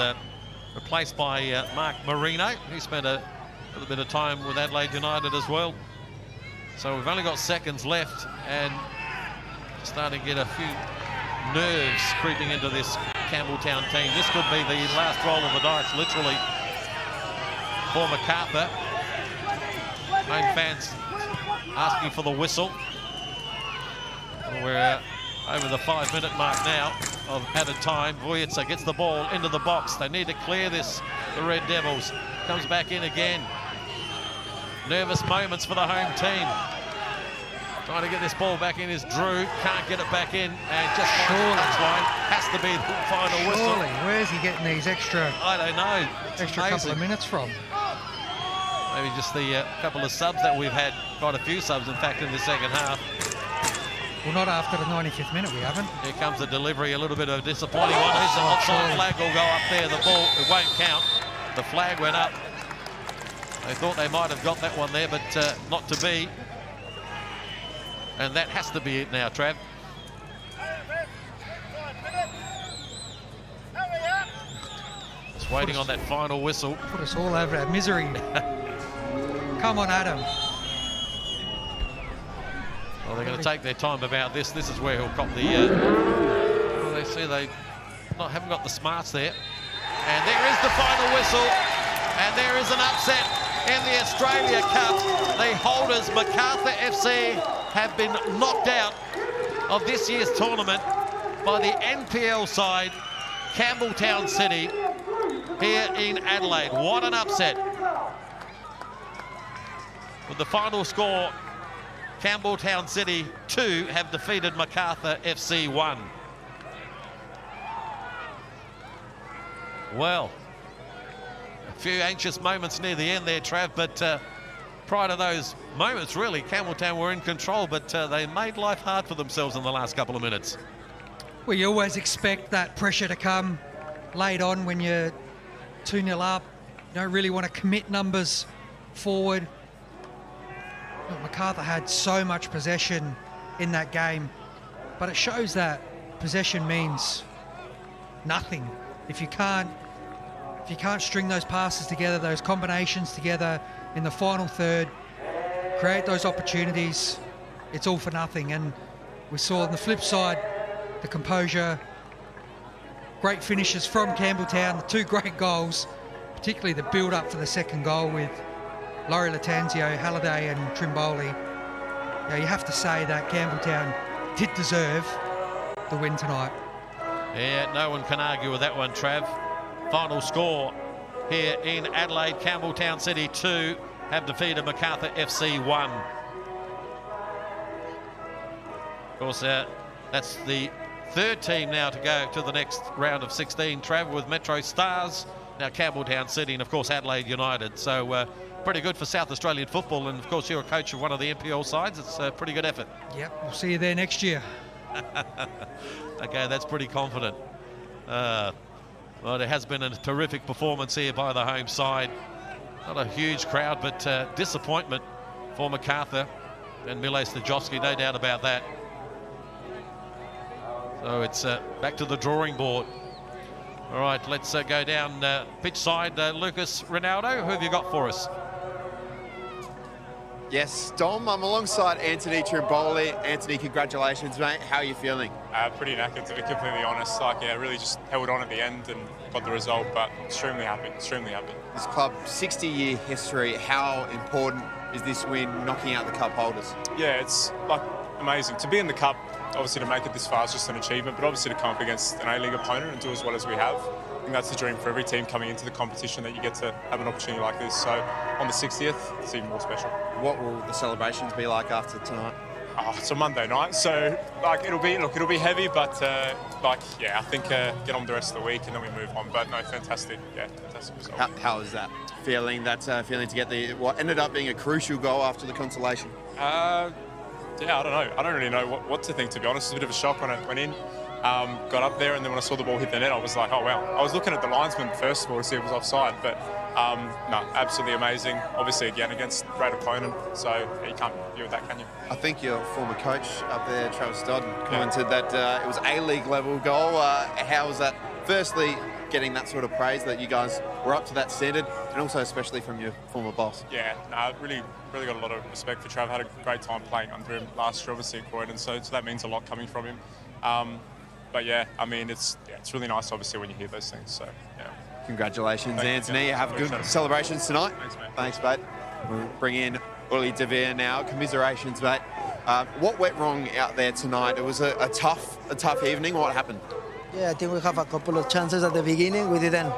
replaced by Mark Marino. He spent a little bit of time with Adelaide United as well. So we've only got seconds left, and starting to get a few nerves creeping into this Campbelltown team. This could be the last roll of the dice, literally, for Macarthur. Home fans asking for the whistle. We're over the 5-minute mark now of added time. Voyitsa gets the ball into the box. They need to clear this, the Red Devils. Comes back in again. Nervous moments for the home team. Trying to get this ball back in is Drew. Can't get it back in, and just finds the touchline. Has to be the final whistle. Surely, where's he getting these extra? I don't know. Extra couple of minutes from? Maybe just the couple of subs that we've had. Quite a few subs, in fact, in the second half. Well, not after the 95th minute, we haven't. Here comes the delivery, a little bit of a disappointing one. There's an offside flag will go up there. The ball, it won't count. The flag went up. They thought they might have got that one there, but not to be. And that has to be it now, Trav. Just waiting on that final whistle. Put us all over our misery. Come on, Adam. Well, they're going to take their time about this. This is where he'll cop the... well, they see they haven't got the smarts there. And there is the final whistle. And there is an upset in the Australia Cup. The holders, Macarthur FC, have been knocked out of this year's tournament by the NPL side, Campbelltown City, here in Adelaide. What an upset. With the final score, Campbelltown City 2 have defeated Macarthur FC 1. Well, a few anxious moments near the end there, Trav, but prior to those moments, really, Campbelltown were in control, but they made life hard for themselves in the last couple of minutes. Well, you always expect that pressure to come late on when you're 2-0 up. You don't really want to commit numbers forward. Look, Macarthur had so much possession in that game, but it shows that possession means nothing if you can't string those passes together, those combinations together in the final third, create those opportunities. It's all for nothing. And we saw on the flip side the composure, great finishes from Campbelltown, the 2 great goals, particularly the build-up for the second goal with Laurie Latanzio, Halliday and Trimboli. Now, you have to say that Campbelltown did deserve the win tonight. Yeah, no one can argue with that one, Trav. Final score here in Adelaide, Campbelltown City 2 have defeated Macarthur FC 1. Of course, that's the 3rd team now to go to the next round of 16, Trav, with Metro Stars, now Campbelltown City, and of course Adelaide United. So pretty good for South Australian football, and of course you're a coach of one of the NPL sides. It's a pretty good effort. Yep, we'll see you there next year. Okay, that's pretty confident. Well, it has been a terrific performance here by the home side. Not a huge crowd, but disappointment for Macarthur and Mile Stajovski, no doubt about that. So it's back to the drawing board. All right, let's go down pitch side. Lucas Ronaldo, who have you got for us? Yes, Dom, I'm alongside Anthony Trimboli. Anthony, congratulations, mate. How are you feeling? Pretty knackered, to be completely honest. Really just held on at the end and got the result, but extremely happy, extremely happy. This club, 60-year history. How important is this win knocking out the cup holders? Yeah, it's amazing. To be in the cup, obviously to make it this far is just an achievement, but obviously to come up against an A-League opponent and do as well as we have, I think that's the dream for every team coming into the competition, that you get to have an opportunity like this. So on the 60th, it's even more special. What will the celebrations be like after tonight? Oh, it's a Monday night, so it'll be heavy, but I think get on the rest of the week and then we move on. But no, fantastic result. How is that feeling? That feeling to get what ended up being a crucial goal after the consolation. I don't know. I don't really know what to think, to be honest. It's a bit of a shock when it went in. Got up there, and then when I saw the ball hit the net, I was like, oh wow. I was looking at the linesman first of all to see if it was offside, but no, absolutely amazing. Obviously, again, against a great opponent, so you can't argue with that, can you? I think your former coach up there, Travis Dodd, commented that it was A-League level goal. How was that? Firstly, getting that sort of praise that you guys were up to that standard, and also especially from your former boss. Yeah, no, really got a lot of respect for Trav. Had a great time playing under him last year, obviously at Croydon, so that means a lot coming from him. But yeah, I mean, it's really nice, obviously, when you hear those things. So yeah. Congratulations, Anthony. Have good celebrations tonight. Thanks, mate. We'll bring in Uli De Veer now. Commiserations, mate. What went wrong out there tonight? It was a tough evening. What happened? Yeah, I think we have a couple of chances at the beginning. We didn't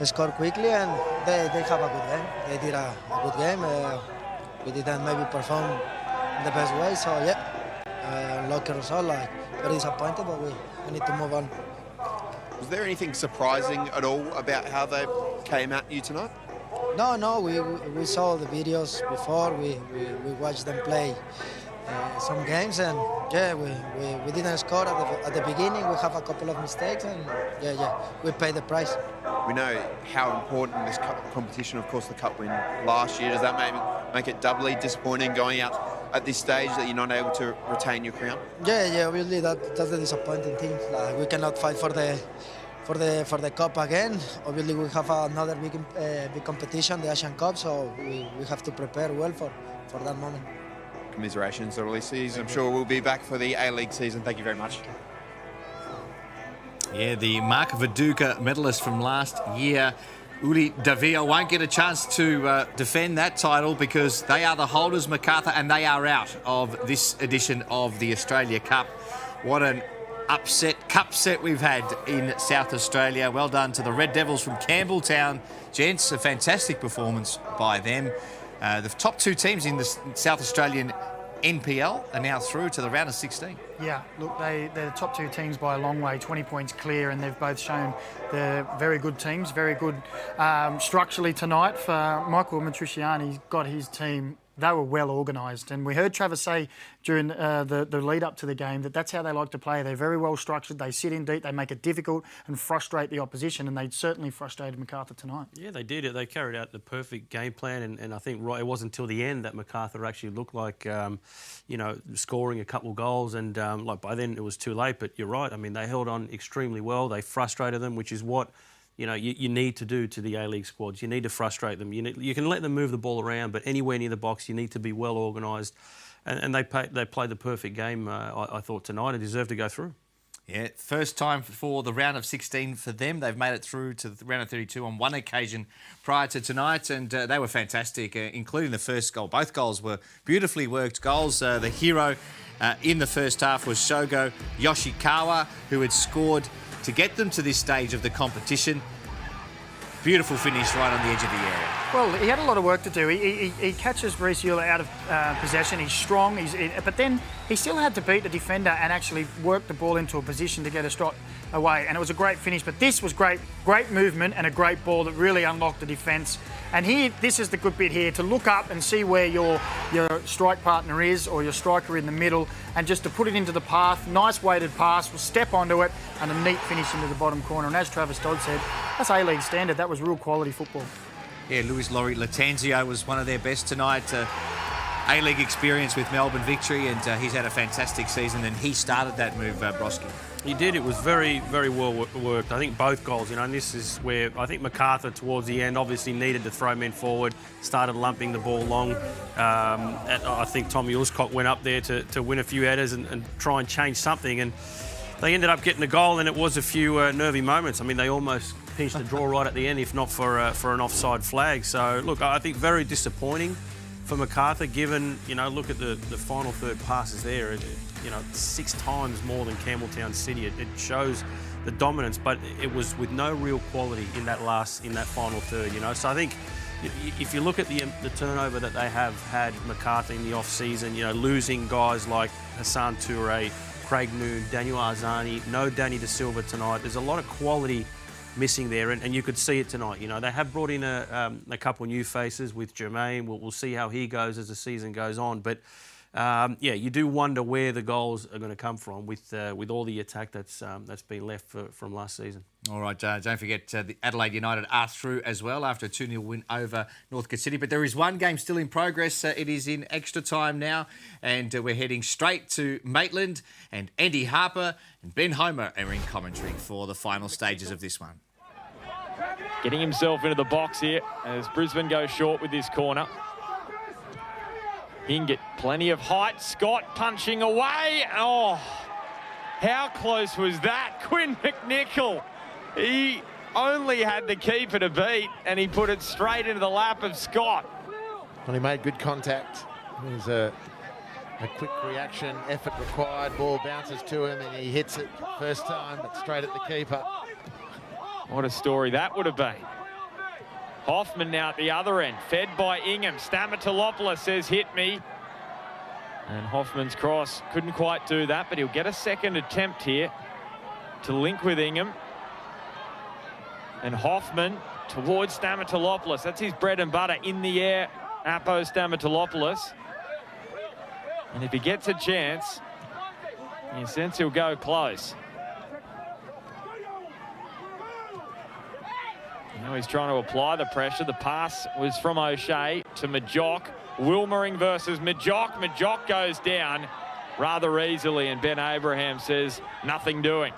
score quickly, and they have a good game. They did a good game. We didn't maybe perform in the best way, so yeah, unlucky result. Very disappointed, but we need to move on. Was there anything surprising at all about how they came at you tonight? No, we saw the videos before. We watched them play some games, and yeah, we didn't score at the beginning. We have a couple of mistakes, and yeah, we paid the price. We know how important this cup competition, of course, the cup win last year. Does that make it doubly disappointing going out at this stage that you're not able to retain your crown? Yeah, obviously that's the disappointing thing. We cannot fight for for the cup again. Obviously, we have another big competition, the Asian Cup, so we have to prepare well for that moment. Commiserations, Ulysses. I'm sure we'll be back for the A-League season. Thank you very much. Yeah, the Mark Viduka medalist from last year, Uli Davia, won't get a chance to defend that title because they are the holders, Macarthur, and they are out of this edition of the Australia Cup. What an upset cup set we've had in South Australia. Well done to the Red Devils from Campbelltown. Gents, a fantastic performance by them. The top two teams in the South Australian NPL are now through to the round of 16. Yeah, look, they're the top two teams by a long way, 20 points clear, and they've both shown they're very good teams, very good structurally tonight. For Michael Matriciani's got his team. They were well organised, and we heard Travis say during the lead up to the game that that's how they like to play. They're very well structured, they sit in deep, they make it difficult and frustrate the opposition, and they certainly frustrated Macarthur tonight. Yeah, they did it. They carried out the perfect game plan, and I think it wasn't until the end that Macarthur actually looked like, scoring a couple of goals, and by then it was too late, but you're right. I mean, they held on extremely well. They frustrated them, which is what you need to do to the A-League squads. You need to frustrate them. You can let them move the ball around, but anywhere near the box, you need to be well organised. And they played the perfect game, I thought, tonight, and deserved to go through. Yeah, first time for the round of 16 for them. They've made it through to the round of 32 on one occasion prior to tonight, and they were fantastic, including the first goal. Both goals were beautifully worked goals. The hero in the first half was Shogo Yoshikawa, who had scored to get them to this stage of the competition. Beautiful finish right on the edge of the area. Well, he had a lot of work to do. He catches Reece Euler out of possession. He's strong, but then he still had to beat the defender and actually work the ball into a position to get a shot away. And it was a great finish. But this was great movement and a great ball that really unlocked the defence. And here, this is the good bit here, to look up and see where your strike partner is, or your striker in the middle, and just to put it into the path. Nice weighted pass, we'll step onto it, and a neat finish into the bottom corner. And as Travis Dodd said, that's A-League standard. That was real quality football. Yeah, Luis Laurie Latanzio was one of their best tonight. A-League experience with Melbourne Victory, and he's had a fantastic season, and he started that move, Broski. He did. It was very, very well worked. I think both goals, and this is where I think Macarthur towards the end obviously needed to throw men forward, started lumping the ball long. I think Tommy Uscock went up there to win a few headers and try and change something, and they ended up getting a goal, and it was a few nervy moments. I mean, they almost pinched the draw right at the end, if not for an offside flag. So, look, I think very disappointing for Macarthur, given, look at the final third passes there. 6 times more than Campbelltown City. It shows the dominance, but it was with no real quality in that final third. So I think if you look at the turnover that they have had, Macarthur, in the off season, losing guys like Hassan Toure, Craig Moon, Daniel Arzani, no Danny De Silva tonight. There's a lot of quality missing there, and you could see it tonight. They have brought in a couple of new faces with Jermaine. We'll see how he goes as the season goes on, but you do wonder where the goals are going to come from with all the attack that's been left from last season. All right, don't forget the Adelaide United are through as well after a 2-0 win over Northcote City. But there is one game still in progress. It is in extra time now, and we're heading straight to Maitland. And Andy Harper and Ben Homer are in commentary for the final stages of this one. Getting himself into the box here as Brisbane goes short with this corner. He can get plenty of height. Scott punching away. Oh, how close was that? Quinn McNichol. He only had the keeper to beat, and he put it straight into the lap of Scott. Well, he made good contact. There's a quick reaction, effort required. Ball bounces to him, and he hits it first time, but straight at the keeper. What a story that would have been. Hoffman now at the other end, fed by Ingham. Stamatolopoulos says, hit me. And Hoffman's cross couldn't quite do that, but he'll get a second attempt here to link with Ingham. And Hoffman towards Stamatolopoulos. That's his bread and butter in the air, Apo Stamatolopoulos. And if he gets a chance, in a sense, he'll go close. Now he's trying to apply the pressure. The pass was from O'Shea to Majock. Wilmering versus Majock. Majock goes down rather easily, and Ben Abraham says nothing doing.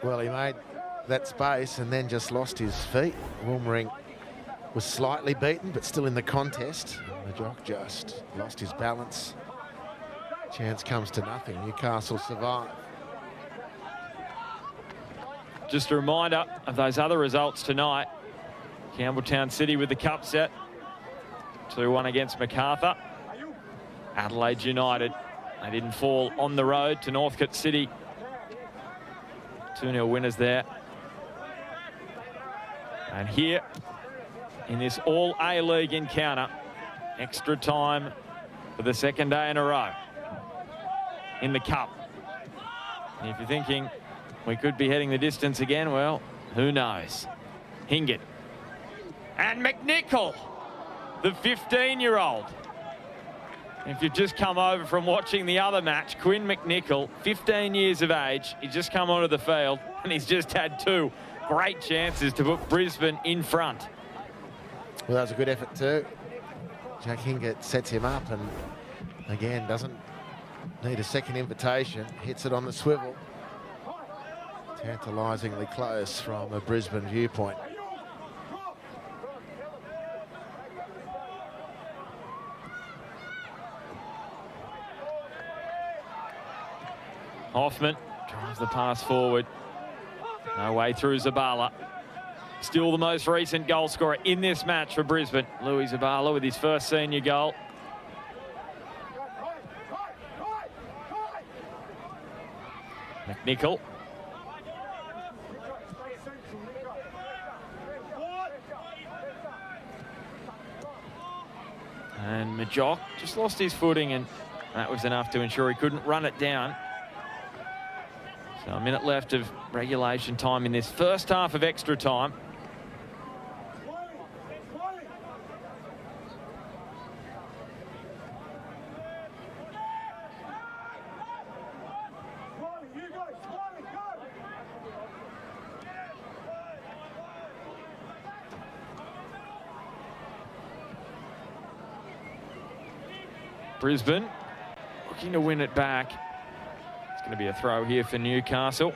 Well, he made that space and then just lost his feet. Woomering was slightly beaten, but still in the contest. And the jock just lost his balance. Chance comes to nothing. Newcastle survive. Just a reminder of those other results tonight. Campbelltown City with the cup set. 2-1 against Macarthur. Adelaide United, they didn't fall on the road to Northcote City. 2-0 winners there. And here, in this all A-League encounter, extra time for the second day in a row in the cup. And if you're thinking we could be heading the distance again, well, who knows? Hingett. And McNichol, the 15-year-old. If you've just come over from watching the other match, Quinn McNichol, 15 years of age, he's just come onto the field and he's just had 2 great chances to put Brisbane in front. Well, that was a good effort too. Jack Hingett sets him up and again doesn't need a second invitation. Hits it on the swivel. Tantalisingly close from a Brisbane viewpoint. Hoffman drives the pass forward. No way through Zabala. Still the most recent goal scorer in this match for Brisbane. Louis Zabala with his first senior goal. McNichol. And Majock just lost his footing, and that was enough to ensure he couldn't run it down. So a minute left of regulation time in this first half of extra time. Brisbane looking to win it back. It's going to be a throw here for Newcastle.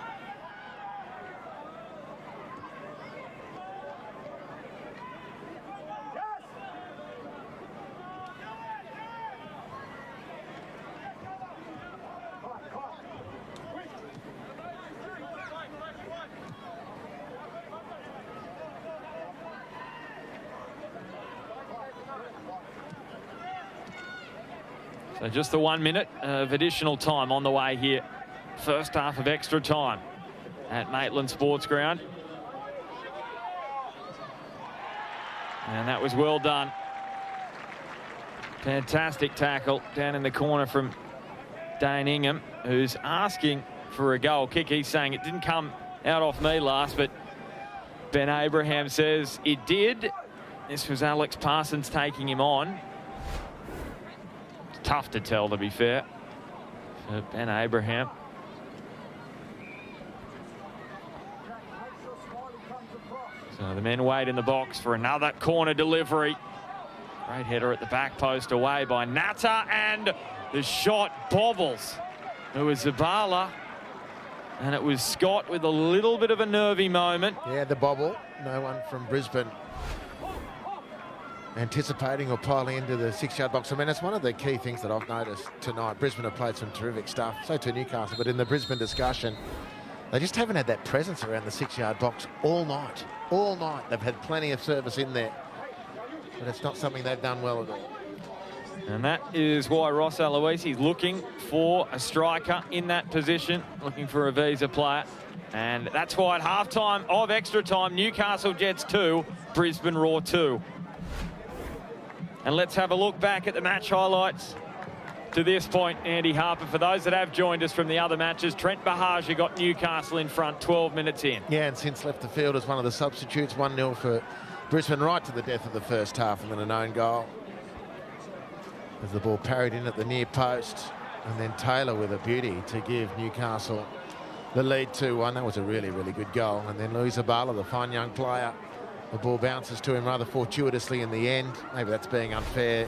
So just the 1 minute of additional time on the way here. First half of extra time at Maitland Sports Ground. And that was well done. Fantastic tackle down in the corner from Dane Ingham, who's asking for a goal kick. He's saying it didn't come out off me last, but Ben Abraham says it did. This was Alex Parsons taking him on. Tough to tell, to be fair, for Ben Abraham. So the men wait in the box for another corner delivery. Great header at the back post away by Natta, and the shot bobbles. It was Zabala, and it was Scott with a little bit of a nervy moment. Yeah, the bobble. No one from Brisbane anticipating or piling into the 6-yard box. I mean, that's one of the key things that I've noticed tonight. Brisbane have played some terrific stuff, so too Newcastle, but in the Brisbane discussion, they just haven't had that presence around the 6-yard box all night. All night. They've had plenty of service in there, but it's not something they've done well at all. And that is why Ross Aloisi is looking for a striker in that position, looking for a visa player. And that's why at halftime of extra time, Newcastle Jets 2, Brisbane Roar 2. And let's have a look back at the match highlights to this point, Andy Harper. For those that have joined us from the other matches, Trent Bahagia got Newcastle in front 12 minutes in. Yeah, and since left the field as one of the substitutes, 1-0 for Brisbane right to the death of the first half, and then an own goal. As the ball parried in at the near post, and then Taylor with a beauty to give Newcastle the lead 2-1. That was a really, really good goal. And then Louis Zabala, the fine young player, the ball bounces to him rather fortuitously in the end. Maybe that's being unfair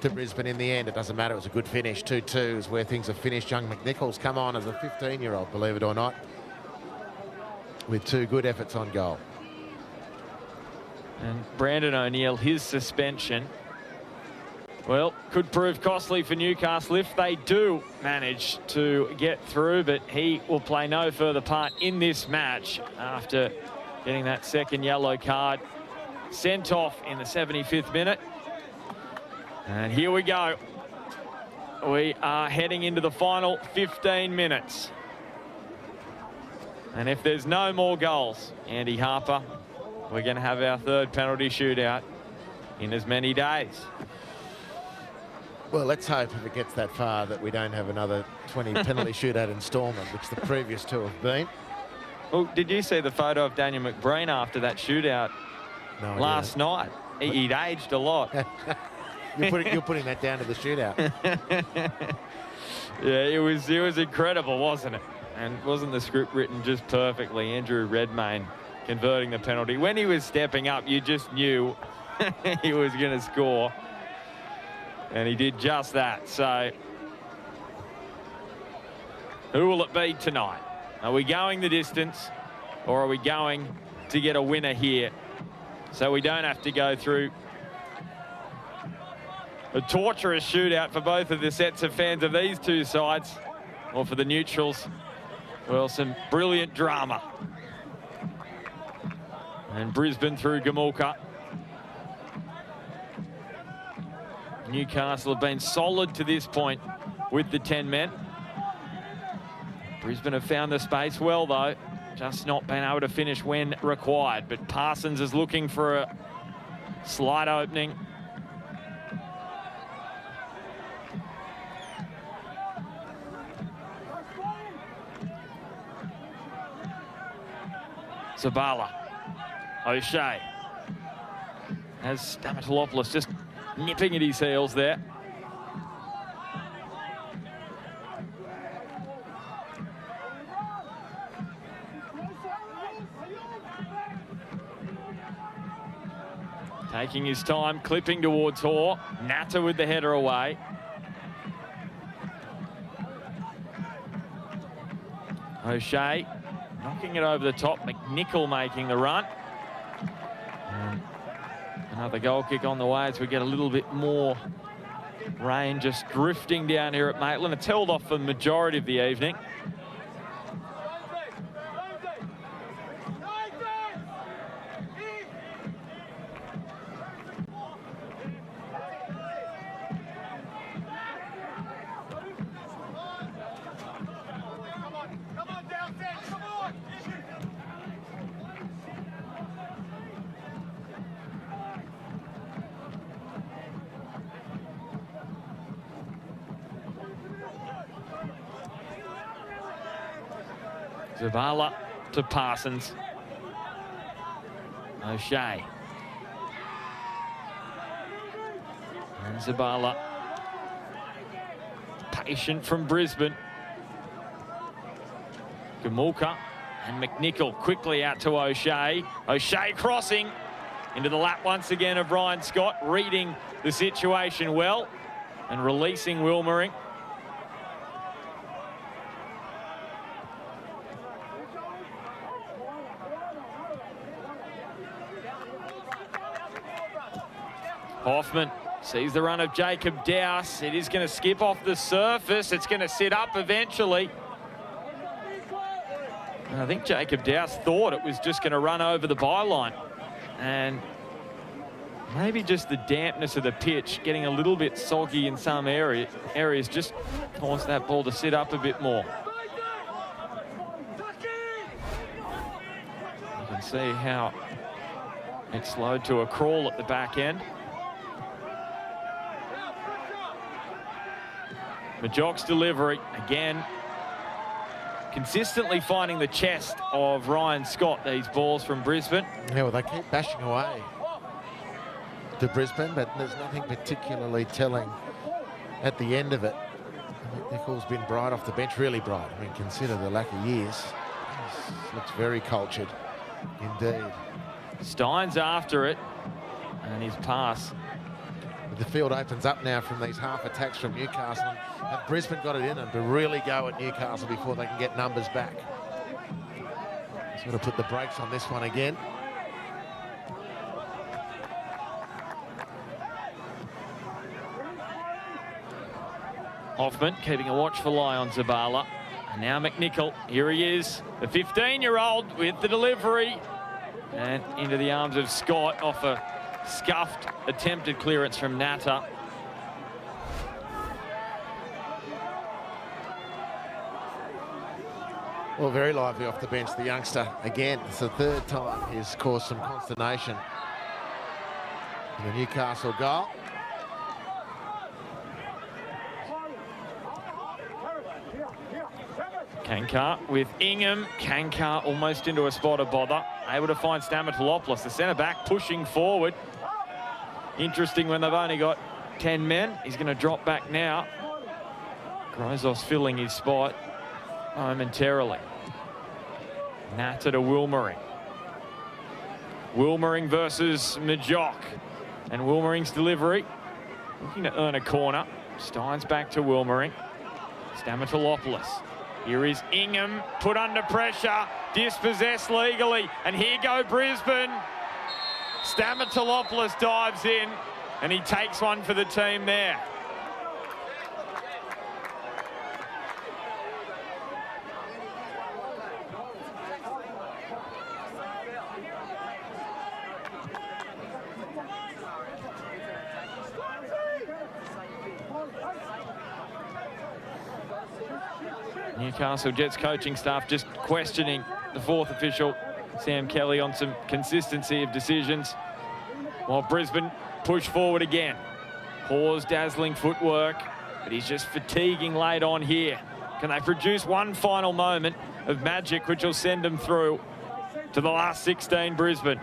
to Brisbane in the end. It doesn't matter. It was a good finish. 2-2 is where things are finished. Young McNichol's come on as a 15-year-old, believe it or not. with 2 good efforts on goal. And Brandon O'Neill, his suspension, well, could prove costly for Newcastle if they do manage to get through, but he will play no further part in this match after getting that second yellow card sent off in the 75th minute. And here we go. We are heading into the final 15 minutes. And if there's no more goals, Andy Harper, we're going to have our 3rd penalty shootout in as many days. Well, let's hope if it gets that far that we don't have another 20 penalty shootout instalment, which the previous 2 have been. Well, did you see the photo of Daniel McBreen after that shootout last night? He'd aged a lot. You're putting that down to the shootout. Yeah, it was incredible, wasn't it? And wasn't the script written just perfectly? Andrew Redmayne converting the penalty. When he was stepping up, you just knew he was going to score. And he did just that. So who will it be tonight? Are we going the distance, or are we going to get a winner here so we don't have to go through a torturous shootout for both of the sets of fans of these 2 sides, or for the neutrals? Well, some brilliant drama. And Brisbane through Gamulka. Newcastle have been solid to this point with the 10 men. Brisbane have found the space well, though. Just not been able to finish when required. But Parsons is looking for a slight opening. Zabala. O'Shea. As Stamatolopoulos just nipping at his heels there. Taking his time, clipping towards Hoare. Natta with the header away. O'Shea knocking it over the top. McNichol making the run. And another goal kick on the way as we get a little bit more rain just drifting down here at Maitland. It's held off for the majority of the evening. Zavala to Parsons. O'Shea. And Zabala. Patient from Brisbane. Gamulka and McNichol quickly out to O'Shea. O'Shea crossing into the lap once again of Ryan Scott, reading the situation well and releasing Wilmering. Hoffman sees the run of Jacob Dowse. It is going to skip off the surface. It's going to sit up eventually. And I think Jacob Dowse thought it was just going to run over the byline. And maybe just the dampness of the pitch, getting a little bit soggy in some areas just caused that ball to sit up a bit more. You can see how it slowed to a crawl at the back end. Majok's delivery, again, consistently finding the chest of Ryan Scott, these balls from Brisbane. Yeah, well, they keep bashing away to Brisbane, but there's nothing particularly telling at the end of it. McNichol's been bright off the bench, really bright. I mean, consider the lack of years. He looks very cultured indeed. Stein's after it, and his pass. The field opens up now from these half attacks from Newcastle. Have Brisbane got it in them to really go at Newcastle before they can get numbers back? Got to put the brakes on this one again. Hoffman keeping a watchful eye on Zabala. And now McNichol, here he is, the 15-year-old with the delivery. And into the arms of Scott off a scuffed attempted clearance from Natta. Well, very lively off the bench, the youngster. Again, it's the third time he's caused some consternation in the Newcastle goal. Kankar with Ingham. Kankar almost into a spot of bother. Able to find Stamatolopoulos, the centre-back, pushing forward. Interesting when they've only got 10 men. He's going to drop back now. Grozos filling his spot momentarily. Natta to Wilmering. Wilmering versus Majok. And Wilmering's delivery looking to earn a corner. Steins back to Wilmering. Stamatolopoulos. Here is Ingham, put under pressure, dispossessed legally, and here go Brisbane. Stamatolopoulos dives in, and he takes one for the team there. Newcastle Jets coaching staff just questioning the fourth official, Sam Kelly, on some consistency of decisions, while Brisbane push forward again. Pours dazzling footwork, but he's just fatiguing late on here. Can they produce one final moment of magic which will send them through to the last 16, Brisbane?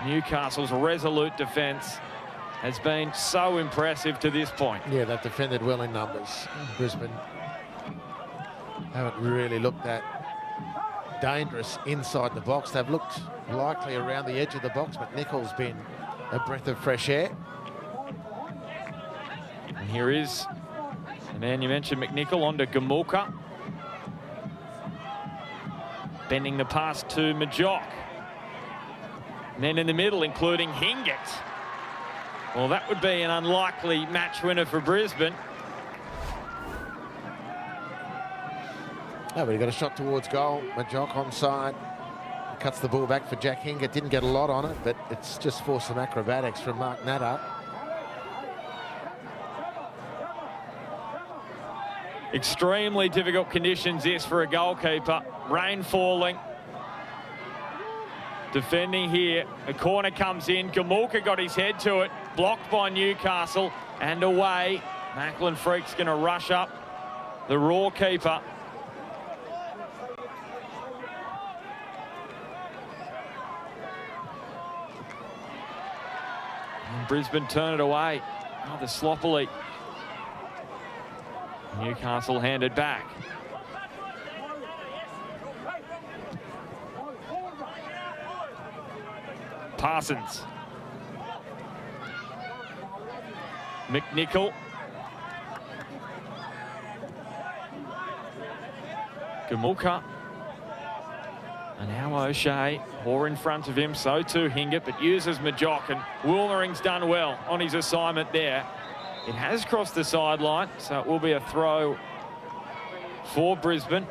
Newcastle's resolute defence has been so impressive to this point. Yeah, they've defended well in numbers. Brisbane haven't really looked that dangerous inside the box. They've looked likely around the edge of the box, but Nichol's been a breath of fresh air. And here is the man you mentioned, McNichol, onto Gamulka. Bending the pass to Majok. Men in the middle, including Hingett. Well, that would be an unlikely match winner for Brisbane. Oh, but he got a shot towards goal. Majok onside. Cuts the ball back for Jack Hingett. Didn't get a lot on it, but it's just for some acrobatics from Mark Natta. Extremely difficult conditions this for a goalkeeper. Rain falling. Defending here. A corner comes in. Gamulka got his head to it. Blocked by Newcastle and away. Macklin Freak's going to rush up the Raw keeper. And Brisbane turn it away. Rather sloppily. Newcastle handed back. Parsons. McNichol. Gamulka. And now O'Shea, Hoare in front of him, so too Hingett, but uses Majok, and Wilmering's done well on his assignment there. It has crossed the sideline, so it will be a throw for Brisbane.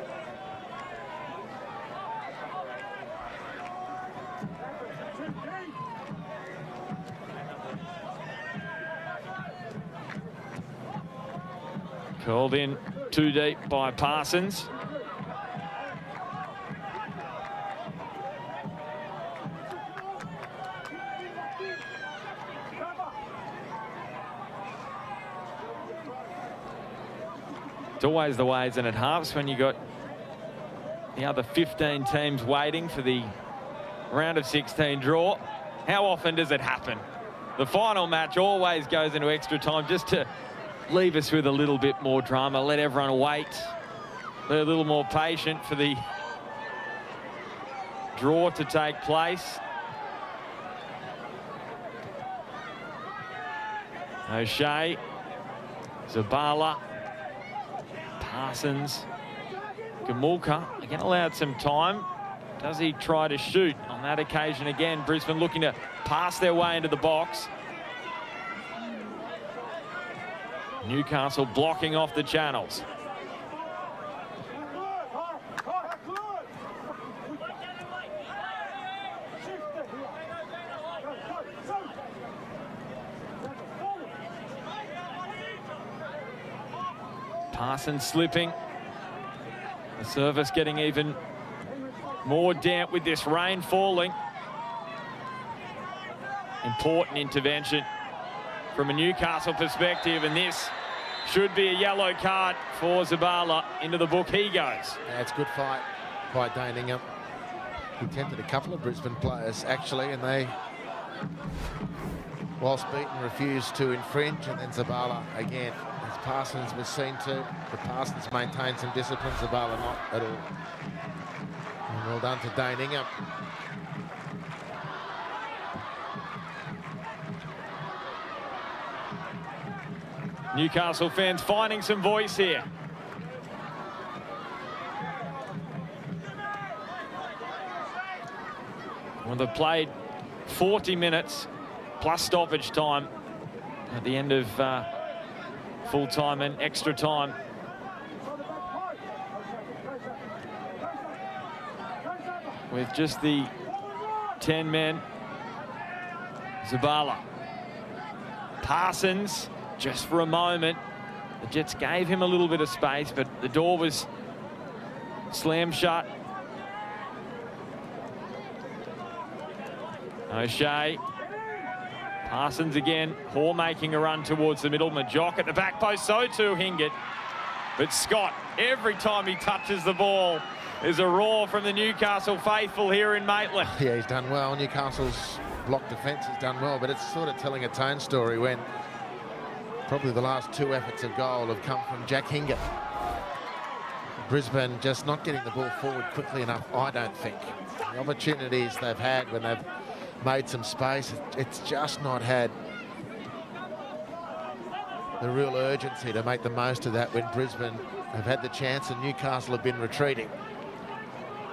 Called in too deep by Parsons. It's always the way, isn't it, halves, when you got the other 15 teams waiting for the round of 16 draw. How often does it happen? The final match always goes into extra time just to leave us with a little bit more drama, let everyone wait, be a little more patient for the draw to take place. O'Shea, Zabala, Parsons, Gamulka again allowed some time. Does he try to shoot on that occasion again? Brisbane looking to pass their way into the box. Newcastle blocking off the channels. Parsons slipping. The surface getting even more damp with this rain falling. Important intervention from a Newcastle perspective, and this should be a yellow card for Zabala. Into the book he goes. Yeah, it's a good fight by Dane Ingham. He tempted a couple of Brisbane players, actually, and they, whilst beaten, refused to infringe, and then Zabala again, as Parsons was seen to. But Parsons maintained some discipline, Zabala not at all. And well done to Dane Ingham. Newcastle fans finding some voice here. Well, they've played 40 minutes plus stoppage time at the end of full time and extra time. With just the 10 men. Zabala. Parsons, just for a moment. The Jets gave him a little bit of space, but the door was slammed shut. O'Shea. Parsons again. Hall making a run towards the middle. Majock at the back post, so too Hingett. But Scott, every time he touches the ball, there's a roar from the Newcastle faithful here in Maitland. Yeah, he's done well. Newcastle's block defence has done well, but it's sort of telling its own story when probably the last two efforts of goal have come from Jack Hingett. Brisbane just not getting the ball forward quickly enough, I don't think. The opportunities they've had when they've made some space, it's just not had the real urgency to make the most of that when Brisbane have had the chance and Newcastle have been retreating.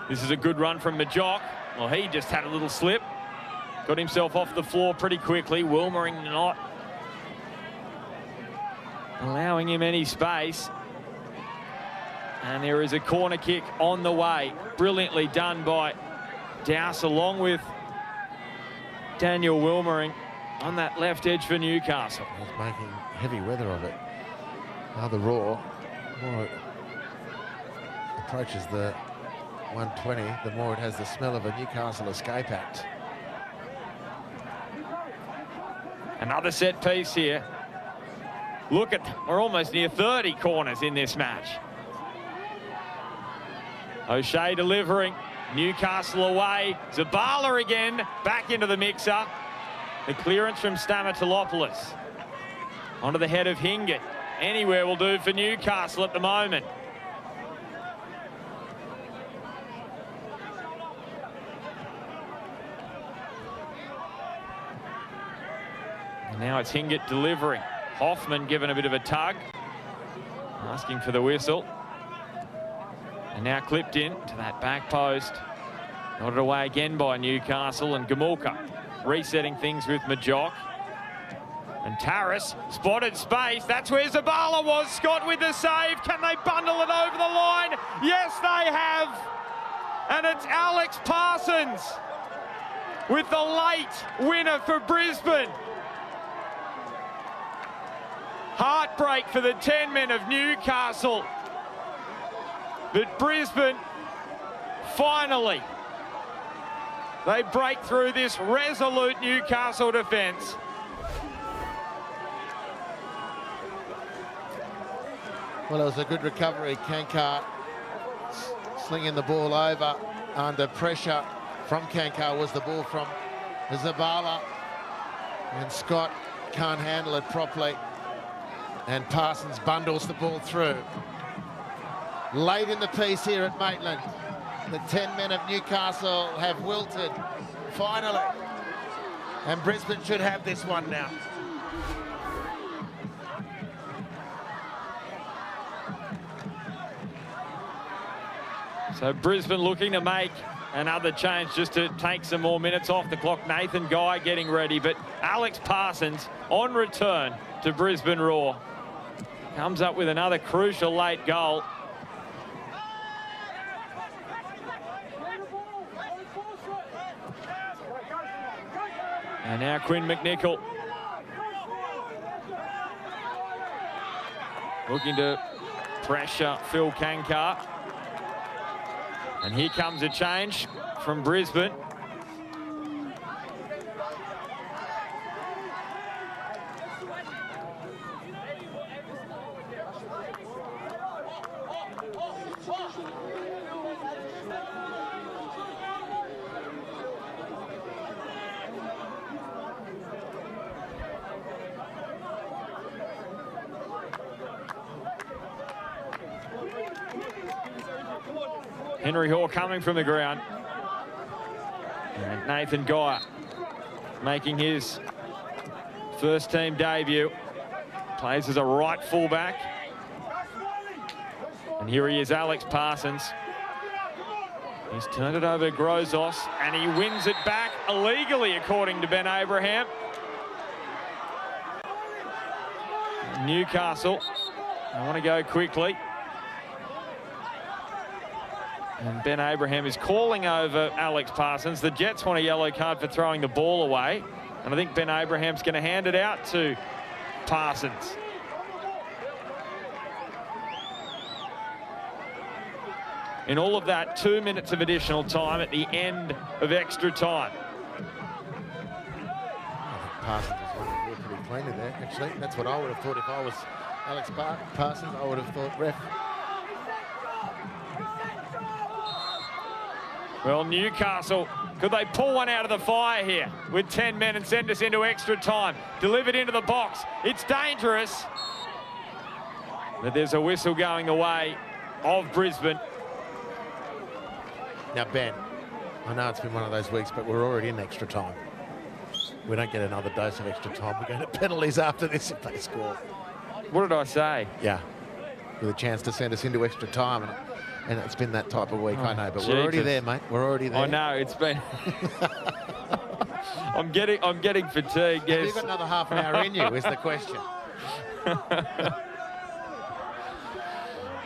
This is a good run from Majock. Well, he just had a little slip. Got himself off the floor pretty quickly. Wilmering not allowing him any space. And there is a corner kick on the way. Brilliantly done by Dowse along with Daniel Wilmering on that left edge for Newcastle. It's making heavy weather of it. Now the roar, the more it approaches the 120, the more it has the smell of a Newcastle escape act. Another set piece here. Look at, we're almost near 30 corners in this match. O'Shea delivering. Newcastle away. Zabala again, back into the mixer. The clearance from Stamatolopoulos. Onto the head of Hingett. Anywhere will do for Newcastle at the moment. And now it's Hingett delivering. Hoffman given a bit of a tug. Asking for the whistle. And now clipped in to that back post. Nodded away again by Newcastle, and Gamulka resetting things with Majock. And Tarras spotted space. That's where Zabala was. Scott with the save. Can they bundle it over the line? Yes, they have. And it's Alex Parsons with the late winner for Brisbane. Heartbreak for the 10 men of Newcastle. But Brisbane, finally, they break through this resolute Newcastle defence. Well, it was a good recovery. Cankar slinging the ball over under pressure from Cankar was the ball from Zabala. And Scott can't handle it properly. And Parsons bundles the ball through. Late in the piece here at Maitland, the 10 men of Newcastle have wilted, finally. And Brisbane should have this one now. So Brisbane looking to make another change just to take some more minutes off the clock. Nathan Guy getting ready, but Alex Parsons on return to Brisbane Roar. Comes up with another crucial late goal. And now Quinn McNichol looking to pressure Phil Kankar. And here comes a change from Brisbane. Henry Hall coming from the ground. And Nathan Guy making his first team debut. Plays as a right fullback. And here he is, Alex Parsons. He's turned it over to Grozos and he wins it back illegally, according to Ben Abraham. Newcastle, I want to go quickly. And Ben Abraham is calling over Alex Parsons. The Jets want a yellow card for throwing the ball away. And I think Ben Abraham's going to hand it out to Parsons. In all of that, 2 minutes of additional time at the end of extra time. Parsons is running pretty cleanly there, actually. That's what I would have thought if I was Alex Parsons. I would have thought, ref. Well, Newcastle, could they pull one out of the fire here with 10 men and send us into extra time? Delivered into the box. It's dangerous. But there's a whistle going the way of Brisbane. Now, Ben, I know it's been one of those weeks, but we're already in extra time. We don't get another dose of extra time. We're going to penalties after this if they score. What did I say? Yeah, with a chance to send us into extra time. And it's been that type of week, I know, but we're already there, mate. We're already there. I know, it's been... I'm getting fatigued, yes. Have you got another half an hour in you, is the question.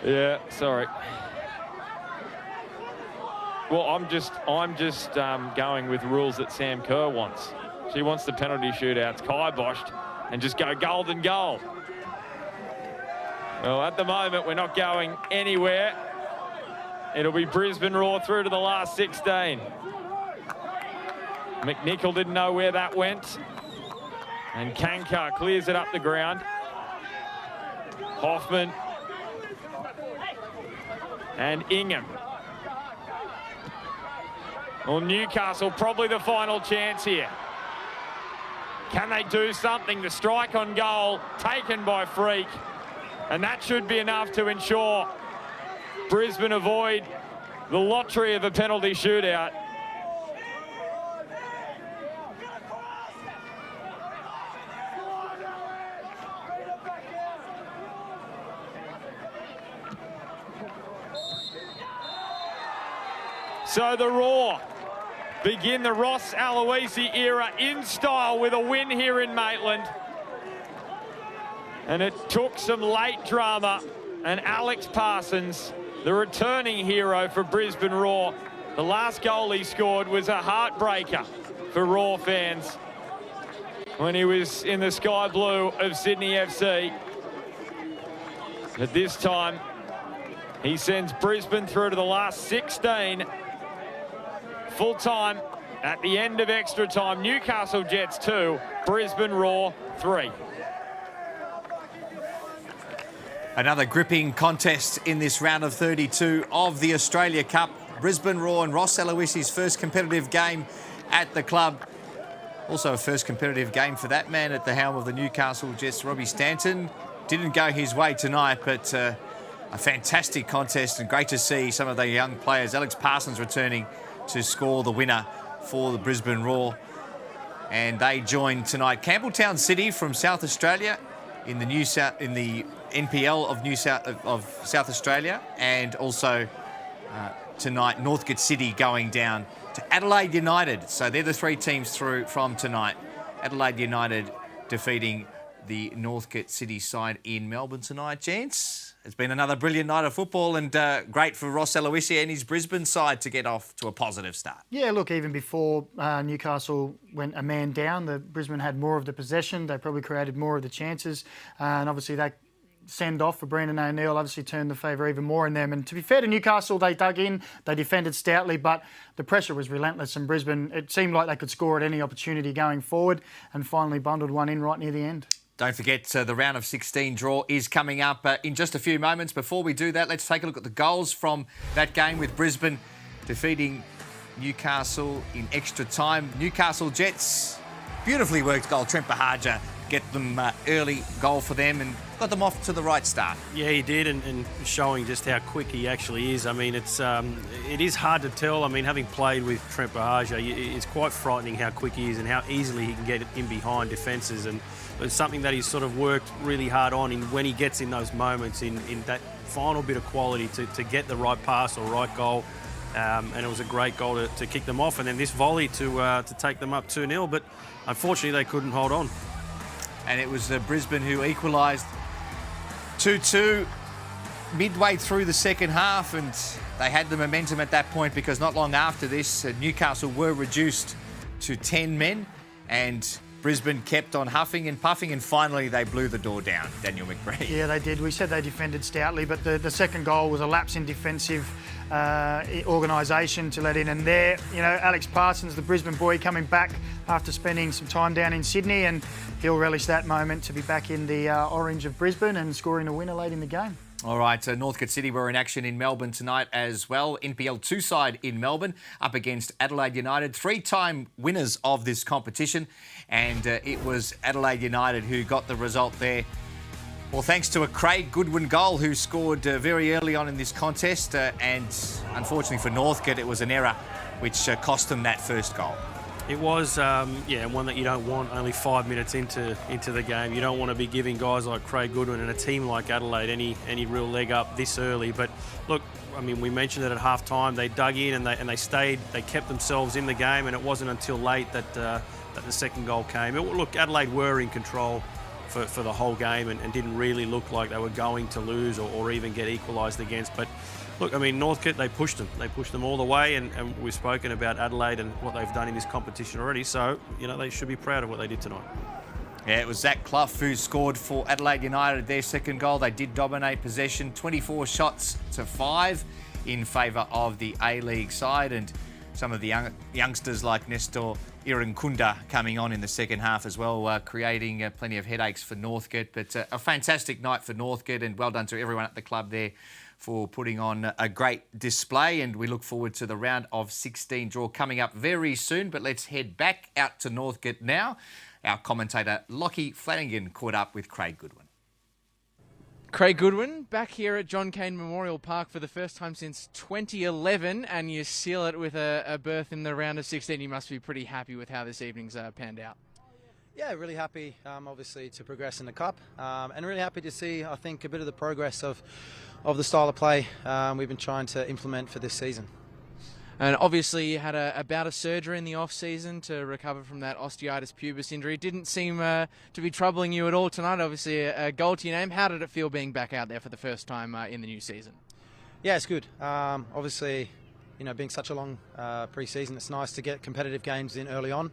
Yeah, sorry. Well, I'm just going with rules that Sam Kerr wants. She wants the penalty shootouts kiboshed and just go golden goal. Well, at the moment, we're not going anywhere. It'll be Brisbane Roar through to the last 16. McNichol didn't know where that went. And Kankar clears it up the ground. Hoffman. And Ingham. Well, Newcastle probably the final chance here. Can they do something? The strike on goal taken by Freak. And that should be enough to ensure Brisbane avoid the lottery of a penalty shootout. So the Roar begin the Ross Aloisi era in style with a win here in Maitland. And it took some late drama, and Alex Parsons, the returning hero for Brisbane Roar, the last goal he scored was a heartbreaker for Roar fans when he was in the sky blue of Sydney FC. But this time, he sends Brisbane through to the last 16. Full time at the end of extra time. Newcastle Jets 2, Brisbane Roar 3. Another gripping contest in this round of 32 of the Australia Cup. Brisbane Roar and Ross Aloisi's first competitive game at the club. Also a first competitive game for that man at the helm of the Newcastle Jets, Robbie Stanton. Didn't go his way tonight, but a fantastic contest, and great to see some of the young players. Alex Parsons returning to score the winner for the Brisbane Roar. And they join tonight Campbelltown City from South Australia in the NPL of South Australia, and also tonight. Northcote City going down to Adelaide United. So they're the 3 teams through from tonight. Adelaide United defeating the Northcote City side in Melbourne tonight, gents. It's been another brilliant night of football, and great for Ross Aloisi and his Brisbane side to get off to a positive start. Yeah, look, even before Newcastle went a man down, the Brisbane had more of the possession. They probably created more of the chances. And obviously that send-off for Brandon O'Neill obviously turned the favour even more in them. And to be fair to Newcastle, they dug in, they defended stoutly, but the pressure was relentless. And Brisbane, it seemed like they could score at any opportunity going forward, and finally bundled one in right near the end. Don't forget, the round of 16 draw is coming up in just a few moments. Before we do that, let's take a look at the goals from that game with Brisbane defeating Newcastle in extra time. Newcastle Jets, beautifully worked goal. Trent Bahaja get them early goal for them and got them off to the right start. Yeah, he did, and showing just how quick he actually is. I mean, it is hard to tell. I mean, having played with Trent Bahaja, it's quite frightening how quick he is and how easily he can get in behind defences. And it's something that he's sort of worked really hard on when he gets in those moments, in that final bit of quality to get the right pass or right goal. And it was a great goal to kick them off, and then this volley to take them up 2-0. But unfortunately, they couldn't hold on. And it was Brisbane who equalised 2-2 midway through the second half, and they had the momentum at that point because not long after this, Newcastle were reduced to 10 men, and Brisbane kept on huffing and puffing, and finally they blew the door down. Daniel McBride. Yeah, they did. We said they defended stoutly, but the second goal was a lapse in defensive organisation to let in. And there, Alex Parsons, the Brisbane boy, coming back after spending some time down in Sydney, and he'll relish that moment to be back in the orange of Brisbane and scoring a winner late in the game. All right, so Northcote City were in action in Melbourne tonight as well. NPL 2 side in Melbourne up against Adelaide United, 3-time winners of this competition. And it was Adelaide United who got the result there. Well, thanks to a Craig Goodwin goal who scored very early on in this contest. And unfortunately for Northcote, it was an error which cost them that first goal. It was, one that you don't want only 5 minutes into the game. You don't want to be giving guys like Craig Goodwin and a team like Adelaide any real leg up this early. But look, I mean, we mentioned it at half-time. They dug in and they stayed. They kept themselves in the game, and it wasn't until late that the second goal came. Look, Adelaide were in control for the whole game and didn't really look like they were going to lose or even get equalised against. But look, I mean, Northcote, they pushed them. They pushed them all the way, and we've spoken about Adelaide and what they've done in this competition already. So, they should be proud of what they did tonight. Yeah, it was Zach Clough who scored for Adelaide United their second goal. They did dominate possession, 24 shots to 5 in favour of the A-League side, and some of the youngsters like Nestor Irankunda coming on in the second half as well, creating plenty of headaches for Northcote. But a fantastic night for Northcote, and well done to everyone at the club there for putting on a great display. And we look forward to the round of 16 draw coming up very soon. But let's head back out to Northcote now. Our commentator Lockie Flanagan caught up with Craig Goodwin. Craig Goodwin back here at John Cain Memorial Park for the first time since 2011, and you seal it with a berth in the round of 16. You must be pretty happy with how this evening's panned out. Yeah, really happy, obviously, to progress in the Cup, and really happy to see, I think, a bit of the progress of the style of play we've been trying to implement for this season. And obviously you had a bout of surgery in the off-season to recover from that osteitis pubis injury. It didn't seem to be troubling you at all tonight. Obviously a goal to your name. How did it feel being back out there for the first time in the new season? Yeah, it's good. Obviously, being such a long pre-season, it's nice to get competitive games in early on.